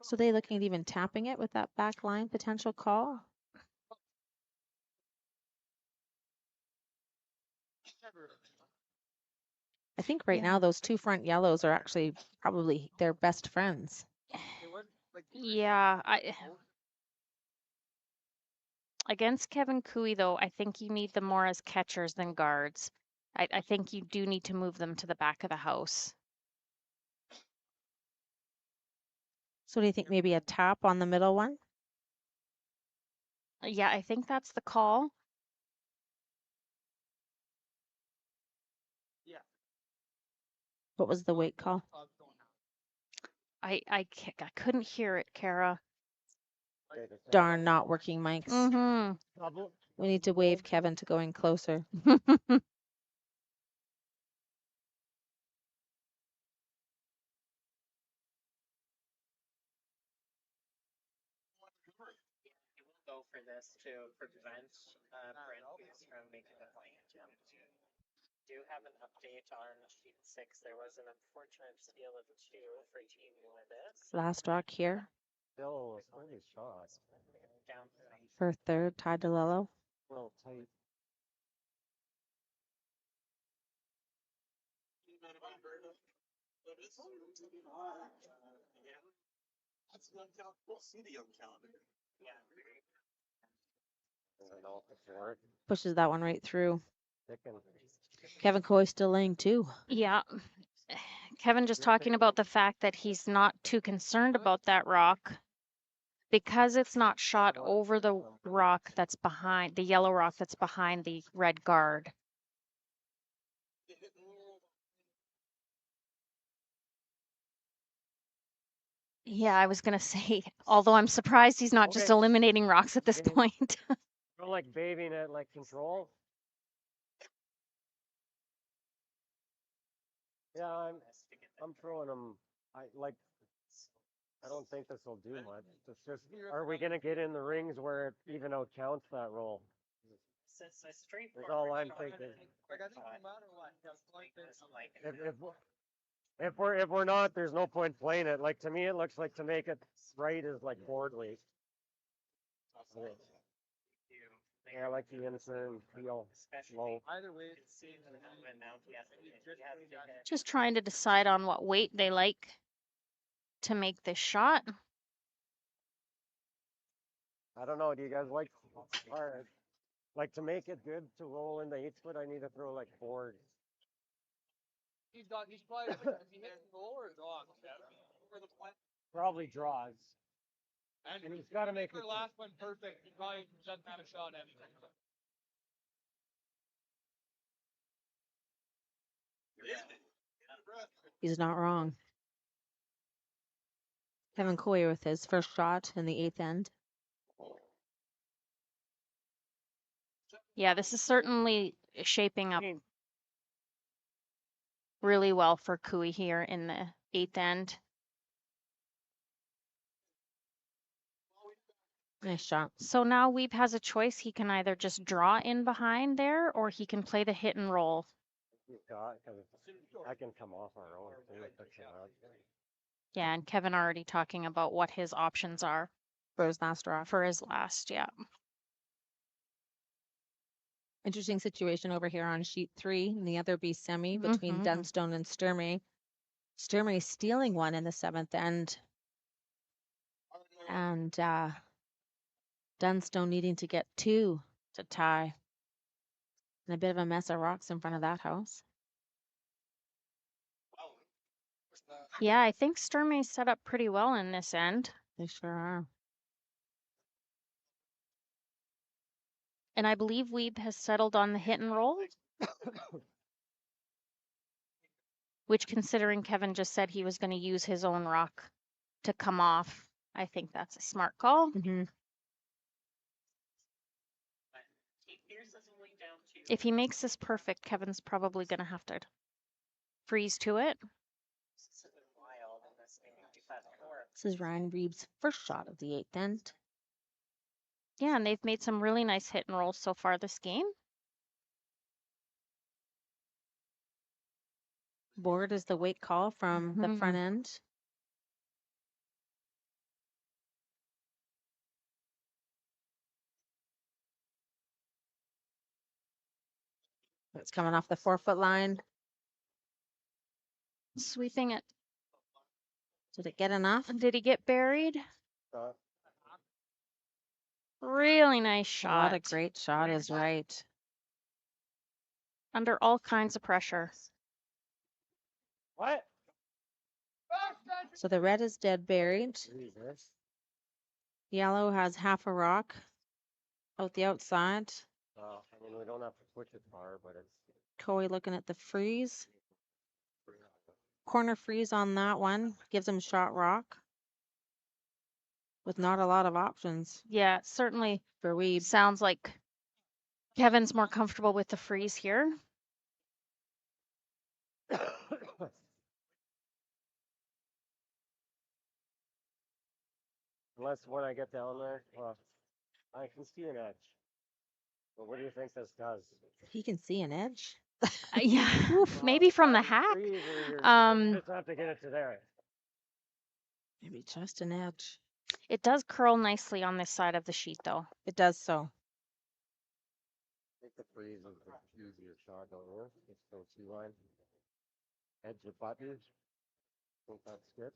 So they looking at even tapping it with that back line potential call? I think right now those 2 front yellows are actually probably their best friends. Yeah, against Kevin Koei, though, I think you need them more as catchers than guards. I think you do need to move them to the back of the house. So do you think maybe a tap on the middle one? Yeah, I think that's the call. What was the weight call? I couldn't hear it, Kara. Darn, not working mics. Mm-hmm. We need to wave Kevin to go in closer. Go for this to prevent Brent from making the point. Do have an update on sheet 6. There was an unfortunate steal of 2 for Team Wiebe. Last rock here Still early shot. Down for third, tied to Lello. Well, tight. Team out of Alberta. Yeah. That's the uncount. We'll see the uncount. Yeah. I don't know if it's work. Pushes that one right through. Chicken. Kevin Koei still laying 2. Yeah. Kevin just talking about the fact that he's not too concerned about that rock because it's not shot over the rock that's behind, the yellow rock that's behind the red guard. Yeah, I was going to say, although I'm surprised he's not just Okay. eliminating rocks at this Okay. point. Feel like bathing at like control. Yeah, I'm throwing them. I don't think this will do much. It's just, are we gonna get in the rings where it even out counts that roll? It's a straightforward That's all I'm shot. thinking. Like, I think no matter what, like If we're not, there's no point playing it. Like to me, it looks like to make it right is like board weight. Yeah, I like the instant feel low. Either way, it's now he has to Just trying to decide on what weight they like to make this shot. I don't know. Do you guys like? Alright. Like to make it good to roll in the 8-foot, I need to throw like board. He's probably, is he hitting goal or dog? Probably draws. And he's got to make the it. last one perfect. He probably doesn't have a shot at it. He's not wrong. Kevin Koei with his first shot in the 8th end. Yeah, this is certainly shaping up really well for Koei here in the 8th end. Nice shot. So now Wiebe has a choice. He can either just draw in behind there or he can play the hit and roll. I can come off our own. Yeah, and Kevin already talking about what his options are For his last rock. for his last, yeah. Interesting situation over here on sheet 3 in the other B semi between Mhm. Dunstone and Stery. Stery stealing one in the 7th end. And Dunstone needing to get 2 to tie. And a bit of a mess of rocks in front of that house. Yeah, I think Sturmey's set up pretty well in this end. They sure are. And I believe Wiebe has settled on the hit and roll. Which, considering Kevin just said he was going to use his own rock to come off, I think that's a smart call. Mm-hmm. If he makes this perfect, Kevin's probably going to have to freeze to it. This is Ryan Reeves' first shot of the 8th end. Yeah, and they've made some really nice hit and rolls so far this game. Board is the wake call from the front end. It's coming off the 4-foot line. Sweeping it. Did it get enough? Did he get buried? Really nice shot. What a great shot is right. Under all kinds of pressure. What? So the red is dead buried. Jesus. Yellow has half a rock out the outside. I mean, we don't have to push it far, but it's... Coey looking at the freeze. Corner freeze on that one. Gives him shot rock. With not a lot of options. Yeah, it certainly for Wiebe. Sounds like Kevin's more comfortable with the freeze here. Unless when I get down there, well, I can see an edge. But what do you think this does? He can see an edge. Yeah, maybe from the hack. Just have to get it to there. Maybe just an edge. It does curl nicely on this side of the sheet, though. It does so. I think the freeze is the easier shot over. It's still 2-line. Edge of button. I think that's good.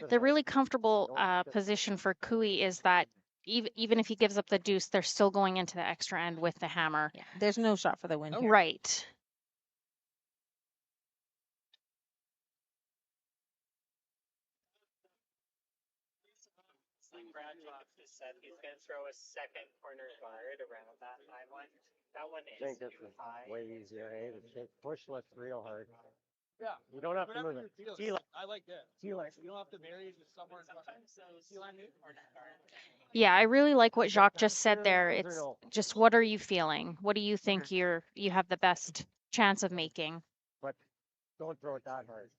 The really comfortable position for Cooey is that even if he gives up the deuce, they're still going into the extra end with the hammer. Yeah, there's no shot for the win here. Right. Like Brad just said, he's going to throw a second corner guard around that high one. That one I think is this too is high. way easier, eh? To push left real hard. Yeah. You don't have to move it. T-line. I like that. T-line. You don't have to bury it just somewhere in front. Yeah, I really like what Jacques just said there. It's just, what are you feeling? What do you think you have the best chance of making? But don't throw it that hard.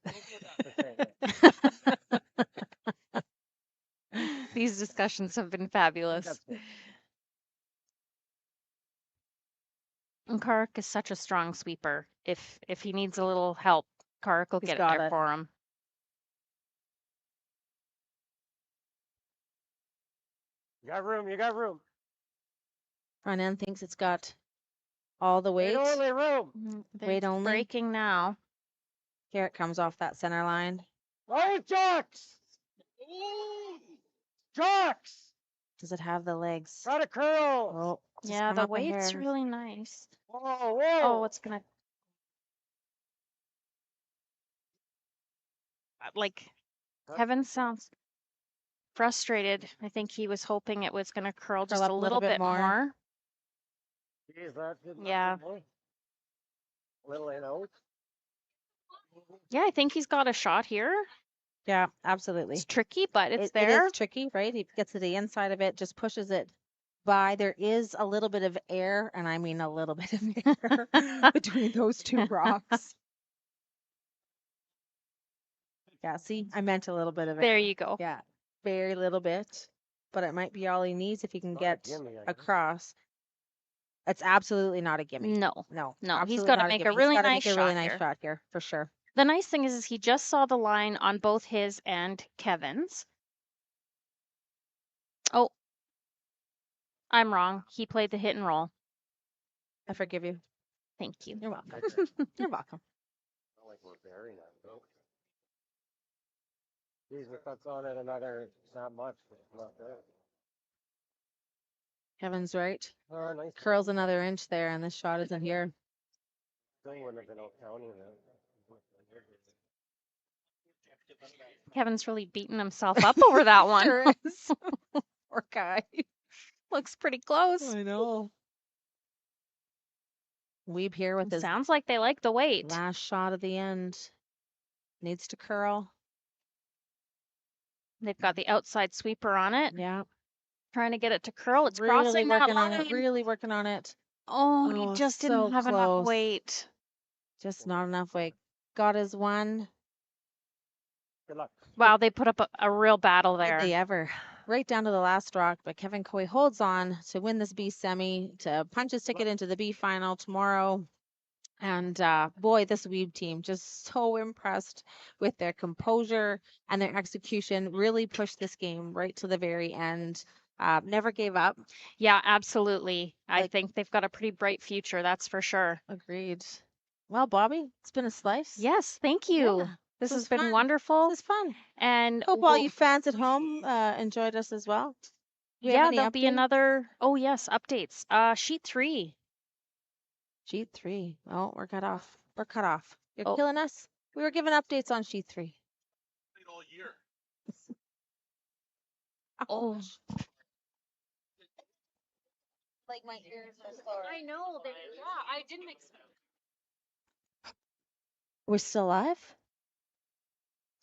These discussions have been fabulous. And Kark is such a strong sweeper. If he needs a little help, Kark will get it there for him. You got room, you got room. Front end thinks it's got all the weight. Only room. Weight only. Breaking now. Here it comes off that center line. Oh, Jocks! Jocks! Does it have the legs? Got a curl. Oh, yeah, the weight's really nice. Whoa, whoa. Oh, it's gonna. Like, Kevin sounds frustrated. I think he was hoping it was gonna curl just a little bit more. Jeez, that didn't Yeah. Little in out. Yeah, I think he's got a shot here. Yeah, absolutely. It's tricky, but it's there. It is tricky, right? He gets to the inside of it, just pushes it by. There is a little bit of air, and I mean a little bit of air between those two rocks. Yeah, see, I meant a little bit of it. There you go. Yeah, very little bit, but it might be all he needs if he can get across. It's absolutely not a gimme. No. He's got to make a really nice shot here for sure. The nice thing is he just saw the line on both his and Kevin's. Oh, I'm wrong. He played the hit and roll. I forgive you. Thank you. You're welcome. You're welcome. Not like we're burying that, though. Jeez, if that's on it another, not much. Not there. Kevin's right. Oh, nice. Curls another inch there, and this shot isn't here. Still wouldn't have been out county then. Kevin's really beating himself up over that one. Sure is. Poor guy. Looks pretty close. I know. Wiebe here with his Sounds like they like the weight. last shot of the end. Needs to curl. They've got the outside sweeper on it, Yeah. trying to get it to curl. It's Really crossing that working on line. it. Really working on it. Oh, Oh, he just so didn't have enough close. weight. Just not enough weight. Got his one. Good luck. Wow, they put up a real battle Did there. they ever? Right down to the last rock, but Kevin Coy holds on to win this B semi, to punch his ticket into the B final tomorrow. And boy, this Wiebe team just so impressed with their composure and their execution. Really pushed this game right to the very end. Never gave up. Yeah, absolutely. I Like- think they've got a pretty bright future, that's for sure. Agreed. Well, Bobby, it's been a slice. Yes, thank you. Yeah, This this was has been fun. wonderful. This is fun. And Hope all we'll- you fans at home enjoyed us as well. Do we have yeah, any there'll be updates? another. Oh, yes, updates. Sheet 3. Sheet 3. Oh, we're cut off. We're cut off. You're Oh. killing us. We were given updates on sheet 3. Played all year. Oh. Like my ears are sore. I know. Yeah, I didn't expect. We're still live?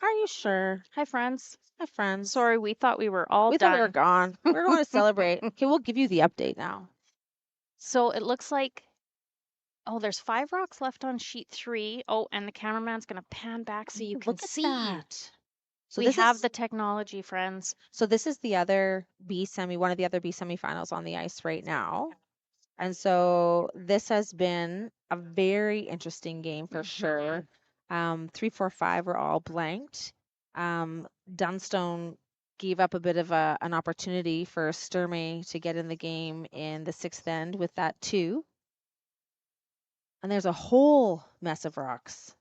Are you sure? Hi, friends. Hi, friends. Sorry, we thought we were all We done. thought we were gone. We're going to celebrate. Okay, we'll give you the update now. So it looks like, oh, there's 5 rocks left on sheet 3. Oh, and the cameraman's going to pan back so you can Look at see. that. So We this have is, the technology, friends. So this is the other B semi, one of the other B semifinals on the ice right now. And so this has been a very interesting game for sure. 3, 4, 5 were all blanked. Dunstone gave up a bit of an opportunity for Stery to get in the game in the 6th end with that 2. And there's a whole mess of rocks.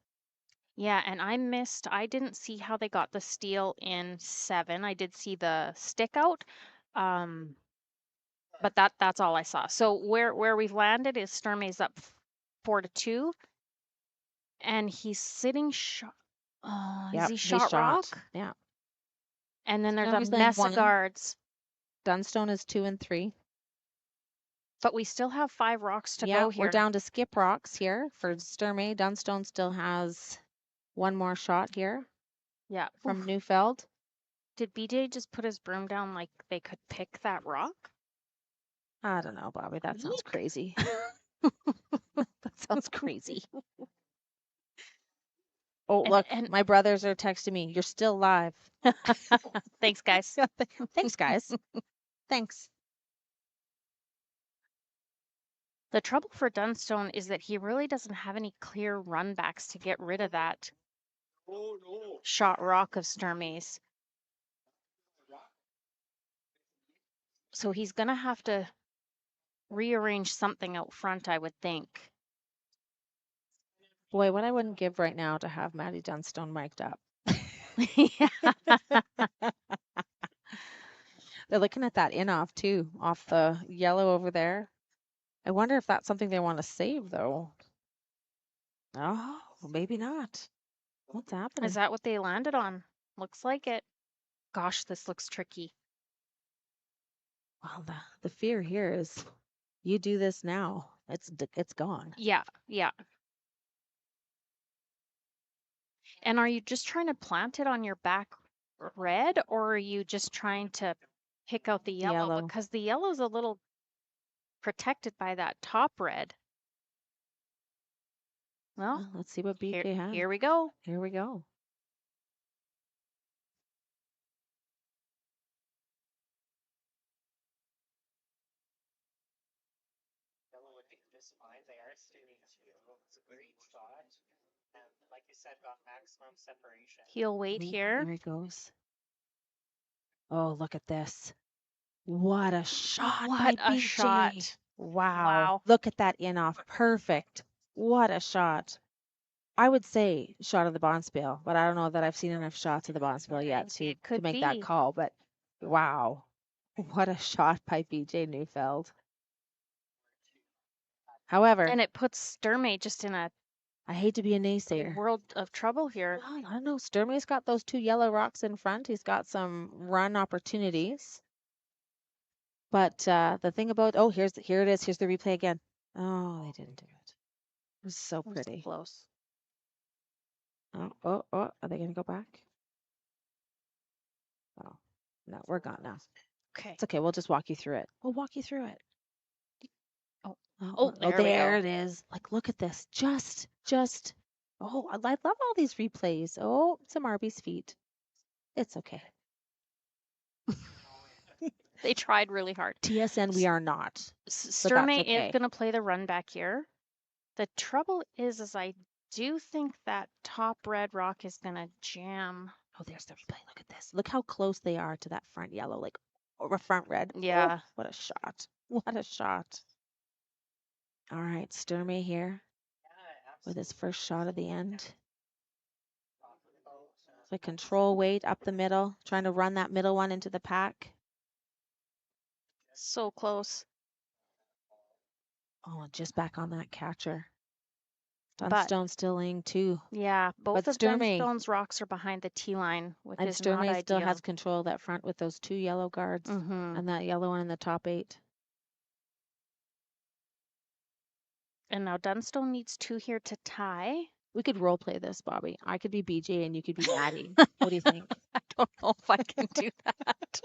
Yeah, and I didn't see how they got the steal in 7. I did see the stick out. But that's all I saw. So where we've landed is Stery's up 4-2. And he's sitting shot. Oh, Yep, is he they shot rock? Yeah. And then there's Stery's a laying mess one. of guards. Dunstone is 2 and 3. But we still have 5 rocks to Yeah, go here. we're down to skip rocks here for Stery. Dunstone still has one more shot here Yeah. from Oof. Neufeld. Did BJ just put his broom down like they could pick that rock? I don't know, Bobby. That sounds Eek. crazy. That sounds crazy. Oh, And- look, and- my brothers are texting me. You're still live. Thanks, guys. Thanks, guys. Thanks. The trouble for Dunstone is that he really doesn't have any clear runbacks to get rid of that Oh no. shot rock of Stery's. So he's going to have to rearrange something out front, I would think. Boy, what I wouldn't give right now to have Maddie Dunstone mic'd up. Yeah. They're looking at that in-off too, off the yellow over there. I wonder if that's something they want to save though. Oh, maybe not. What's happening? Is that what they landed on? Looks like it. Gosh, this looks tricky. Well, the fear here is you do this now, it's gone. Yeah, yeah. And are you just trying to plant it on your back red, or are you just trying to pick out the yellow? Yellow. Because the yellow's a little protected by that top red. Well, Well, let's see what BK has. here we go. Here we go. Yellow would be just fine. They are shooting 2. It's a great shot. And like you said, got maximum separation. He'll wait here. There he goes. Oh, look at this. What a shot. What by a BJ. shot. Wow. Wow. Look at that in off. Perfect. What a shot. I would say shot of the bonspiel, but I don't know that I've seen enough shots of the bonspiel yet It to could make be. that call. But wow. What a shot by BJ Neufeld. However, And it puts Sturmey just in a I hate to be a naysayer. world of trouble here. Well, I don't know. Sturmey's got those 2 yellow rocks in front. He's got some run opportunities. But the thing about here it is. Here's the replay again. Oh, they didn't do it. It was so It was pretty. close. Oh, are they gonna go back? Oh, no, we're gone now. Okay. It's okay. We'll just walk you through it. We'll walk you through it. Oh, there we there go. it is. Like, look at this. Just. Oh, I love all these replays. Oh, some Arby's feet. It's okay. They tried really hard. TSN, we are not. Sturmey okay. is going to play the run back here. The trouble is I do think that top red rock is going to jam. Oh, there's the replay. Look at this. Look how close they are to that front yellow, like over front red. Yeah. Oh, what a shot. What a shot. All right, Sturmey here with his first shot of the end. So control weight up the middle, trying to run that middle one into the pack. So close. Oh, just back on that catcher. Dunstone still laying 2. Yeah, both But of Sturmey- Dunstone's rocks are behind the T line, which And is not Sturmey still ideal. has control of that front with those 2 yellow guards Mhm. and that yellow one in the top 8. And now Dunstone needs 2 here to tie. We could role play this, Bobby. I could be BJ and you could be Maddie. What do you think? I don't know if I can do that.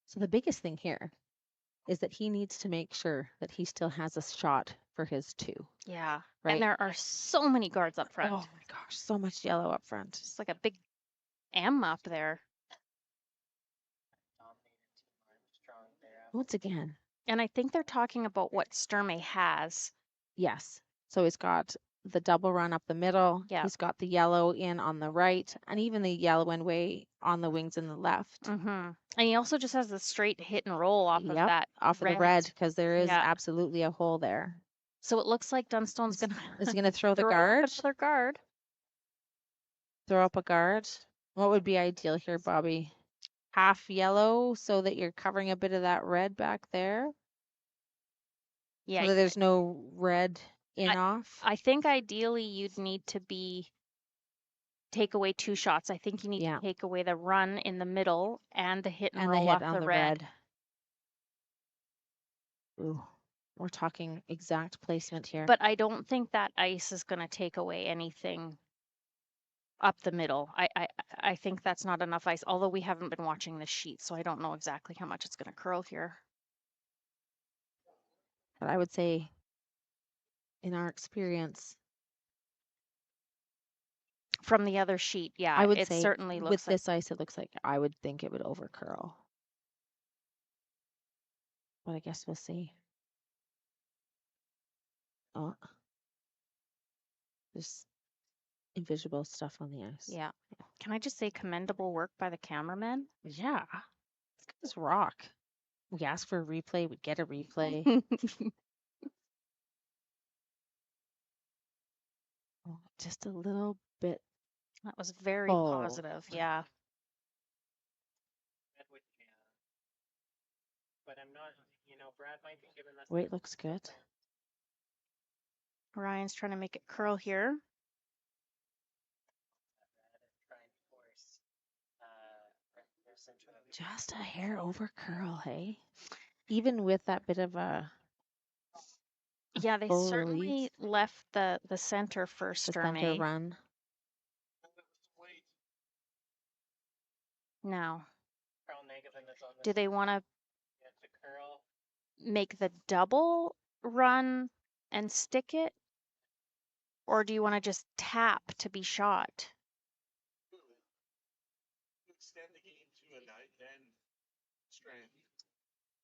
So the biggest thing here is that he needs to make sure that he still has a shot for his 2. Yeah. Right. And there are so many guards up front. Oh my gosh, so much yellow up front. It's like a big M up there. Once again, And I think they're talking about what Sturmey has. yes. So he's got the double run up the middle. Yeah. He's got the yellow in on the right and even the yellow and way on the wings in the left. Mm-hmm. And he also just has the straight hit and roll off of Yep, that. off of the red because there is Yeah. absolutely a hole there. So it looks like Dunstone's going Is he going to throw the throw up guard? another guard. Throw up a guard? What would be ideal here, Bobby? Half yellow so that you're covering a bit of that red back there? Yeah. So that there's no red in off? I think ideally you'd need to take away 2 shots. I think you need Yeah. to take away the run in the middle and the hit and, And the roll hit off on the the red. Ooh, we're talking exact placement here. But I don't think that ice is going to take away anything up the middle. I think that's not enough ice, although we haven't been watching the sheet, so I don't know exactly how much it's going to curl here. But I would say, in our experience, From the other sheet, yeah, I would it say certainly with looks like this ice, it looks like I would think it would over curl. But I guess we'll see. Oh, there's invisible stuff on the ice. yeah. Can I just say commendable work by the cameraman? Yeah. This guy's rock. We ask for a replay, we get a replay. Oh, just a little bit. That was very Oh. positive. Yeah. But I'm not, Brad might be giving us. Weight looks good. Ryan's trying to make it curl here. Just a hair over curl, hey? Even with that bit of a Yeah, they full certainly release, left the center for the center Sturmey. run. Now, Carl Negavan is on do they want to the curl. make the double run and stick it? Or do you want to just tap to be shot? Extend the game to a 9-10 strand.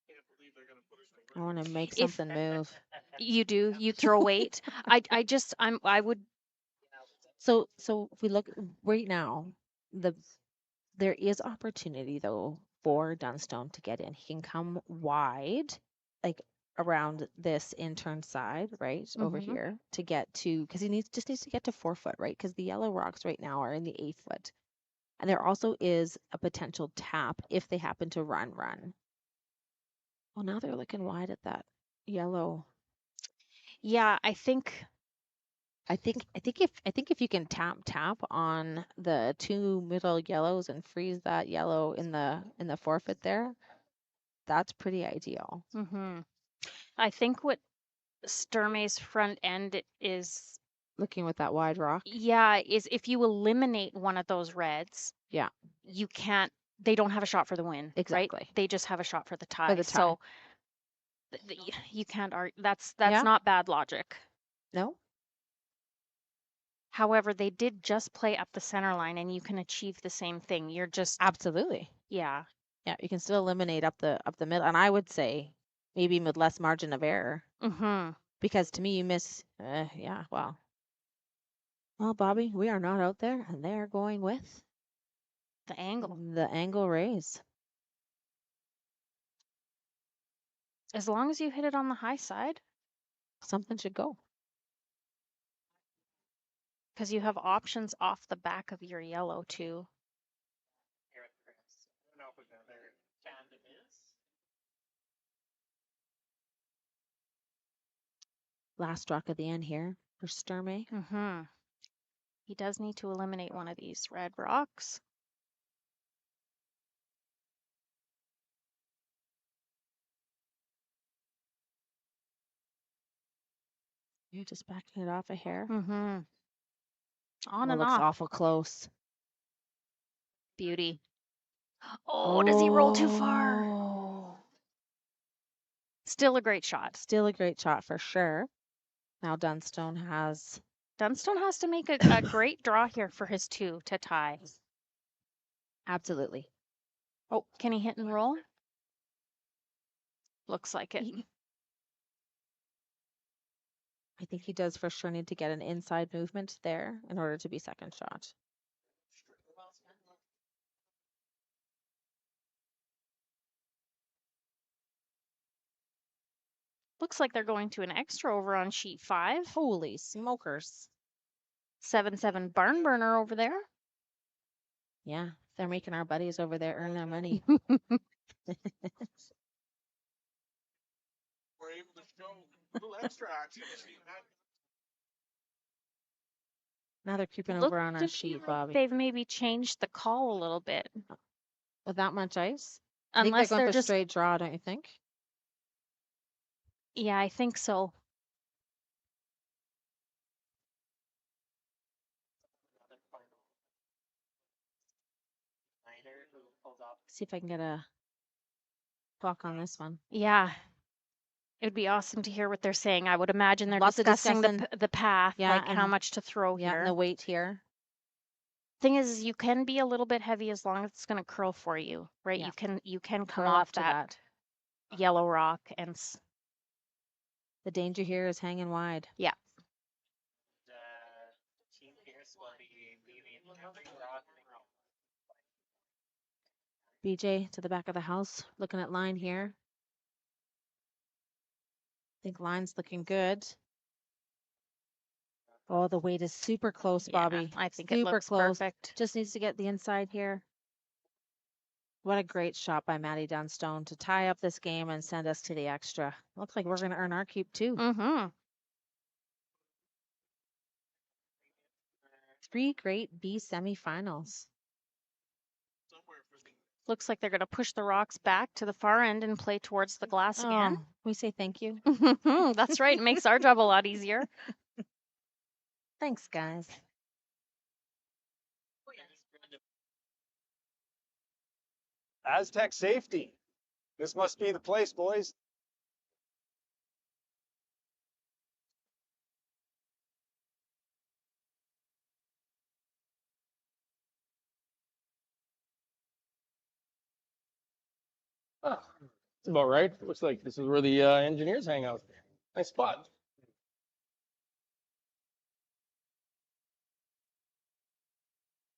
Can't believe they're going to put us I want to make If- something move. You do. You throw weight. I would. So if we look right now, there is opportunity though for Dunstone to get in. He can come wide, like around this intern side, right, over Mhm. here to get to, because he just needs to get to 4 foot, right? Because the yellow rocks right now are in the 8 foot. And there also is a potential tap if they happen to run. Well, now they're looking wide at that yellow. Yeah, I think I think if you can tap on the 2 middle yellows and freeze that yellow in the 4 foot there, that's pretty ideal. mhm. I think what Sturmay's front end is, Looking with that wide rock. yeah, is if you eliminate one of those reds, Yeah, you can't. They don't have a shot for the win, right? exactly. They just have a shot for the tie. For the tie. So you can't argue. That's Yeah. not bad logic. No? However, they did just play up the center line, and you can achieve the same thing. You're just, Absolutely. yeah. Yeah, you can still eliminate up the middle, and I would say maybe with less margin of error, Mhm. because to me you miss. Yeah, well, Bobby, we are not out there, and they are going with The angle. the angle raise. As long as you hit it on the high side, Something should go. because you have options off the back of your yellow too. Here with Chris. I don't know who the other tandem is. Last rock of the end here for Sturmey. Mhm. He does need to eliminate one of these red rocks. You're just backing it off a hair. Mhm. On Oh, and looks off. awful close. Beauty. Oh, does he roll too far? Oh. Still a great shot. Still a great shot for sure. Now Dunstone has to make a great draw here for his 2 to tie. absolutely. Oh, can he hit and roll? Looks like it. I think he does for sure need to get an inside movement there in order to be second shot. Looks like they're going to an extra over on sheet 5. Holy smokers. 7-7 barn burner over there. Yeah, they're making our buddies over there earn their money. We're able to show a little extra action. Now they're creeping Look over on to our me sheet, like Bobby. they've maybe changed the call a little bit. With that much ice? I think Unless they're going they're for just, straight draw, don't you think? yeah, I think so. Another final. Snyder, who pulled off. See if I can get a clock on this one. Yeah. It would be awesome to hear what they're saying. I would imagine they're Lots of discussing discussing. the path, Yeah, like how and- much to throw Yeah, here. and the weight here. Thing is, you can be a little bit heavy as long as it's going to curl for you, right? Yeah. You can come Curl off up to that yellow rock and The danger here is hanging wide. yeah. Team Pierce will be leaving every rock. BJ to the back of the house, looking at line here. I think line's looking good. Oh, the weight is super close, Yeah, Bobby. I think it super looks close. perfect. Just needs to get the inside here. What a great shot by Maddie Dunstone to tie up this game and send us to the extra. Looks like we're going to earn our keep too. Mm-hmm. 3 great B semifinals. Looks like they're going to push the rocks back to the far end and play towards the glass again. Oh, we say thank you. That's right. It makes our job a lot easier. Thanks, guys. Astec safety. This must be the place, boys. Oh, that's about right. Looks like this is where the engineers hang out. Nice spot.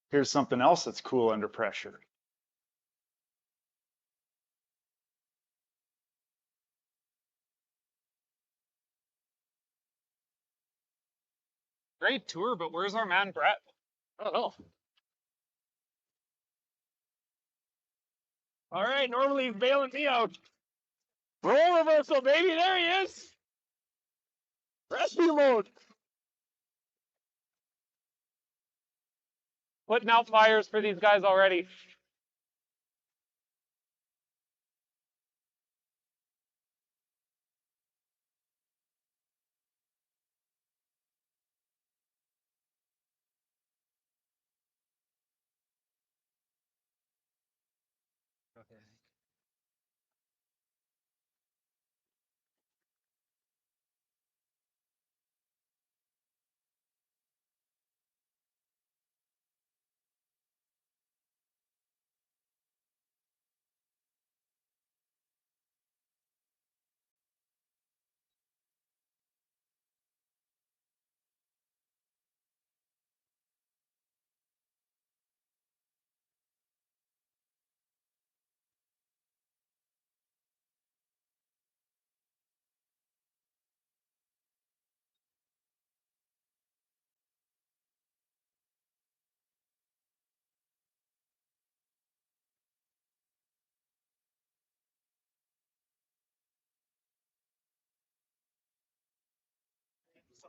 Here's something else that's cool under pressure. Great tour, but where's our man Brett? I don't know. All right, normally he's bailing me out. Roll reversal, baby. There he is. Rescue mode. Putting out fires for these guys already.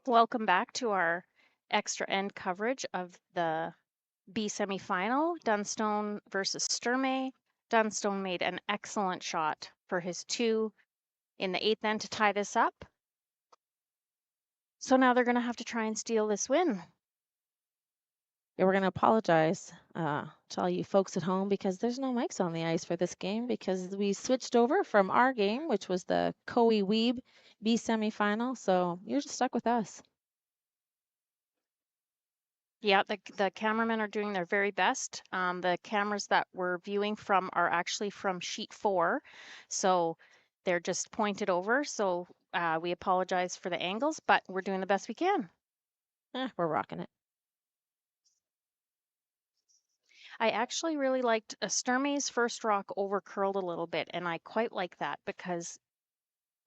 Welcome back to our extra end coverage of the B semifinal, Dunstone versus Sturmey. Dunstone made an excellent shot for his 2 in the 8th end to tie this up. So now they're going to have to try and steal this win. Yeah, we're going to apologize to all you folks at home because there's no mics on the ice for this game because we switched over from our game, which was the Wiebe B semifinal. So you're just stuck with us. Yeah, the cameramen are doing their very best. The cameras that we're viewing from are actually from sheet 4. So they're just pointed over. So we apologize for the angles, but we're doing the best we can. We're rocking it. I actually really liked Sturmey's first rock over curled a little bit, and I quite like that because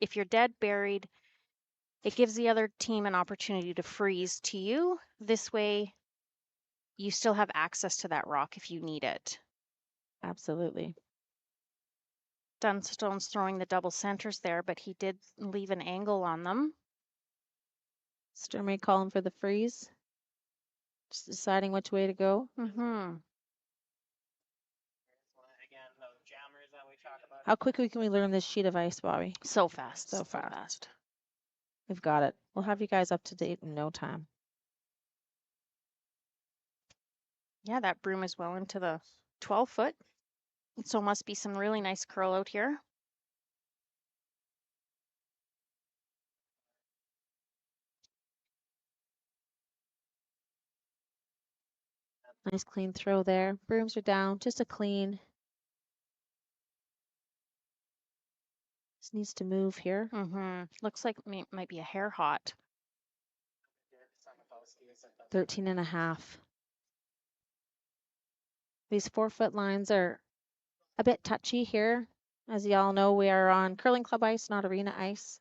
if you're dead buried, it gives the other team an opportunity to freeze to you. This way, you still have access to that rock if you need it. Absolutely. Dunstone's throwing the double centers there, but he did leave an angle on them. Sturmey calling for the freeze. Just deciding which way to go. Mm-hmm. How quickly can we learn this sheet of ice, Bobby? So fast. So fast. We've got it. We'll have you guys up to date in no time. Yeah, that broom is well into the 12-foot. So must be some really nice curl out here. Nice clean throw there. Brooms are down. Just a clean. Just needs to move here. Mm-hmm. Looks like it might be a hair hot. 13.5. These 4-foot lines are a bit touchy here. As y'all know, we are on curling club ice, not arena ice.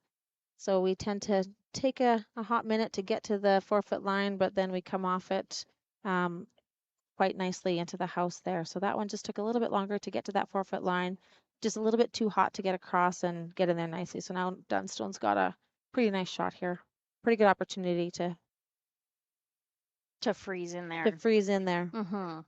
So we tend to take a hot minute to get to the 4-foot line, but then we come off it quite nicely into the house there. So that one just took a little bit longer to get to that 4-foot line. Just a little bit too hot to get across and get in there nicely. So now Dunstone's got a pretty nice shot here. Pretty good opportunity to freeze in there. To freeze in there. Mm-hmm.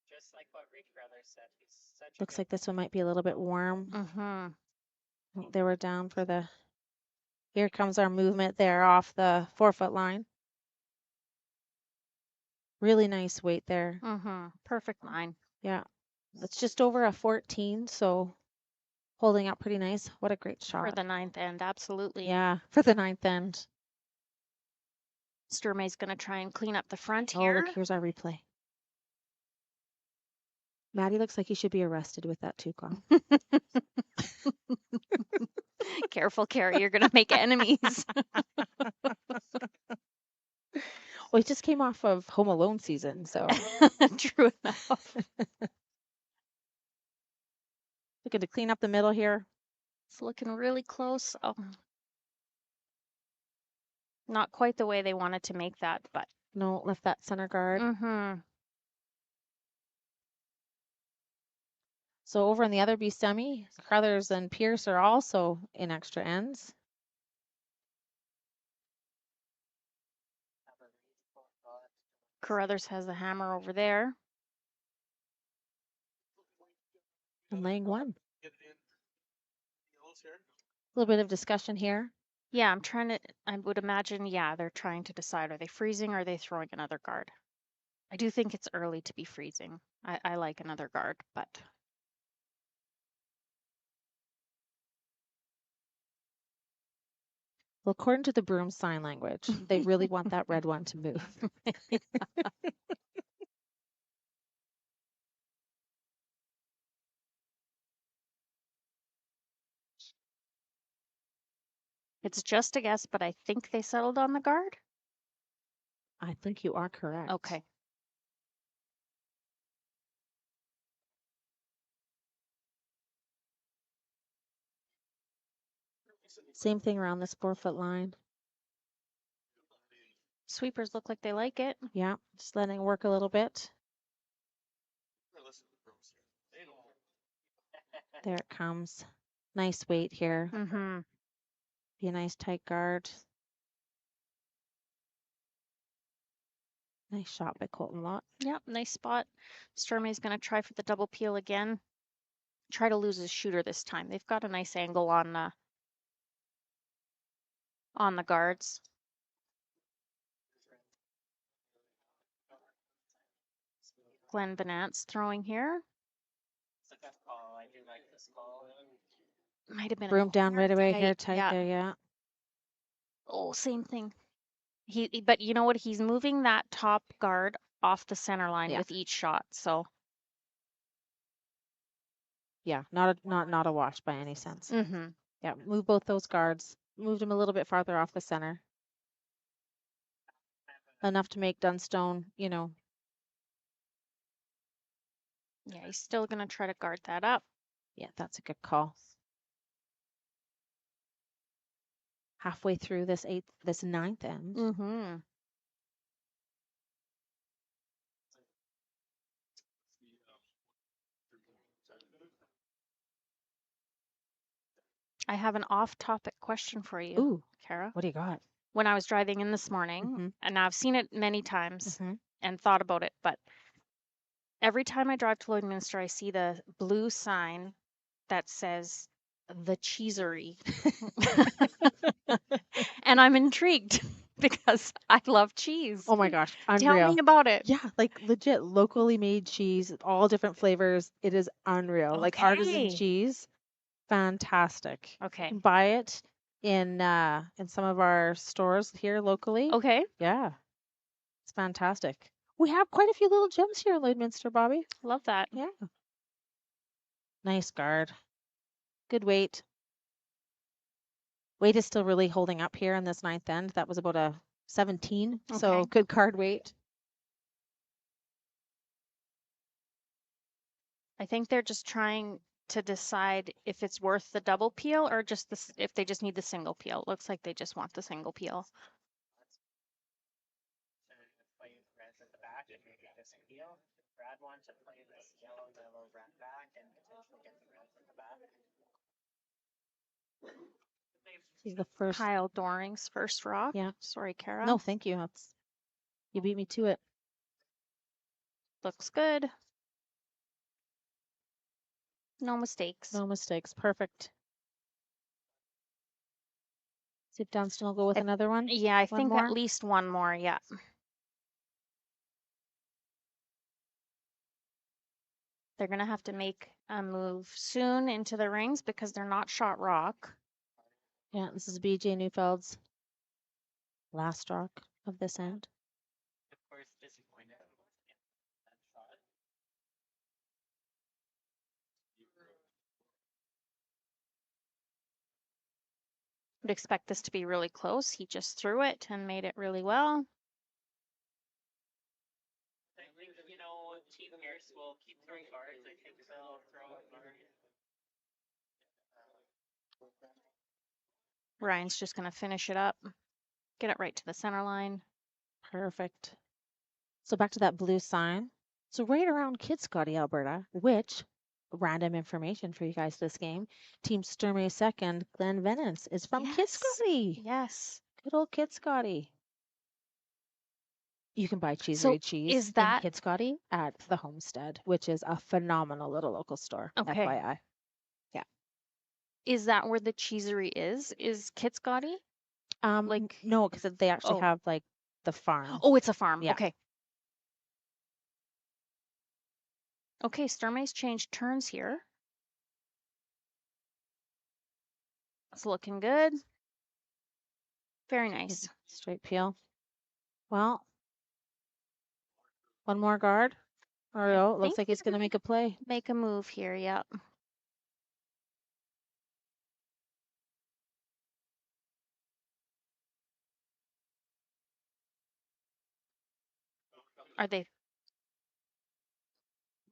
Just like what Rick Brothers said, he's such Looks like this one might be a little bit warm. Mm-hmm. They were down for the. Here comes our movement there off the 4-foot line. Really nice weight there. Mm-hmm. Perfect line. Yeah. It's just over a 14, so holding out pretty nice. What a great shot. For the 9th end, absolutely. Yeah, for the 9th end. Sturmey's going to try and clean up the front Oh, here. look, here's our replay. Maddie looks like he should be arrested with that too, Carl. Careful, Carrie, you're going to make enemies. Well, he just came off of Home Alone season, so True enough. looking to clean up the middle here. It's looking really close. Oh, not quite the way they wanted to make that, but No, left that center guard. So over in the other B semi, Crothers and Pierce are also in extra ends. Carruthers has the hammer over there. And laying one. Get it in. Yellows here. A little bit of discussion here. Yeah, I'm trying to, I would imagine, yeah, they're trying to decide, are they freezing or are they throwing another guard? I do think it's early to be freezing. I like another guard, but Well, according to the broom sign language, they really want that red one to move. it's just a guess, but I think they settled on the guard. I think you are correct. Okay. Same thing around this 4-foot line. Sweepers look like they like it. Yeah, just letting it work a little bit. There it comes. Nice weight here. Mm-hmm. Be a nice tight guard. Nice shot by Colton Lott. Yep, nice spot. Stormy's going to try for the double peel again. Try to lose his shooter this time. They've got a nice angle on the guards. Glenn Benant's throwing here. It's a good call. I do like this call. Might have been a Broom down right away here, tight, tight yeah. there, yeah. Oh, same thing. But you know what? He's moving that top guard off the center line Yeah. with each shot. So Yeah, not a wash by any sense. mm-hmm. Yeah, move both those guards. Moved them a little bit farther off the center. Enough to make Dunstone, you know. Yeah, he's still gonna try to guard that up. Yeah, that's a good call. Halfway through this ninth end. Mm-hmm. I have an off-topic question for you, Ooh, Kara. what do you got? When I was driving in this morning, Mhm. and I've seen it many times Mhm. and thought about it, but every time I drive to Lloydminster, I see the blue sign that says the cheesery. And I'm intrigued because I love cheese. Oh my gosh, Tell unreal. me about it. Yeah, like legit locally made cheese, all different flavors. It is unreal. Like artisan Okay. cheese. Fantastic. You Okay. can buy it in some of our stores here locally. Okay. Yeah. It's fantastic. We have quite a few little gems here in Lloydminster, Bobby. Love that. Yeah. Nice guard. Good weight. Weight is still really holding up here in this ninth end. That was about a 17, so Okay. good card weight. I think they're just trying to decide if it's worth the double peel or just if they just need the single peel. Looks like they just want the single peel. Play red at the back and maybe this peel. Brad wants to play this yellow red back and potentially get the red from the back. He's the first. Kyle Doring's first rock. Yeah. Sorry, Kara. No, thank you. You beat me to it. Looks good. No mistakes. No mistakes. Perfect. See if Dunstone will go with another one. Yeah, I One think more? at least one more. Yeah. They're going to have to make a move soon into the rings because they're not shot rock. Yeah, this is BJ Neufeld's last rock of this end. Of course, disappointed in that shot. Would expect this to be really close. He just threw it and made it really well. Oilers will keep throwing guards. I think they'll throw a guard. Ryan's just going to finish it up, get it right to the center line. Perfect. So back to that blue sign. So right around Kidscotty, Alberta, which random information for you guys this game. Team Sturmey second, Glenn Venance is from Yes. Kidscotty. Yes. Good old Kidscotty. You can buy cheese So cheese is in that Kidscotty at the Homestead, which is a phenomenal little local store. okay? FYI. Is that where the cheesery is? Is Kidscotty? Like No, because they actually oh have like the farm. oh, it's a farm. Yeah. Okay. Okay, Sturmey's changed turns here. It's looking good. Very nice. Straight peel. Well, one more guard. Or I no, it looks think like he's going to make a play. make a move here. Yep. Are they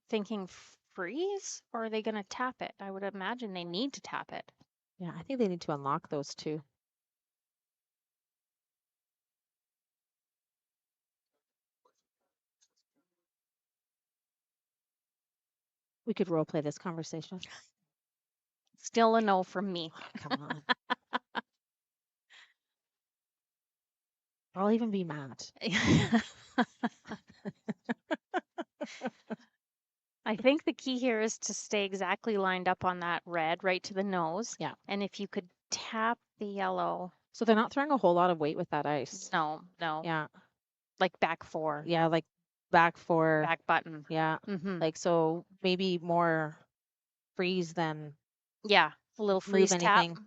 thinking freeze or are they going to tap it? I would imagine they need to tap it. Yeah, I think they need to unlock those two. We could role play this conversation. Still a no from me. Come on. I'll even be mad. I think the key here is to stay exactly lined up on that red right to the nose. Yeah. And if you could tap the yellow. So they're not throwing a whole lot of weight with that ice. No. Yeah. Like back four. Yeah, like back for Back button. yeah. Mm-hmm. Like so maybe more freeze than Yeah. A little freeze move tap. anything.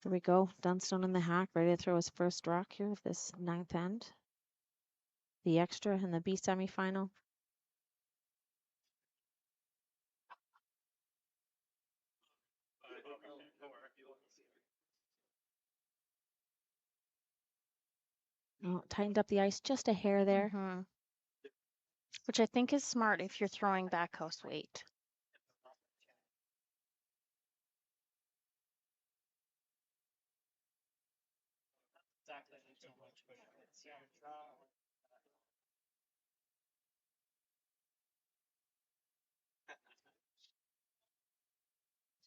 Here we go. Dunstone in the hack, ready to throw his first rock here of this ninth end. The extra in the B semifinal. Oh, tightened up the ice just a hair there. Mm-hmm. Which I think is smart if you're throwing back house weight.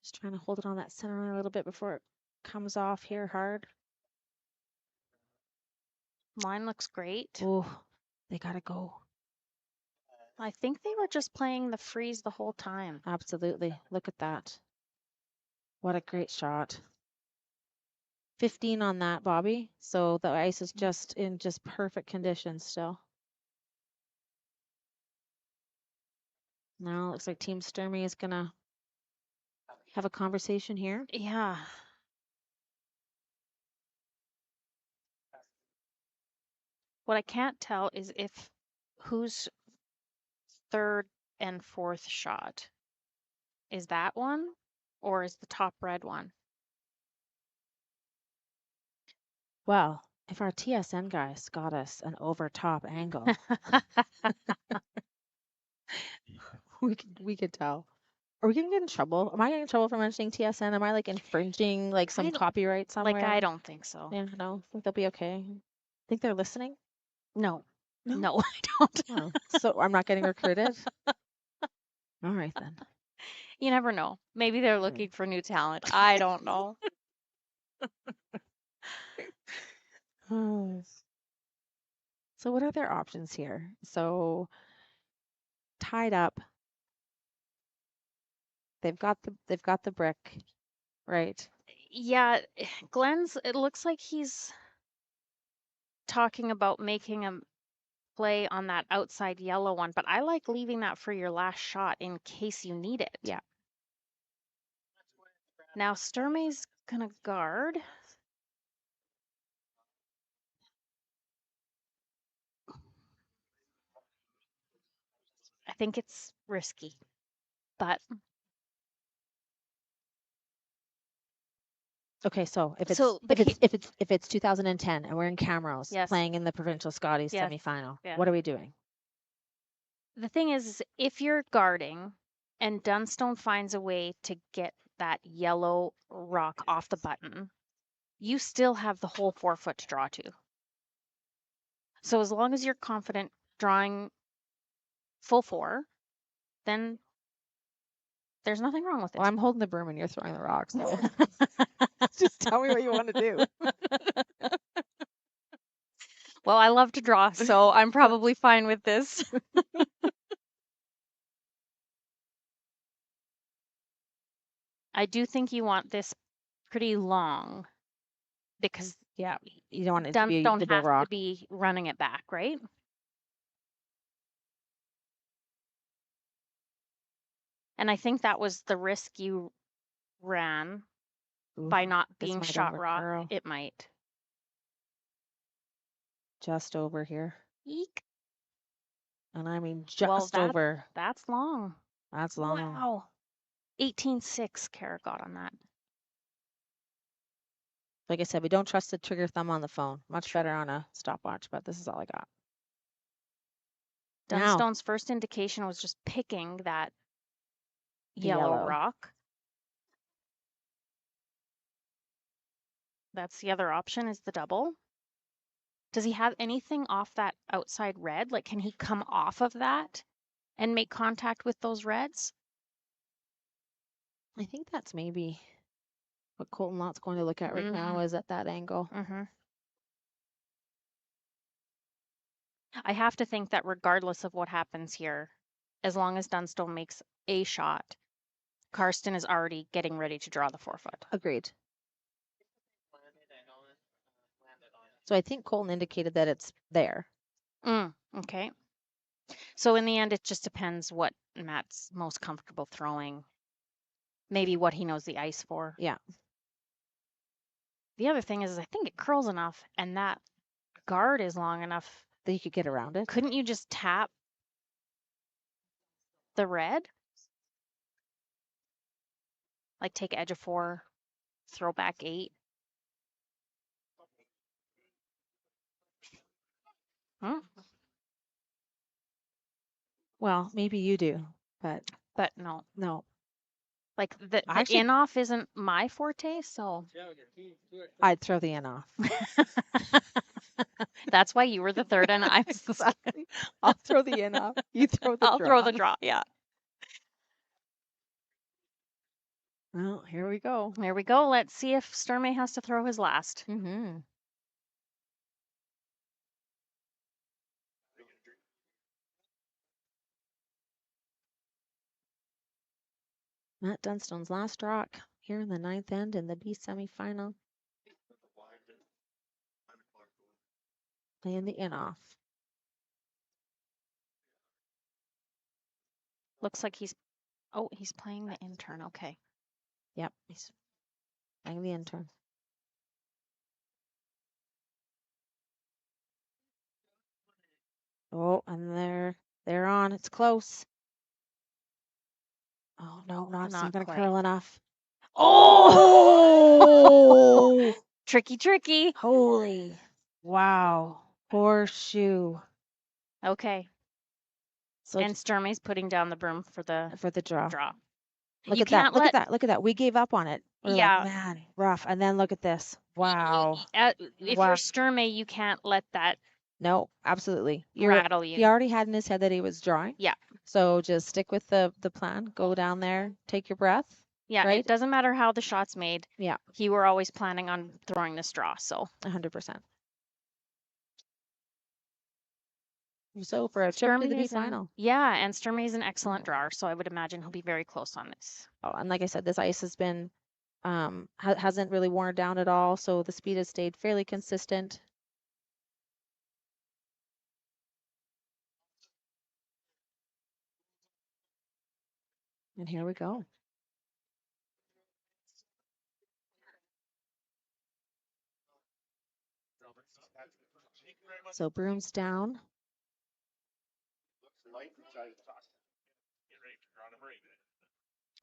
Just trying to hold it on that center line a little bit before it comes off here hard. Mine looks great. Oh, they gotta go. I think they were just playing the freeze the whole time. Absolutely. Look at that. What a great shot. 15 on that, Bobby. So the ice is just in just perfect condition still. Now it looks like Team Sturmey is gonna have a conversation here. Yeah. What I can't tell is if whose third and fourth shot. Is that one or is the top red one? Well, if our TSN guys got us an over top angle, we could tell. Are we gonna get in trouble? Am I getting in trouble for mentioning TSN? Am I like infringing like some copyright somewhere? Like I don't think so. Yeah, no, I think they'll be okay. Think they're listening? No. No? No, I don't. Oh, so I'm not getting recruited? All right then. You never know. Maybe they're looking for new talent. I don't know. Oh. So what are their options here? So tied up. They've got the brick, right? Yeah, Glenn's, it looks like he's talking about making a play on that outside yellow one, but I like leaving that for your last shot in case you need it. Yeah. Now Sturmey's gonna guard. think it's risky, but Okay, so if it's So, but if it's 2010 and we're in Camrose Yes. playing in the provincial Scotties Yes. semifinal, Yeah. what are we doing? the thing is if you're guarding and Dunstone finds a way to get that yellow rock off the button, you still have the whole 4-foot to draw to. So as long as you're confident drawing full 4, then there's nothing wrong with it. Well, I'm holding the broom and you're throwing the rocks. So just tell me what you want to do. Well, I love to draw, so I'm probably fine with this. I do think you want this pretty long because Yeah, you don't want it to be a don't double have rock. to be running it back, right? And I think that was the risk you ran by Ooh, not this being might shot rock. overcurl. It might. Just over here. Eek. And I mean Well, just over. that's long. That's long. Wow. 18.6 Kara got on that. Like I said, we don't trust the trigger thumb on the phone. Much better on a stopwatch, but this is all I got. Now, Dunstone's first indication was just picking that yellow yellow. rock. That's the other option, is the double. Does he have anything off that outside red? Like, can he come off of that and make contact with those reds? I think that's maybe what Colton Lott's going to look at right now is at that angle. I have to think that regardless of what happens here, as long as Dunstone makes a shot, Karsten is already getting ready to draw the 4-foot. Agreed. So I think Colton indicated that it's there. Okay. So in the end, it just depends what Matt's most comfortable throwing. Maybe what he knows the ice for. Yeah. The other thing is I think it curls enough and that guard is long enough that you could get around it. Couldn't you just tap the red? Like take edge of 4, throw back 8. Well, maybe you do, but no. No. Like the Actually- in off isn't my forte, so I'd throw the in off. that's why you were the third and I was the second. Exactly. I'll throw the in off. You throw the I'll draw. throw the draw, yeah. Well, here we go. There we go. Let's see if Sturmey has to throw his last. Matt Dunstone's last rock here in the 9th end in the B semifinal. Playing the in off. Looks like he's playing the intern. Okay. Yep, he's playing the intern. Oh, and they're on. It's close. Oh no, not gonna quite. curl enough. Oh! Tricky. Holy. Wow. Horseshoe. Okay. So And Sturmey's putting down the broom for the draw. Look You at that. can't Look let- at that. Look at that. We gave up on it. We're Yeah. like, man, rough. And then look at this. Wow. If Wow. you're Sturmey, you can't let that No, absolutely. rattle you. He already had in his head that he was drawing. Yeah. So just stick with the plan. Go down there, take your breath. Yeah, right? it doesn't matter how the shot's made. Yeah. You were always planning on throwing this draw, so 100%. So for a trip to the B final. Yeah, and Sturmey is an excellent drawer, so I would imagine he'll be very close on this. Oh, and like I said, this ice has been hasn't really worn down at all, so the speed has stayed fairly consistent. And here we go. So brooms down.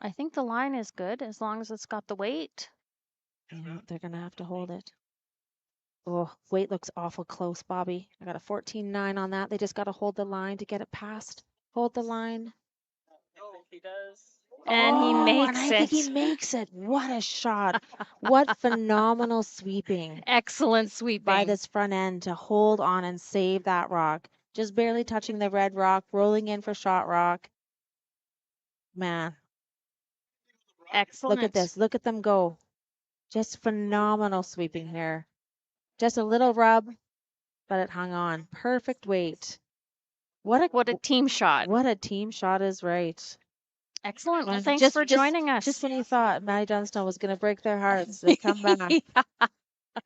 I think the line is good as long as it's got the weight. They're going to have to hold it. Oh, weight looks awful close, Bobby. I got a 14.9 on that. They just got to hold the line to get it past. Hold the line. Oh, he does. And he And makes I think he it. makes it. What a shot. What phenomenal sweeping Excellent sweeping. by this front end to hold on and save that rock. Just barely touching the red rock, rolling in for shot rock. Man, Excellent. look at this. Look at them go. Just phenomenal sweeping here. Just a little rub, but it hung on. Perfect weight. What a team shot. What a team shot is right. Excellent. Well, And thanks for joining us. Just when you thought Maddie Dunstone was going to break their hearts, they come back.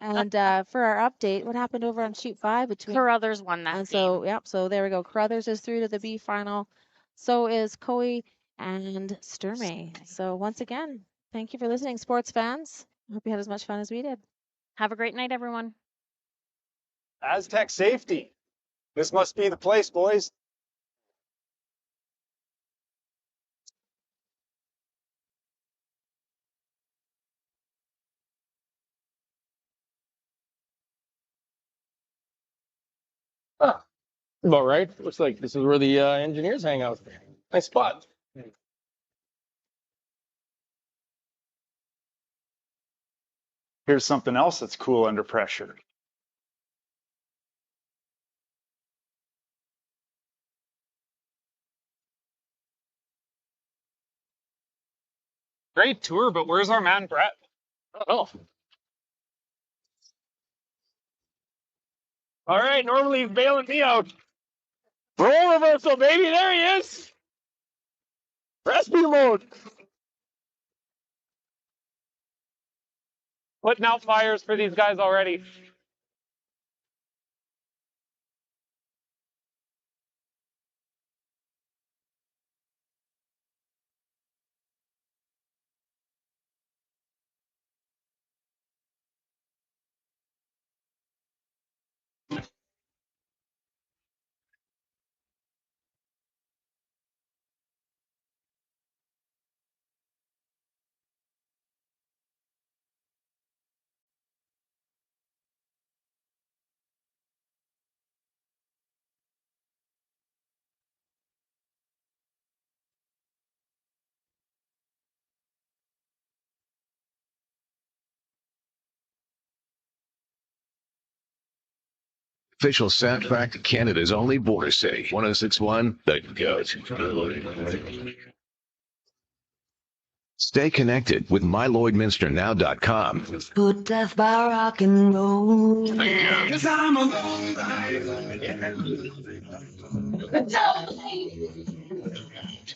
And for our update, what happened over on Shoot 5 between Carruthers won that and game. so yep, so there we go. Carruthers is through to the B final. So is Coe and Sturmey. So once again, thank you for listening, sports fans. Hope you had as much fun as we did. Have a great night, everyone. Astec safety. This must be the place, boys. Ah, about right. Looks like this is where the engineers hang out. Nice spot. Here's something else that's cool under pressure. Great tour, but where's our man Brett? I don't know. All right, normally he's bailing me out. Roll reversal, baby. There he is. Rescue mode. Putting out fires for these guys already. Official soundtrack, Canada's only border city. 106.1, The GOAT. Stay connected with mylloydminsternow.com. Put death by rock and roll. 'Cause I'm a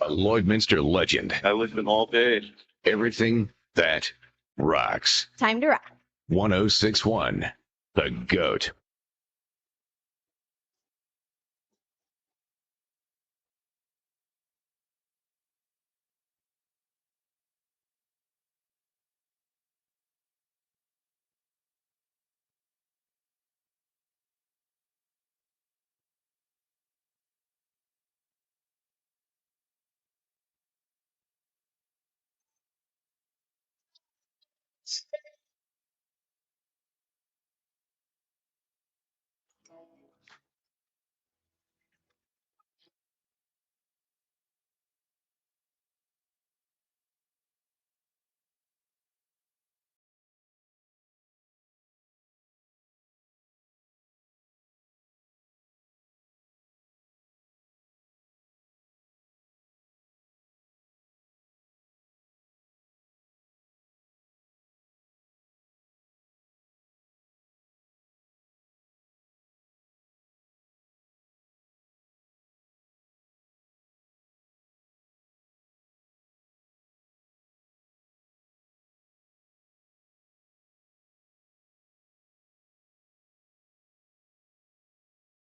A Lloydminster legend. I lived in all day. Everything that rocks. Time to rock. 106.1, The GOAT.